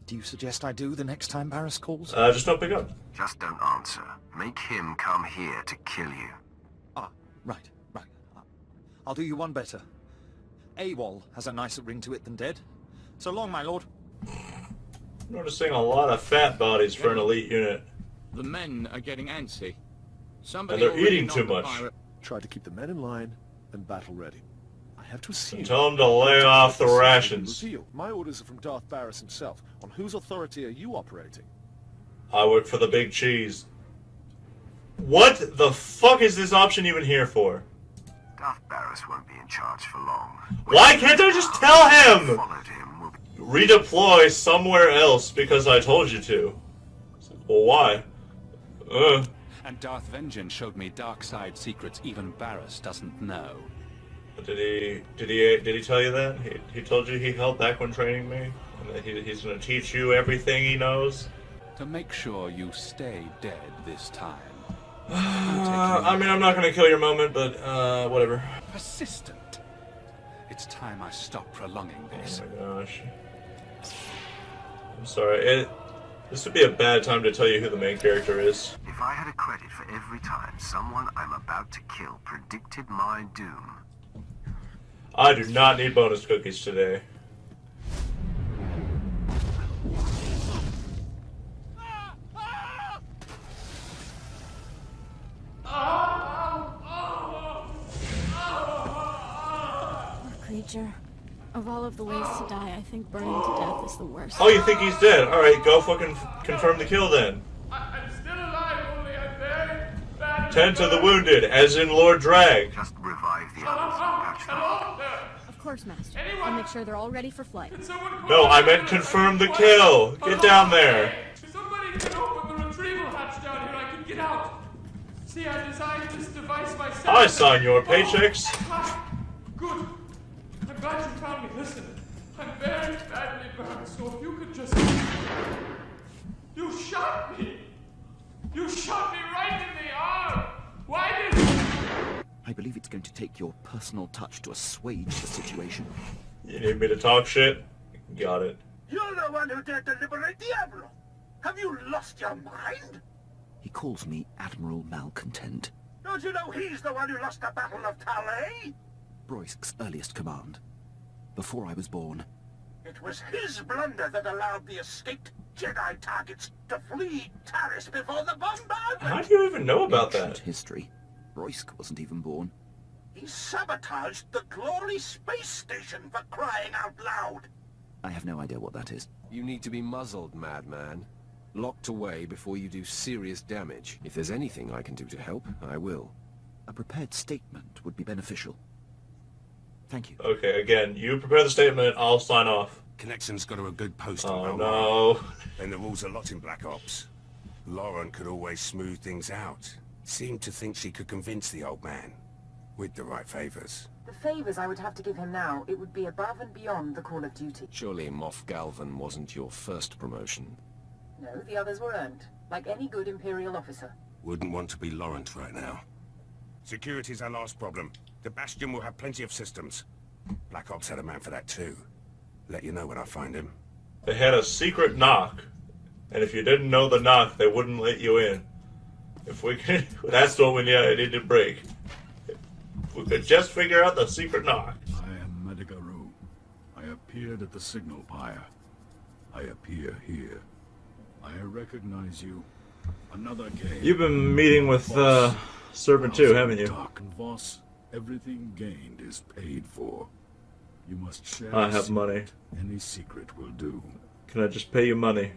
do you suggest I do the next time Barris calls? Just don't pick up. Just don't answer. Make him come here to kill you. Ah, right. I'll do you one better. AWOL has a nicer ring to it than dead. So long, my lord. Noticing a lot of fat bodies for an elite unit. The men are getting antsy. And they're eating too much. Try to keep the men in line and battle ready. I have to assume... Tell them to lay off the rations. My orders are from Darth Barris himself. On whose authority are you operating? I work for the big cheese. What the fuck is this option even here for? Darth Barris won't be in charge for long. Why can't I just tell him? Redeploy somewhere else because I told you to. Well, why? And Darth Vengeance showed me dark side secrets even Barris doesn't know. Did he tell you that? He told you he held back when training me? And that he's gonna teach you everything he knows? To make sure you stay dead this time. I mean, I'm not gonna kill your moment, but, whatever. Persistent. It's time I stop prolonging this. Oh my gosh. I'm sorry. This would be a bad time to tell you who the main character is. If I had a credit for every time someone I'm about to kill predicted my doom... I do not need bonus cookies today. Creature. Of all of the ways to die, I think burning to death is the worst. Oh, you think he's dead? Alright, go fucking confirm the kill then. I'm still alive, only I'm very bad. Tend to the wounded, as in Lord Drag. Just revive the others. Of course, Master. I'll make sure they're all ready for flight. No, I meant confirm the kill. Get down there. Somebody can open the retrieval hatch down here. I can Get out! See, I designed this device myself. I sign your paychecks. Good. I'm glad you found me. Listen, I'm very badly burned, so if you could just... You shot me! You shot me right in the arm! Why did... I believe it's going to take your personal touch to assuage the situation. You need me to talk shit? Got it. You're the one who dared to liberate Diablo. Have you lost your mind? He calls me Admiral Malcontent. Don't you know he's the one who lost the Battle of Talay? Broysk's earliest command. Before I was born. It was his blunder that allowed the escaped Jedi targets to flee Taris before the bombardment. How do you even know about that? History. Broysk wasn't even born. He sabotaged the Glory Space Station, for crying out loud. I have no idea what that is. You need to be muzzled, madman. Locked away before you do serious damage. If there's anything I can do to help, I will. A prepared statement would be beneficial. Thank you. Okay, again, you prepare the statement, I'll sign off. Connection's got her a good post Oh, on no. Then the rules are lot in Black Ops. Lauren could always smooth things out. Seemed to think she could convince the old man. With the right favors. The favors I would have to give him now, it would be above and beyond the call of duty. Surely Moff Galvan wasn't your first promotion. No, the others were earned, like any good Imperial officer. Wouldn't want to be Laurent right now. Security's our last problem. The Bastion will have plenty of systems. Black Ops had a man for that too. Let you know when I find him. They had a secret knock, and if you didn't know the knock, they wouldn't let you in. If we could, that's what we needed to break. If we could just figure out the secret knock. I am Medigaru. I appeared at the signal pyre. I appear here. I recognize you. Another game. You've been meeting with Servant 2, haven't you? Tarkin Voss, everything gained is paid for. You must share. I have money. Any secret will do. Can I just pay you money?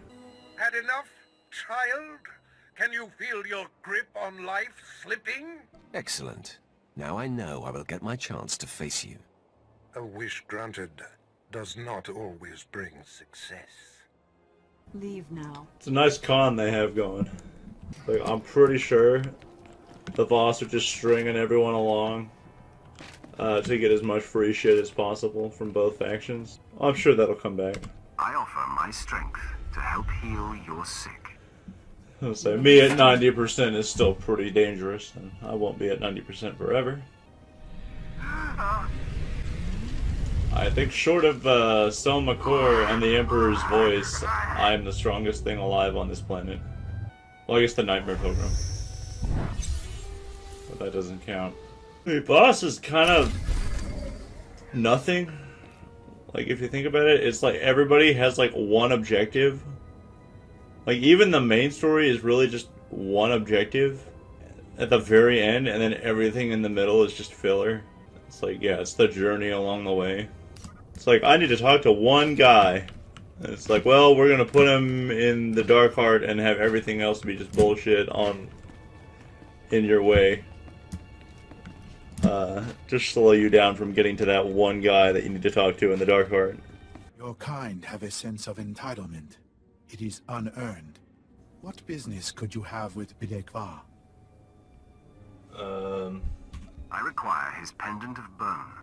Had enough, child? Can you feel your grip on life slipping? Excellent. Now I know I will get my chance to face you. A wish granted does not always bring success. Leave now. It's a nice con they have going. Like, I'm pretty sure the Voss are just stringing everyone along to get as much free shit as possible from both factions. I'm sure that'll come back. I offer my strength to help heal your sick. I'll say, me at 90% is still pretty dangerous, and I won't be at 90% forever. I think short of Selma Core and the Emperor's voice, I'm the strongest thing alive on this planet. Well, I guess the Nightmare Pilgrim. But that doesn't count. The boss is kind of nothing. Like, if you think about it, it's like everybody has like one objective. Like, even the main story is really just one objective at the very end, and then everything in the middle is just filler. It's like, yeah, it's the journey along the way. It's like, I need to talk to one guy. And it's like, well, we're gonna put him in the Dark Heart and have everything else be just bullshit in your way. Just slow you down from getting to that one guy that you need to talk to in the Dark Heart. Your kind have a sense of entitlement. It is unearned. What business could you have with Bidekvar? I require his pendant of bone.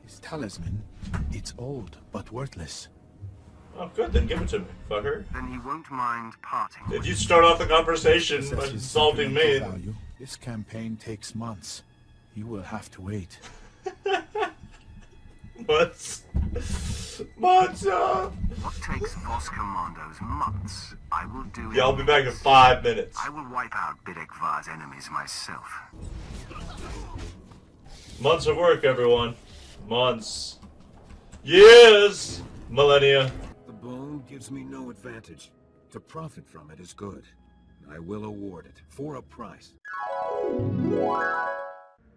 His talisman? It's old, but worthless. Oh, good, then give it to me, fucker. Then he won't mind parting. If you start off the conversation by insulting me... This campaign takes months. You will have to wait. Months? Months, What takes Voss commandos months, I will do. Yeah, I'll be back in 5 minutes. I will wipe out Bidekvar's enemies myself. Months of work, everyone. Months. Years! Millennia. The bone gives me no advantage. To profit from it is good. I will award it, for a price.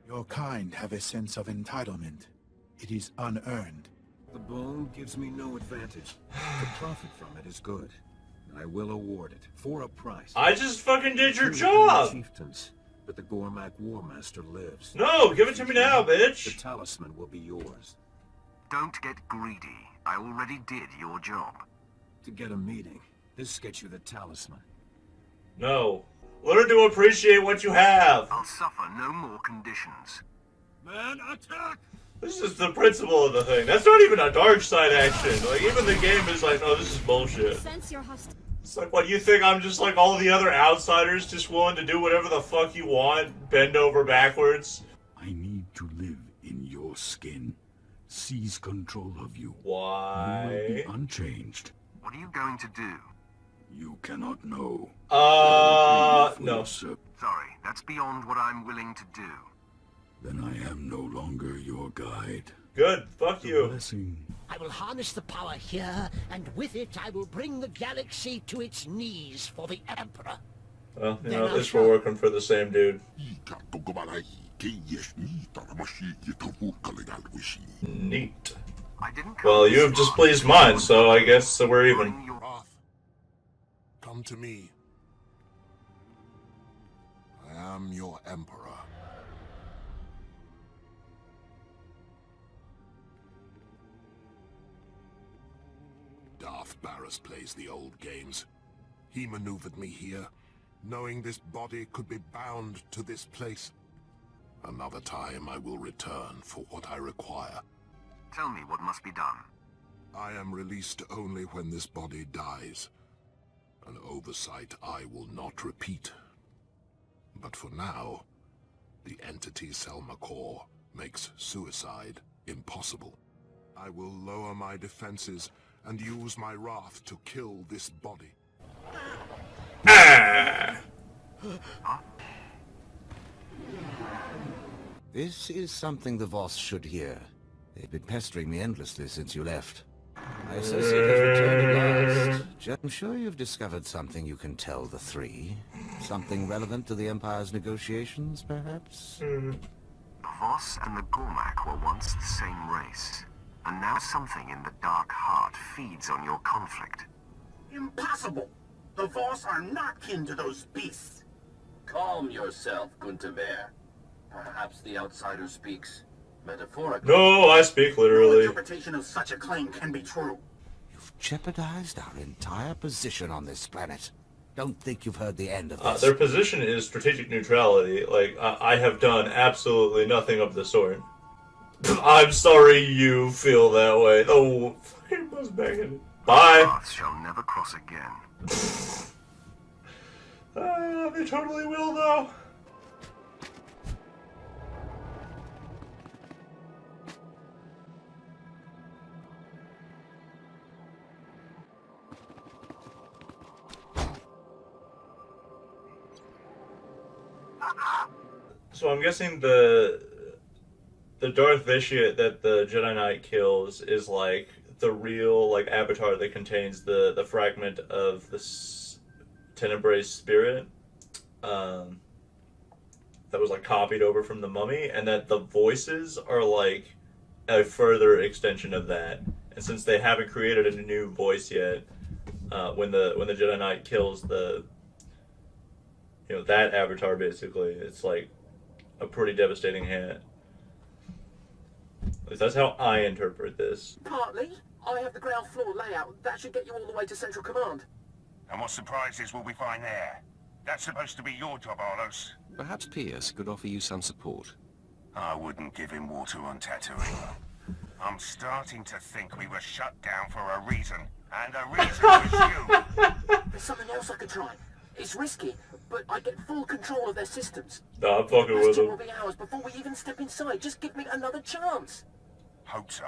Your kind have a sense of entitlement. It is unearned. The bone gives me no advantage. To profit from it is good. I will award it, for a price. I just fucking did your job! Chieftains, but the Gormak Warmaster lives. No, give it to me now, bitch! The talisman will be yours. Don't get greedy. I already did your job. To get a meeting, this gets you the talisman. No. Learn to appreciate what you have. I'll suffer no more conditions. Man, attack! This is the principle of the thing. That's not even a dark side action. Like, even the game is like, no, this is bullshit. It's like, what, you think I'm just like all the other outsiders, just willing to do whatever the fuck you want, bend over backwards? I need to live in your skin. Seize control of you. Why? You will be unchanged. What are you going to do? You cannot know. No. Sorry, that's beyond what I'm willing to do. Then I am no longer your guide. Good, fuck you. Blessing. I will harness the power here, and with it I will bring the galaxy to its knees for the Emperor. Well, you know, at least we're working for the same dude. Neat. Well, you have displeased mine, so I guess we're even. Come to me. I am your Emperor. Darth Barris plays the old games. He maneuvered me here, knowing this body could be bound to this place. Another time I will return for what I require. Tell me what must be done. I am released only when this body dies. An oversight I will not repeat. But for now, the entity Selma Core makes suicide impossible. I will lower my defenses and use my wrath to kill this body. This is something the Voss should hear. They've been pestering me endlessly since you left. My associate has returned at last. I'm sure you've discovered something you can tell the three. Something relevant to the Empire's negotiations, perhaps? The Voss and the Gormak were once the same race. And now something in the dark heart feeds on your conflict. Impossible! The Voss are not kin to those beasts. Calm yourself, Gunterbear. Perhaps the outsider speaks metaphorically. No, I speak No literally. interpretation of such a claim can be true. You've jeopardized our entire position on this planet. Don't think you've heard the end of this. Their position is strategic neutrality. Like, I have done absolutely nothing of the sort. I'm sorry you feel that way. Oh, fucking buzz back in. Bye. Paths shall never cross again. They totally will, though. So I'm guessing the Darth Vitiate that the Jedi Knight kills is like the real like avatar that contains the fragment of the Tenebrae spirit that was like copied over from the mummy, and that the voices are like a further extension of that. And since they haven't created a new voice yet, when the Jedi Knight kills the that avatar, basically, it's like a pretty devastating hit. At least that's how I interpret this. Partly. I have the ground floor layout. That should get you all the way to Central Command. And what surprises will we find there? That's supposed to be your job, Arlos. Perhaps Pierce could offer you some support. I wouldn't give him water on Tatooine. I'm starting to think we were shut down for a reason, and the reason was you. There's something else I could try. It's risky, but I get full control of their systems. Nah, I'm fucking with Question him. will be ours before we even step inside. Just give me another chance. Hope so.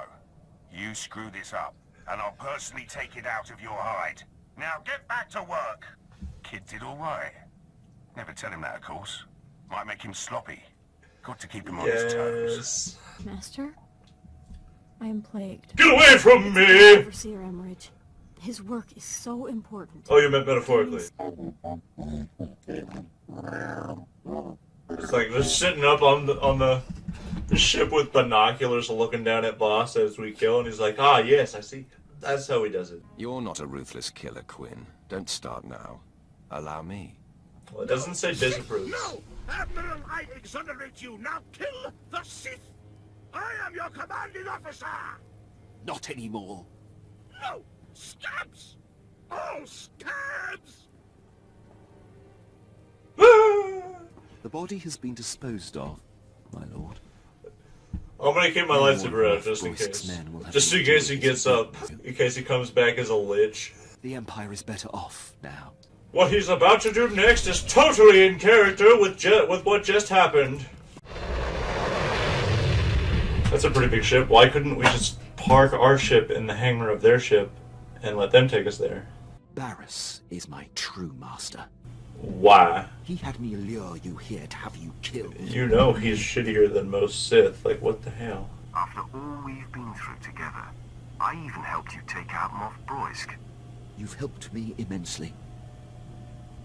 You screw this up, and I'll personally take it out of your hide. Now get back to work. Kid did all right. Never tell him that, of course. Might make him sloppy. Got to keep him on his toes. Master, I am plagued. Get away from me! Overseer Emmerich. His work is so important. Oh, you meant metaphorically. It's like they're sitting up on the ship with binoculars looking down at Boss as we kill, and he's like, ah, yes, I see. That's how he does it. You're not a ruthless killer, Quinn. Don't start now. Allow me. Well, it doesn't say disapproves. No! Admiral, I exonerate you. Now kill the Sith. I am your commanding officer. Not anymore. No! Scabs! All scabs! The body has been disposed of, my lord. I'm gonna keep my lightsaber out just in case. Just in case he gets up. In case he comes back as a lich. The Empire is better off now. What he's about to do next is totally in character with what just happened. That's a pretty big ship. Why couldn't we just park our ship in the hangar of their ship and let them take us there? Barris is my true master. Why? He had me lure you here to have you killed. You know he's shittier than most Sith. Like, what the hell? After all we've been through together, I even helped you take out Moff Broisk. You've helped me immensely.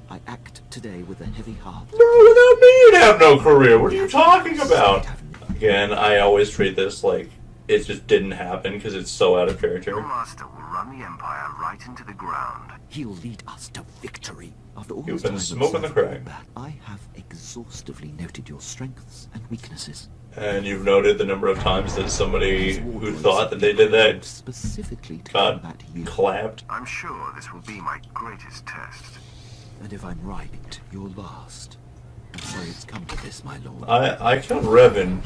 I act today with a heavy heart. No, without me you'd have no career. What are you talking about? Again, I always treat this like it just didn't happen because it's so out of character. Your master will run the Empire right into the ground. He'll lead us to victory. After all You've this been time smoking the crack. I have exhaustively noted your strengths and weaknesses. And you've noted the number of times that somebody who thought that they did that specifically got clapped. I'm sure this will be my greatest test. And if I'm right, your last. I'm sorry it's come to this, my lord. I killed Revan,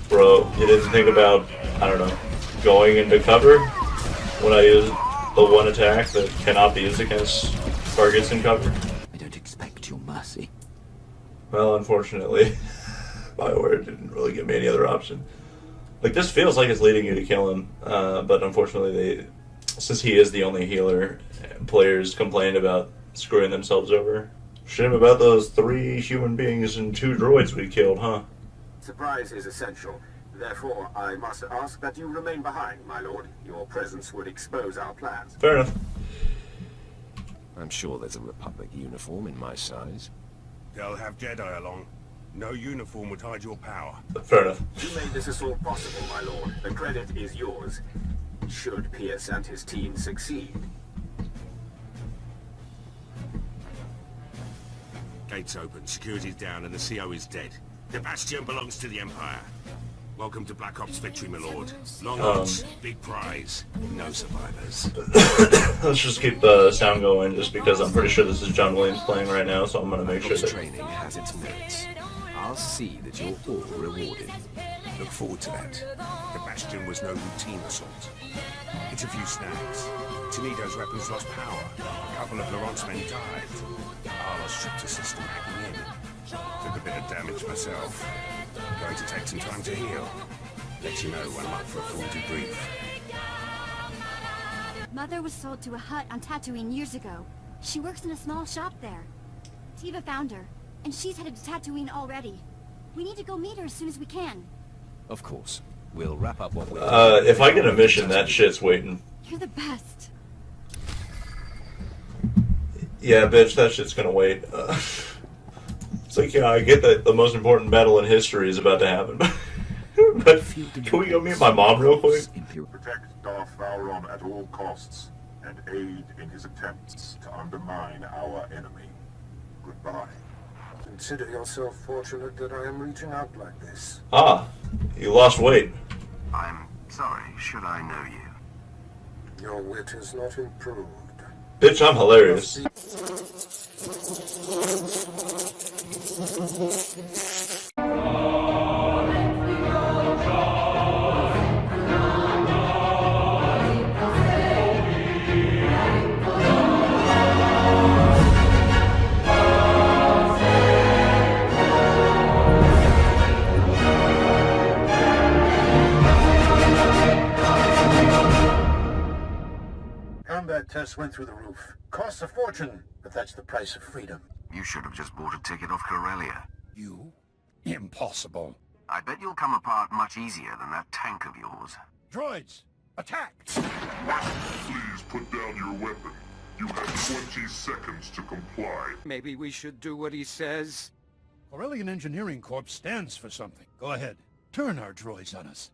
bro. You didn't think about, I don't know, going into cover when I used the one attack that cannot be used against targets in cover? I don't expect your mercy. Well, unfortunately, BioWare didn't really give me any other option. Like, this feels like it's leading you to kill him, but unfortunately, since he is the only healer, players complained about screwing themselves over. Shame about those 3 human beings and 2 droids we killed, huh? Surprise is essential. Therefore, I must ask that you remain behind, my lord. Your presence would expose our plans. Fair enough. I'm sure there's a Republic uniform in my size. They'll have Jedi along. No uniform would hide your power. Fair enough. You made this assault possible, my lord. The credit is yours. Should Pierce and his team succeed. Gates open, security's down, and the CO is dead. The Bastion belongs to the Empire. Welcome to Black Ops victory, my lord. Long odds, big prize, no survivors. Let's just keep the sound going, just because I'm pretty sure this is John Williams playing right now, so I'm gonna make sure that training has its merits. I'll see that you're all rewarded. Look forward to that. The Bastion was no routine assault. It's a few snags. Tenido's weapons lost power. A couple of Laurent's men died. Arla stripped the system hacking in. Took a bit of damage myself. Going to take some time to heal. Let you know when I'm up for a full debrief. Mother was sold to a hut on Tatooine years ago. She works in a small shop there. Tiva found her, and she's headed to Tatooine already. We need to go meet her as soon as we can. Of course. We'll wrap up what we're if I get a mission, that shit's waiting. You're the best. Yeah, bitch, that shit's gonna wait. It's like, yeah, I get that the most important battle in history is about to happen, but can we go meet my mom real quick? Protect Darth Vowron at all costs, and aid in his attempts to undermine our enemy. Goodbye. Consider yourself fortunate that I am reaching out like this. Ah, you lost weight. I'm sorry, should I know you? Your wit has not improved. Bitch, I'm hilarious. Combat tests went through the roof. Costs a fortune, but that's the price of freedom. You should have just bought a ticket off Corellia. You? Impossible. I bet you'll come apart much easier than that tank of yours. Droids, attack! Please put down your weapon. You have 20 seconds to comply. Maybe we should do what he says. Corellian Engineering Corps stands for something. Go ahead. Turn our droids on us.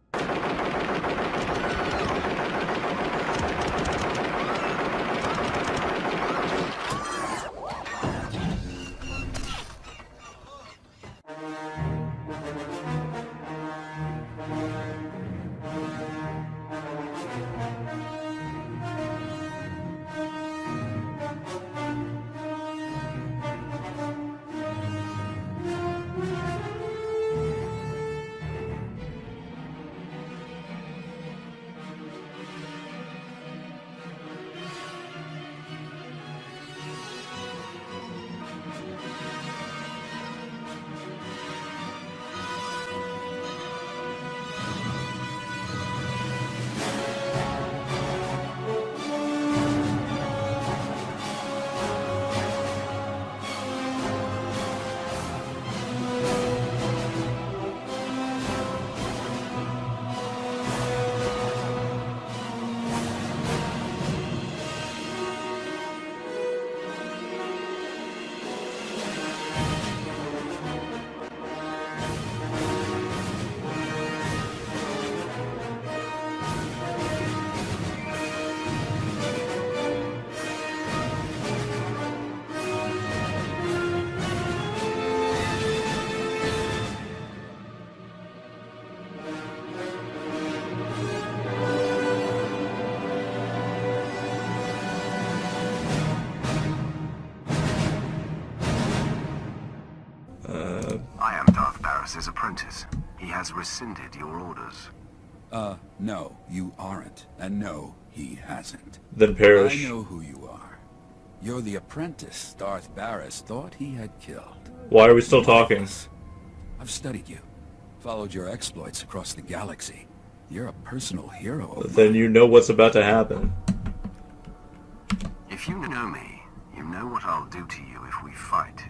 apprentice. He has rescinded your orders. No, you aren't. And no, he hasn't. Then perish. I know who you are. You're the apprentice Darth Barris thought he had killed. Why are we still talking? I've studied you. Followed your exploits across the galaxy. You're a personal hero of Then you know what's about to happen. If you know me, you know what I'll do to you if we fight.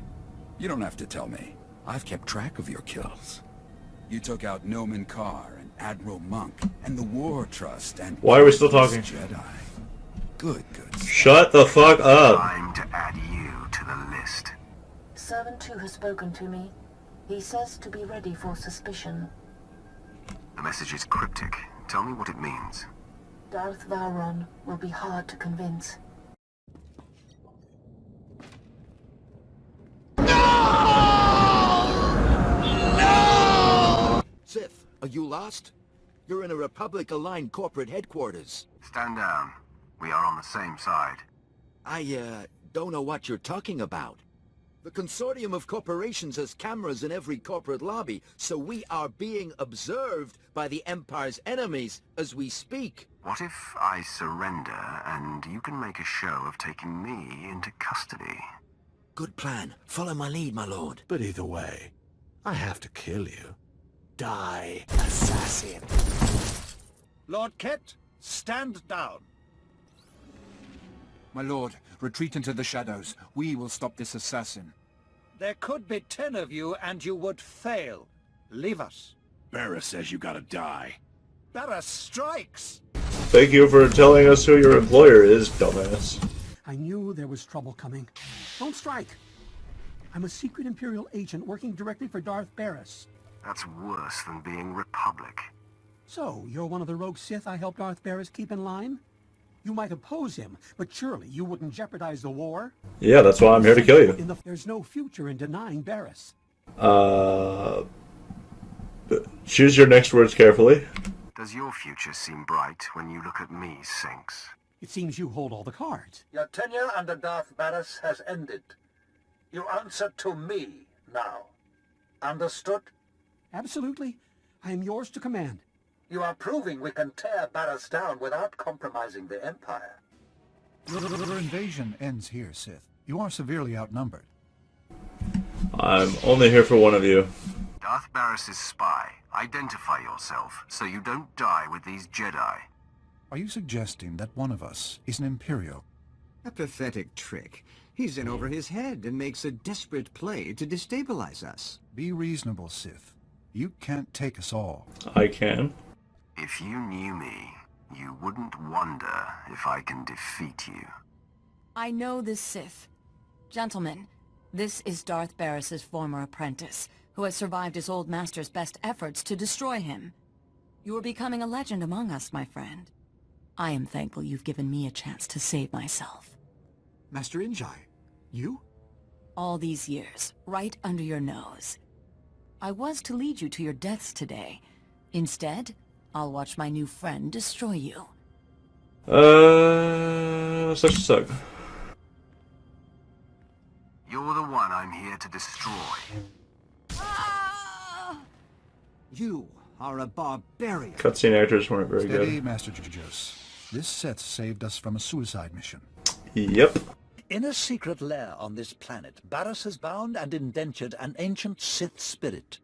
You don't have to tell me. I've kept track of your kills. You took out Noman Carr and Admiral Monk and the War Trust and... Why are we still talking? Jedi. Good. Shut the fuck up. Time to add you to the list. Servant 2 has spoken to me. He says to be ready for suspicion. The message is cryptic. Tell me what it means. Darth Vowron will be hard to convince. Sith, are you lost? You're in a Republic-aligned corporate headquarters. Stand down. We are on the same side. I, don't know what you're talking about. The consortium of corporations has cameras in every corporate lobby, so we are being observed by the Empire's enemies as we speak. What if I surrender and you can make a show of taking me into custody? Good plan. Follow my lead, my lord. But either way, I have to kill you. Die, assassin. Lord Kett, stand down. My lord, retreat into the shadows. We will stop this assassin. There could be 10 of you, and you would fail. Leave us. Barris says you gotta die. Barris strikes! Thank you for telling us who your employer is, dumbass. I knew there was trouble coming. Don't strike. I'm a secret Imperial agent working directly for Darth Barris. That's worse than being Republic. So, you're one of the rogue Sith I helped Darth Barris keep in line? You might oppose him, but surely you wouldn't jeopardize the war? Yeah, that's why I'm here to kill you. There's no future in denying Barris. Choose your next words carefully. Does your future seem bright when you look at me, Sinks? It seems you hold all the cards. Your tenure under Darth Barris has ended. You answer to me now. Understood? Absolutely. I am yours to command. You are proving we can tear Barris down without compromising the Empire. Your invasion ends here, Sith. You are severely outnumbered. I'm only here for one of you. Darth Barris's spy. Identify yourself, so you don't die with these Jedi. Are you suggesting that one of us is an Imperial? A pathetic trick. He's in over his head and makes a desperate play to destabilize us. Be reasonable, Sith. You can't take us all. I can. If you knew me, you wouldn't wonder if I can defeat you. I know this Sith. Gentlemen, this is Darth Barris's former apprentice, who has survived his old master's best efforts to destroy him. You are becoming a legend among us, my friend. I am thankful you've given me a chance to save myself. Master Injai, you? All these years, right under your nose. I was to lead you to your deaths today. Instead, I'll watch my new friend destroy you. Such a suck. You're the one I'm here to destroy. You are a barbarian. Cutscene actors weren't very Steady, good. Master Jujos. This Sith saved us from a suicide mission. Yep. In a secret lair on this planet, Barris has bound and indentured an ancient Sith spirit.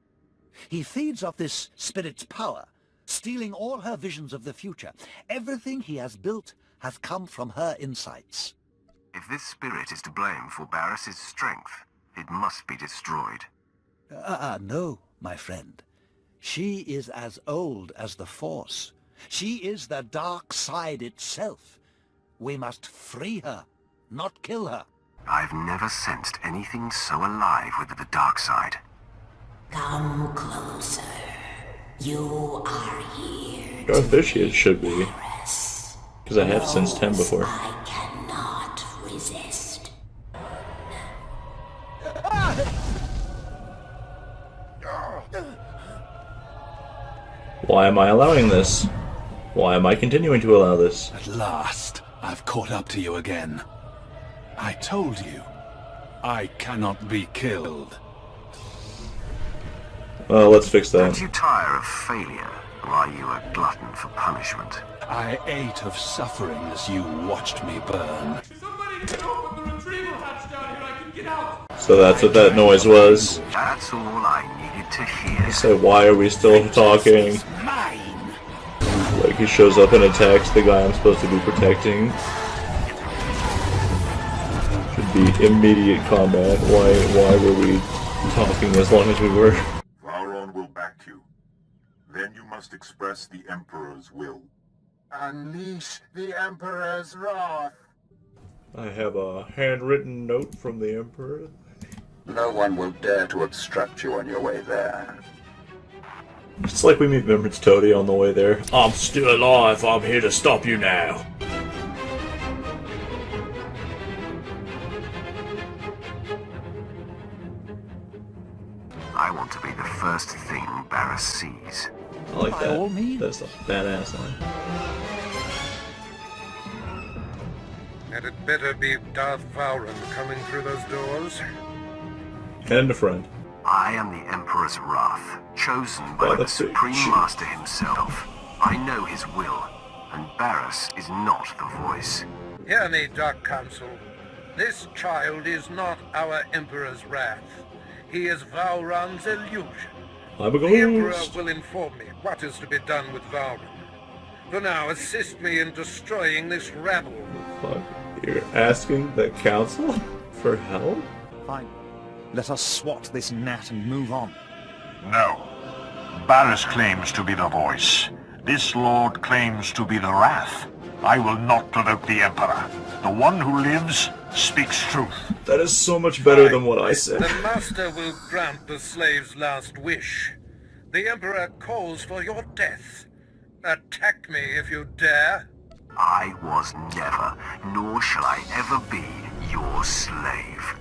He feeds off this spirit's power, stealing all her visions of the future. Everything he has built has come from her insights. If this spirit is to blame for Barris's strength, it must be destroyed. No, my friend. She is as old as the Force. She is the dark side itself. We must free her, not kill her. I've never sensed anything so alive with the dark side. Come closer. You are here. Darth Vitiate should be. Because I have sensed him before. I cannot resist. Why am I allowing this? Why am I continuing to allow this? At last, I've caught up to you again. I told you, I cannot be killed. Well, let's fix that. Don't you tire of failure, or are you a glutton for punishment? I ate of suffering as you watched me burn. So that's what that noise was. That's all I needed to hear. So why are we still talking? Like he shows up and attacks the guy I'm supposed to be protecting. Should be immediate combat. Why were we talking as long as we were? Vauron will back you. Then you must express the Emperor's will. Unleash the Emperor's wrath. I have a handwritten note from the Emperor. No one will dare to obstruct you on your way there. It's like we meet Remembrance Toady on the way there. I'm still alive, I'm here to stop you now. I want to be the first thing Barris sees. I like By that. all means. That's a badass line. Had it better be Darth Vauron coming through those doors? And a friend. I am the Emperor's wrath, chosen by the Supreme Master himself. I know his will, and Barris is not the voice. Hear me, Dark Council. This child is not our Emperor's wrath. He is Vauron's illusion. I'm a The Emperor ghost. will inform me what is to be done with Vauron. For now, assist me in destroying this rabble. Fuck. You're asking the council for help? Fine. Let us swat this gnat and move on. No. Barris claims to be the voice. This lord claims to be the wrath. I will not provoke the Emperor. The one who lives speaks truth. That is so much better than what I said. The Master will grant the slave's last wish. The Emperor calls for your death. Attack me if you dare. I was never, nor shall I ever be, your slave.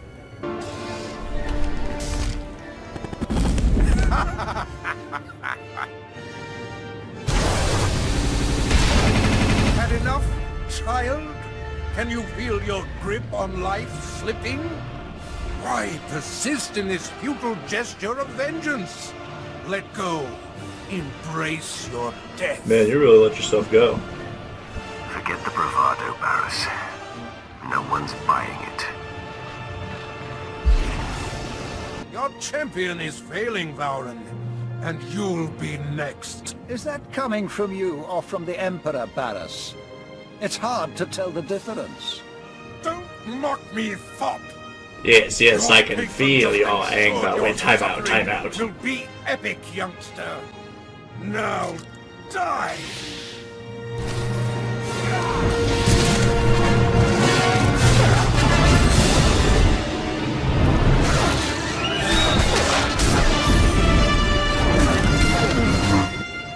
Had enough, child? Can you feel your grip on life slipping? Why persist in this futile gesture of vengeance? Let go. Embrace your death. Man, you really let yourself go. Forget the bravado, Barris. No one's buying it. Your champion is failing, Vauron, and you'll be next. Is that coming from you or from the Emperor, Barris? It's hard to tell the difference. Don't mock me, fop! Yes, Your I can hatred feel of your your anger. Wait, time out, suffering time out. will be epic, youngster. Now, die!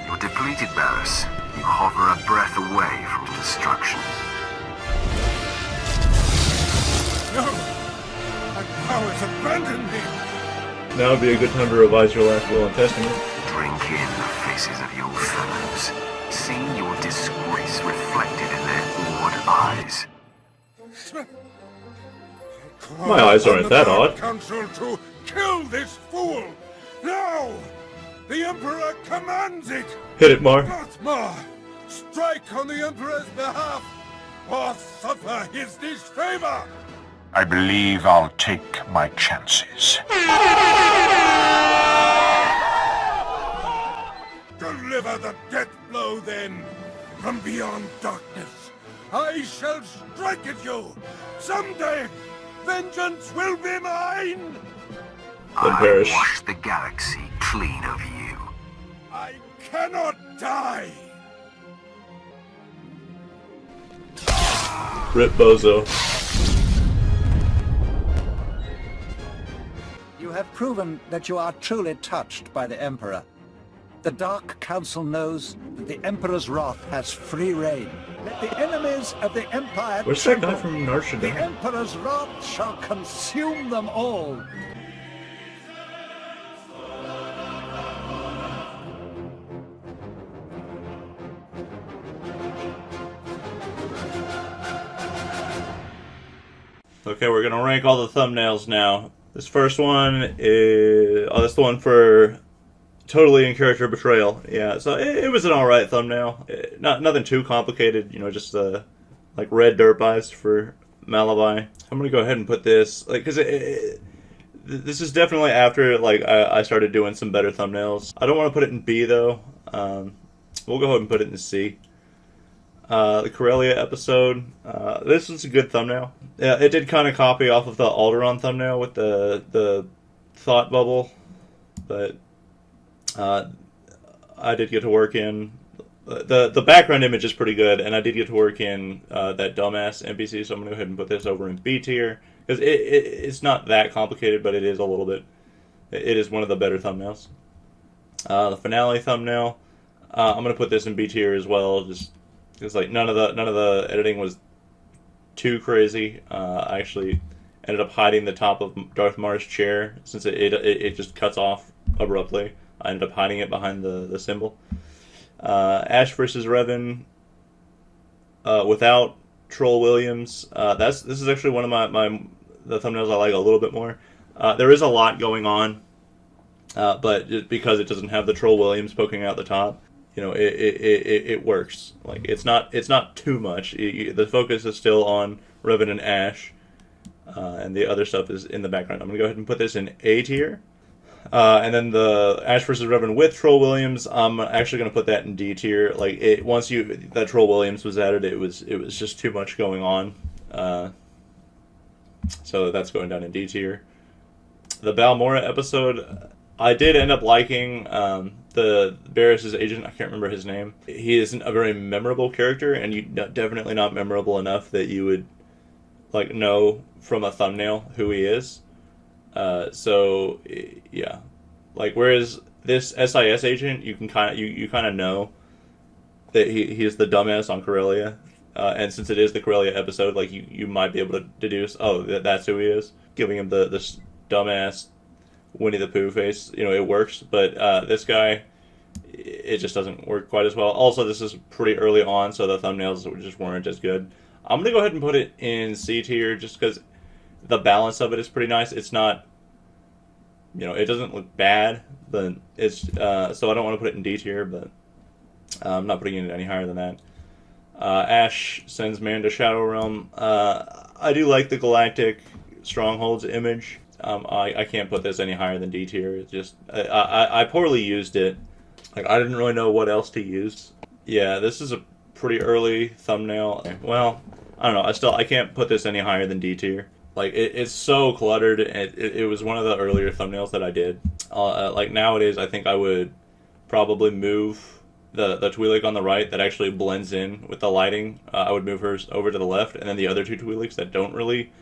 You're depleted, Barris. You hover a breath away from destruction. No! My powers abandon me! Now would be a good time to revise your last will and testament. Drink in the faces of your fellows, seeing your disgrace reflected in their awed eyes. My eyes aren't that odd. Council to kill this fool! Now! The Emperor commands it! Hit it, Mar. Darth, strike on the Emperor's behalf, or suffer his disfavor! I believe I'll take my chances. Deliver the death blow, then! From beyond darkness, I shall strike at you! Someday, vengeance will be mine! Then perish. I wash the galaxy clean of you. I cannot die! Rip Bozo. You have proven that you are truly touched by the Emperor. The Dark Council knows that the Emperor's wrath has free reign. Let the enemies of the Empire Where's that guy tremble. from Narsha? The Emperor's wrath shall consume them all. Okay, we're gonna rank all the thumbnails now. This first one is... Oh, that's the one for totally in character betrayal. Yeah, so it was an alright thumbnail. Nothing too complicated, you know, just like red derp eyes for Malabai. I'm gonna go ahead and put this, like, because this is definitely after, like, I started doing some better thumbnails. I don't want to put it in B, though. We'll go ahead and put it in C. The Corellia episode. This was a good thumbnail. Yeah, it did kind of copy off of the Alderaan thumbnail with the thought bubble, but I did get to work in the background image is pretty good, and I did get to work in that dumbass NPC, so I'm gonna go ahead and put this over in B tier because it's not that complicated, but it is a little bit. It is one of the better thumbnails. The finale thumbnail, I'm gonna put this in B tier as well, just because like none of the editing was too crazy. I actually ended up hiding the top of Darth Marr's chair since it just cuts off abruptly. I ended up hiding it behind the symbol. Ash versus Revan without Troll Williams. This is actually one of the thumbnails I like a little bit more. There is a lot going on, but just because it doesn't have the Troll Williams poking out the top, you know, it works. Like it's not too much. The focus is still on Revan and Ash, and the other stuff is in the background. I'm gonna go ahead and put this in A tier. And then the Ash vs. Revan with Troll Williams, I'm actually going to put that in D tier. Like once that Troll Williams was added, it was just too much going on. So that's going down in D tier. The Balmora episode, I did end up liking the Barris's agent. I can't remember his name. He isn't a very memorable character, and definitely not memorable enough that you would like know from a thumbnail who he is. So yeah, like whereas this SIS agent, you can kind of know that he is the dumbass on Corellia, and since it is the Corellia episode, like you might be able to deduce, oh, that's who he is, giving him this dumbass Winnie the Pooh face. You know, it works, but this guy, it just doesn't work quite as well. Also, this is pretty early on, so the thumbnails just weren't as good. I'm gonna go ahead and put it in C tier just because the balance of it is pretty nice. It's not, you know, it doesn't look bad, but it's so I don't want to put it in D tier, but I'm not putting it any higher than that. Ash sends man to Shadow Realm. I do like the Galactic Strongholds image. I can't put this any higher than D tier. It's just I poorly used it. Like I didn't really know what else to use. Yeah, this is a pretty early thumbnail. Well, I don't know. I can't put this any higher than D tier. Like it's so cluttered. It was one of the earlier thumbnails that I did. Like nowadays, I think I would probably move the Twi'lek on the right that actually blends in with the lighting. I would move hers over to the left, and then the other two Twi'leks that don't really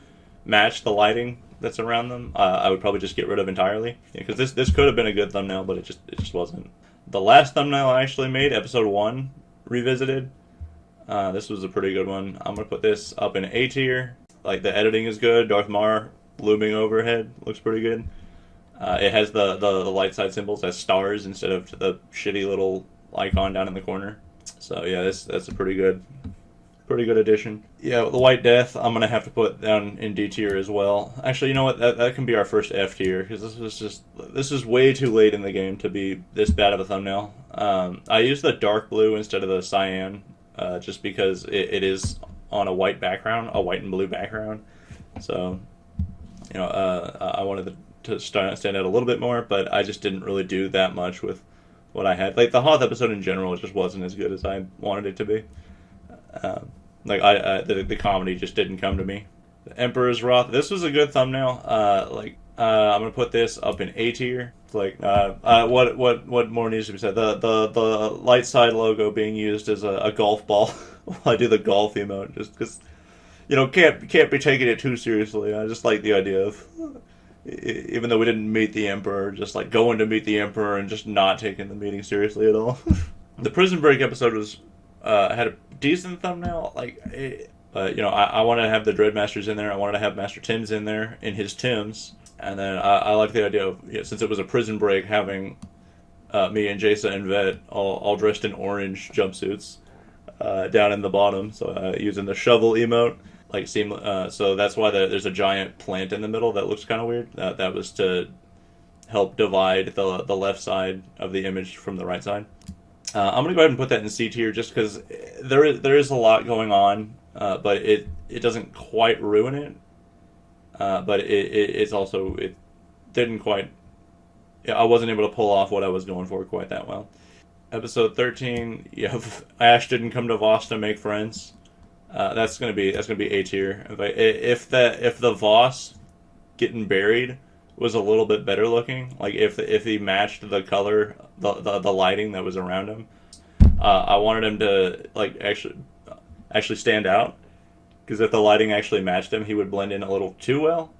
match the lighting that's around them, I would probably just get rid of entirely. Because this could have been a good thumbnail, but it just wasn't. The last thumbnail I actually made, episode 1, revisited. This was a pretty good one. I'm gonna put this up in A tier. Like the editing is good. Darth Marr looming overhead looks pretty good. It has the light side symbols as stars instead of the shitty little icon down in the corner. So yeah, that's a pretty good addition. Yeah, the White Death I'm gonna have to put down in D tier as well. Actually, you know what? That can be our first F tier because this is way too late in the game to be this bad of a thumbnail. I used the dark blue instead of the cyan just because it is on a white background, a white and blue background. So, you know, I wanted to stand out a little bit more, but I just didn't really do that much with what I had. Like the Hoth episode in general just wasn't as good as I wanted it to be. Like the comedy just didn't come to me. The Emperor's Wrath. This was a good thumbnail. I'm gonna put this up in A tier. It's like what more needs to be said? The light side logo being used as a golf ball. I do the golf emote just because, you know, can't be taking it too seriously. I just like the idea of, even though we didn't meet the Emperor, just like going to meet the Emperor and just not taking the meeting seriously at all. The Prison Break episode was had a decent thumbnail, but you know, I wanted to have the Dreadmasters in there. I wanted to have Master Tim's in there in his Tims, and then I like the idea of, you know, since it was a prison break, having me and Jason and Vet all dressed in orange jumpsuits. Down in the bottom, so using the shovel emote, so that's why there's a giant plant in the middle that looks kind of weird. That was to help divide the left side of the image from the right side. I'm gonna go ahead and put that in C tier just because there is a lot going on, but it doesn't quite ruin it. But it's also, it didn't quite. I wasn't able to pull off what I was going for quite that well. Episode 13, yeah, Ash didn't come to Voss to make friends. That's gonna be A tier. If the Voss getting buried was a little bit better looking, like if he matched the color, the lighting that was around him, I wanted him to like actually stand out, because if the lighting actually matched him, he would blend in a little too well,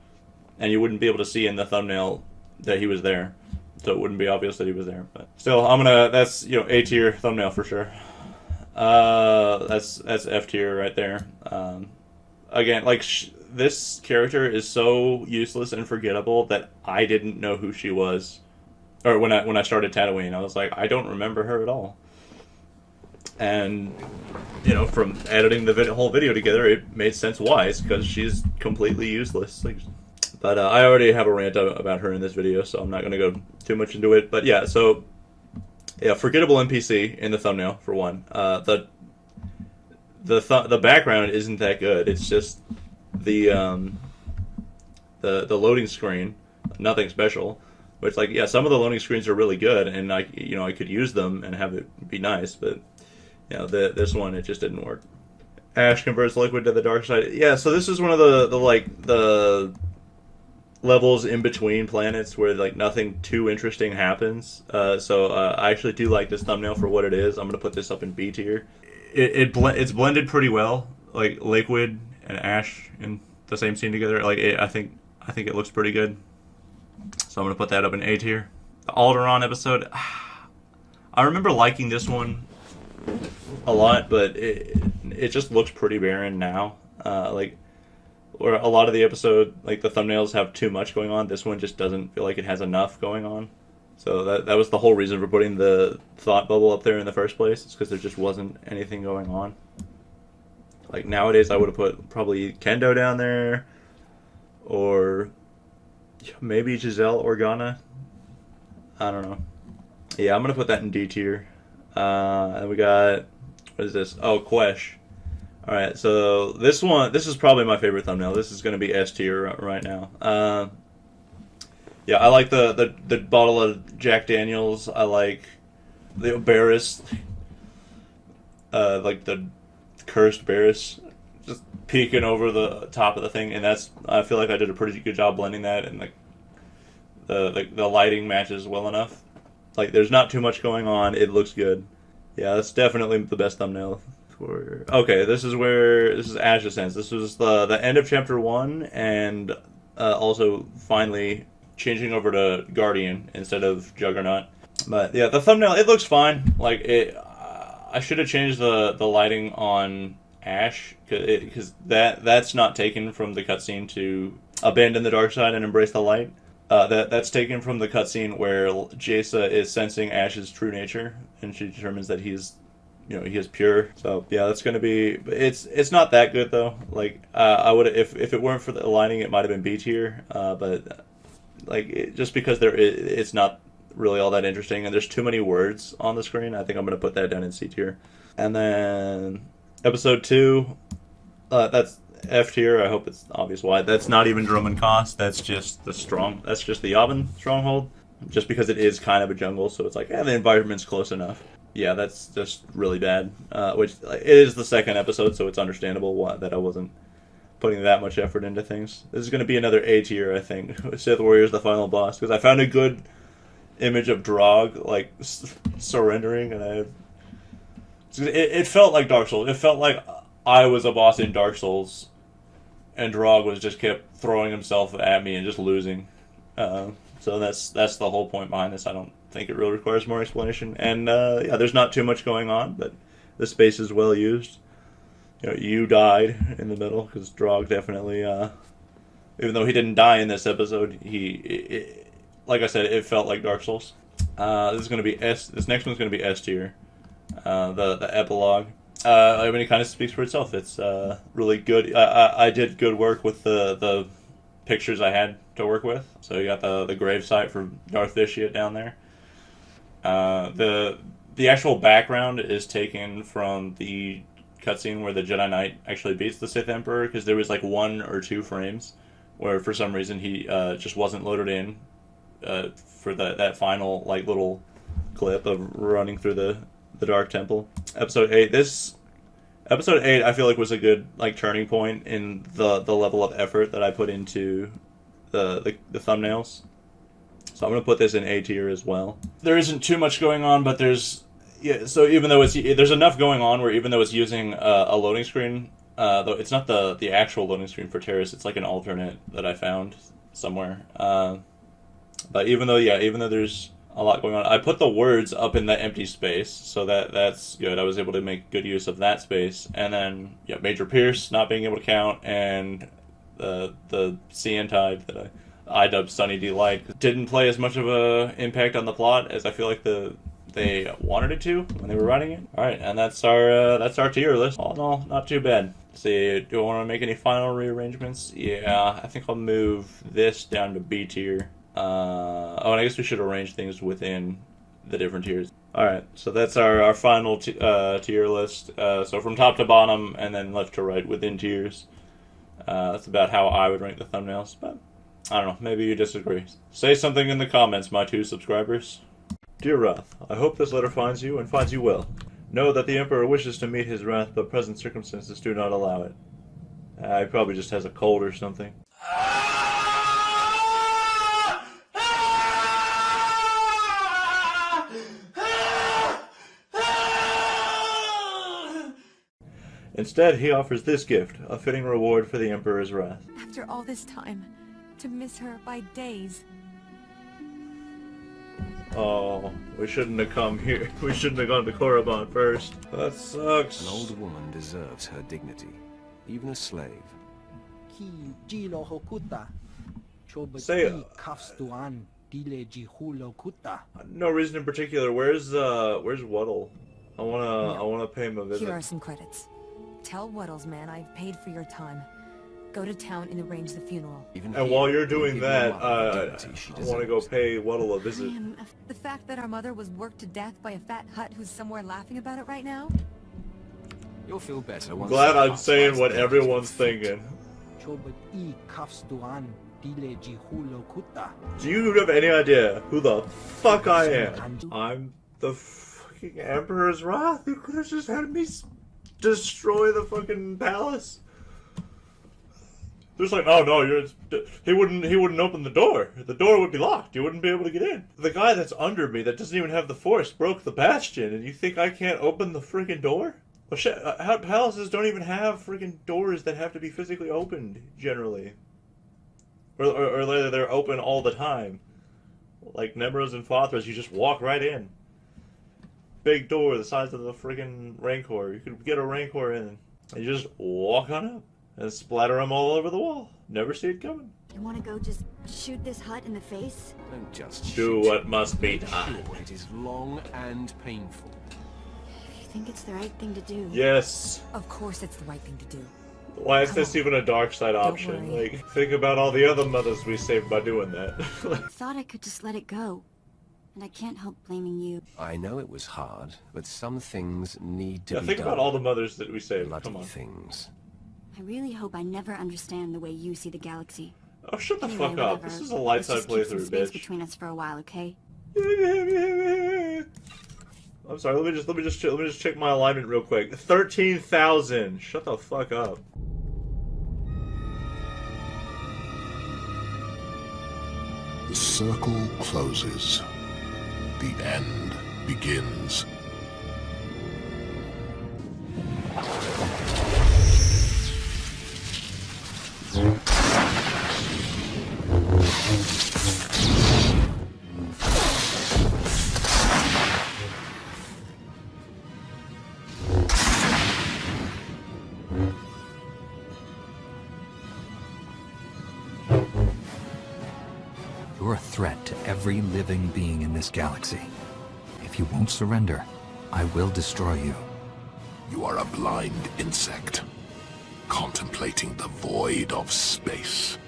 and you wouldn't be able to see in the thumbnail that he was there, so it wouldn't be obvious that he was there. But still, that's A tier thumbnail for sure. That's F tier right there. Again, like this character is so useless and forgettable that I didn't know who she was, or when I started Tatooine, I was like, I don't remember her at all. And from editing the whole video together, it made sense why. It's because she's completely useless. But I already have a rant about her in this video, so I'm not going to go too much into it. But yeah, so yeah, forgettable NPC in the thumbnail for one. The background isn't that good. It's just the loading screen, nothing special. Which, like, yeah, some of the loading screens are really good, and I could use them and have it be nice, but this one, it just didn't work. Ash converts liquid to the dark side. Yeah, so this is one of the levels in between planets where like nothing too interesting happens. So I actually do like this thumbnail for what it is. I'm gonna put this up in B tier. It's blended pretty well, like liquid and Ash in the same scene together. Like I think it looks pretty good. So I'm gonna put that up in A tier. The Alderaan episode, I remember liking this one a lot, but it just looks pretty barren now. Where a lot of the episode, like the thumbnails have too much going on, this one just doesn't feel like it has enough going on. So that was the whole reason for putting the thought bubble up there in the first place. It's because there just wasn't anything going on. Like nowadays, I would have put probably Kendo down there, or maybe Giselle Organa. I don't know. Yeah, I'm gonna put that in D tier. And we got, what is this? Oh, Quesh. Alright, so this is probably my favorite thumbnail. This is going to be S tier right now. Yeah, I like the bottle of Jack Daniels. I like the Barris, like the cursed Barris, just peeking over the top of the thing, and I feel like I did a pretty good job blending that, and like the lighting matches well enough. Like, there's not too much going on. It looks good. Yeah, that's definitely the best thumbnail. Okay, this is Ash's Ascents. This was the end of Chapter 1, and also finally changing over to Guardian instead of Juggernaut. But yeah, the thumbnail, it looks fine. Like, I should have changed the lighting on Ash, because that's not taken from the cutscene to abandon the dark side and embrace the light. That's taken from the cutscene where Jaisa is sensing Ash's true nature, and she determines that he is pure. So yeah, that's gonna be. It's not that good though. Like I would, if it weren't for the lighting, it might have been B tier. But like just because it's not really all that interesting, and there's too many words on the screen, I think I'm gonna put that down in C tier. And then episode 2, that's F tier. I hope it's obvious why. That's not even Drummond Cost. That's just the Yavin stronghold. Just because it is kind of a jungle, so it's like, the environment's close enough. Yeah, that's just really bad. Which it is the second episode, so it's understandable that I wasn't putting that much effort into things. This is going to be another A tier, I think. Sith Warrior's the final boss, because I found a good image of Drog like surrendering, and it felt like Dark Souls. It felt like I was a boss in Dark Souls, and Drog just kept throwing himself at me and just losing. So that's the whole point behind this. I don't think it really requires more explanation. And yeah, there's not too much going on, but the space is well used. You died in the middle, because Drog definitely, even though he didn't die in this episode, like I said, it felt like Dark Souls. This is going to be This next one's going to be S tier. The Epilogue. I mean, it kind of speaks for itself. It's really good. I did good work with the pictures I had to work with. So you got the gravesite for Darth Vitiate down there. The actual background is taken from the cutscene where the Jedi Knight actually beats the Sith Emperor, because there was like 1 or 2 frames where for some reason he just wasn't loaded in for that final like little clip of running through the Dark Temple. Episode 8. Episode 8 I feel like was a good like turning point in the level of effort that I put into the thumbnails. So I'm gonna put this in A tier as well. There isn't too much going on, but there's so even though there's enough going on where even though it's using a loading screen, though it's not the actual loading screen for Terrace, it's like an alternate that I found somewhere. But even though there's a lot going on, I put the words up in that empty space, so that's good. I was able to make good use of that space. And then Major Pierce not being able to count, and the CN Tide that I dubbed Sunny Delight didn't play as much of a impact on the plot as I feel like they wanted it to when they were writing it. All right, and that's our tier list. All in all, not too bad. Let's see, do I want to make any final rearrangements? Yeah, I think I'll move this down to B tier. Oh, and I guess we should arrange things within the different tiers. Alright, so that's our final tier list. So from top to bottom and then left to right within tiers. That's about how I would rank the thumbnails, but I don't know, maybe you disagree. Say something in the comments, my 2 subscribers. Dear Wrath, I hope this letter finds you and finds you well. Know that the Emperor wishes to meet his wrath, but present circumstances do not allow it. He probably just has a cold or something. Instead, he offers this gift, a fitting reward for the Emperor's wrath. After all this time, to miss her by days. Oh, we shouldn't have come here. We shouldn't have gone to Korriban first. That sucks. An old woman deserves her dignity, even a slave. Say, no reason in particular. Where's Wuddle? I wanna pay him a visit. Here are some credits. Tell Wuddle's man I've paid for your time. Go to town and arrange the funeral. And while you're doing that, I want to go pay Wuddle a visit. The fact that our mother was worked to death by a fat hut who's somewhere laughing about it right now? You'll feel better once. Glad I'm saying what everyone's thinking. Do you have any idea who the fuck I am? I'm the fucking Emperor's Wrath. You could have just had me destroy the fucking palace. There's like, oh no, he wouldn't open the door. The door would be locked. You wouldn't be able to get in. The guy that's under me that doesn't even have the force broke the bastion, and you think I can't open the freaking door? Well, shit, palaces don't even have freaking doors that have to be physically opened generally, or they're open all the time. Like Nebras and Fothras, you just walk right in. Big door the size of the freaking Rancor. You could get a Rancor in, and you just walk on up. And splatter them all over the wall. Never see it coming. You want to go just shoot this hut in the face? Don't just do what must be done. It is long and painful. You think it's the right thing to do? Yes. Of course it's the right thing to do. Why is this even a dark side option? Like, think about all the other mothers we saved by doing that. I thought I could just let it go. And I can't help blaming you. I know it was hard, but some things need to be think done. about all the mothers that we saved. Bloody Come on. things. I really hope I never understand the way you see the galaxy. Oh, shut the Anyway, fuck up. whatever. This is a light side Let's just keep some playthrough, space bitch. between us for a while, okay? I'm sorry, let me just check my alignment real quick. 13,000. Shut the fuck up. The circle closes. The end begins. You're a threat to every living being in this galaxy. If you won't surrender, I will destroy you. You are a blind insect, contemplating the void of space.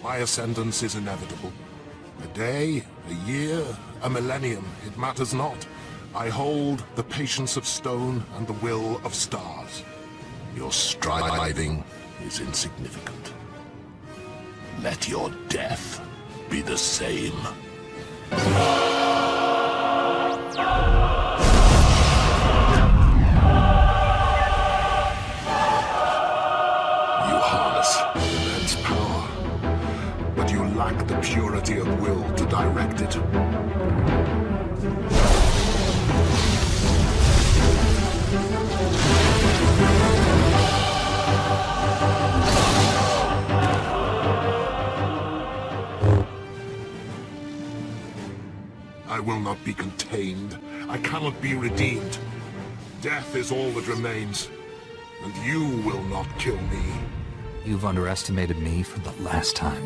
My ascendance is inevitable. A day, a year, a millennium, it matters not. I hold the patience of stone and the will of stars. Your striving is insignificant. Let your death be the same. You harness immense power, but you lack the purity of will to direct it. I will not be contained. I cannot be redeemed. Death is all that remains, and you will not kill me. You've underestimated me for the last time.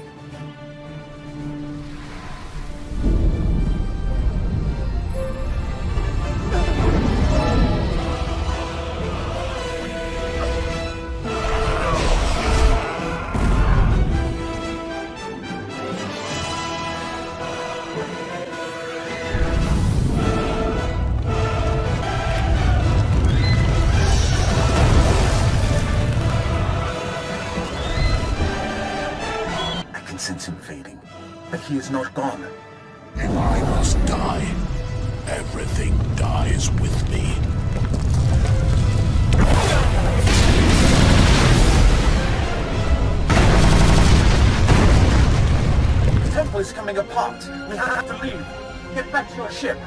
Sense him fading, but he is not gone. If I must die, everything dies with me. The temple is coming apart. We have to leave. Get back to your ship.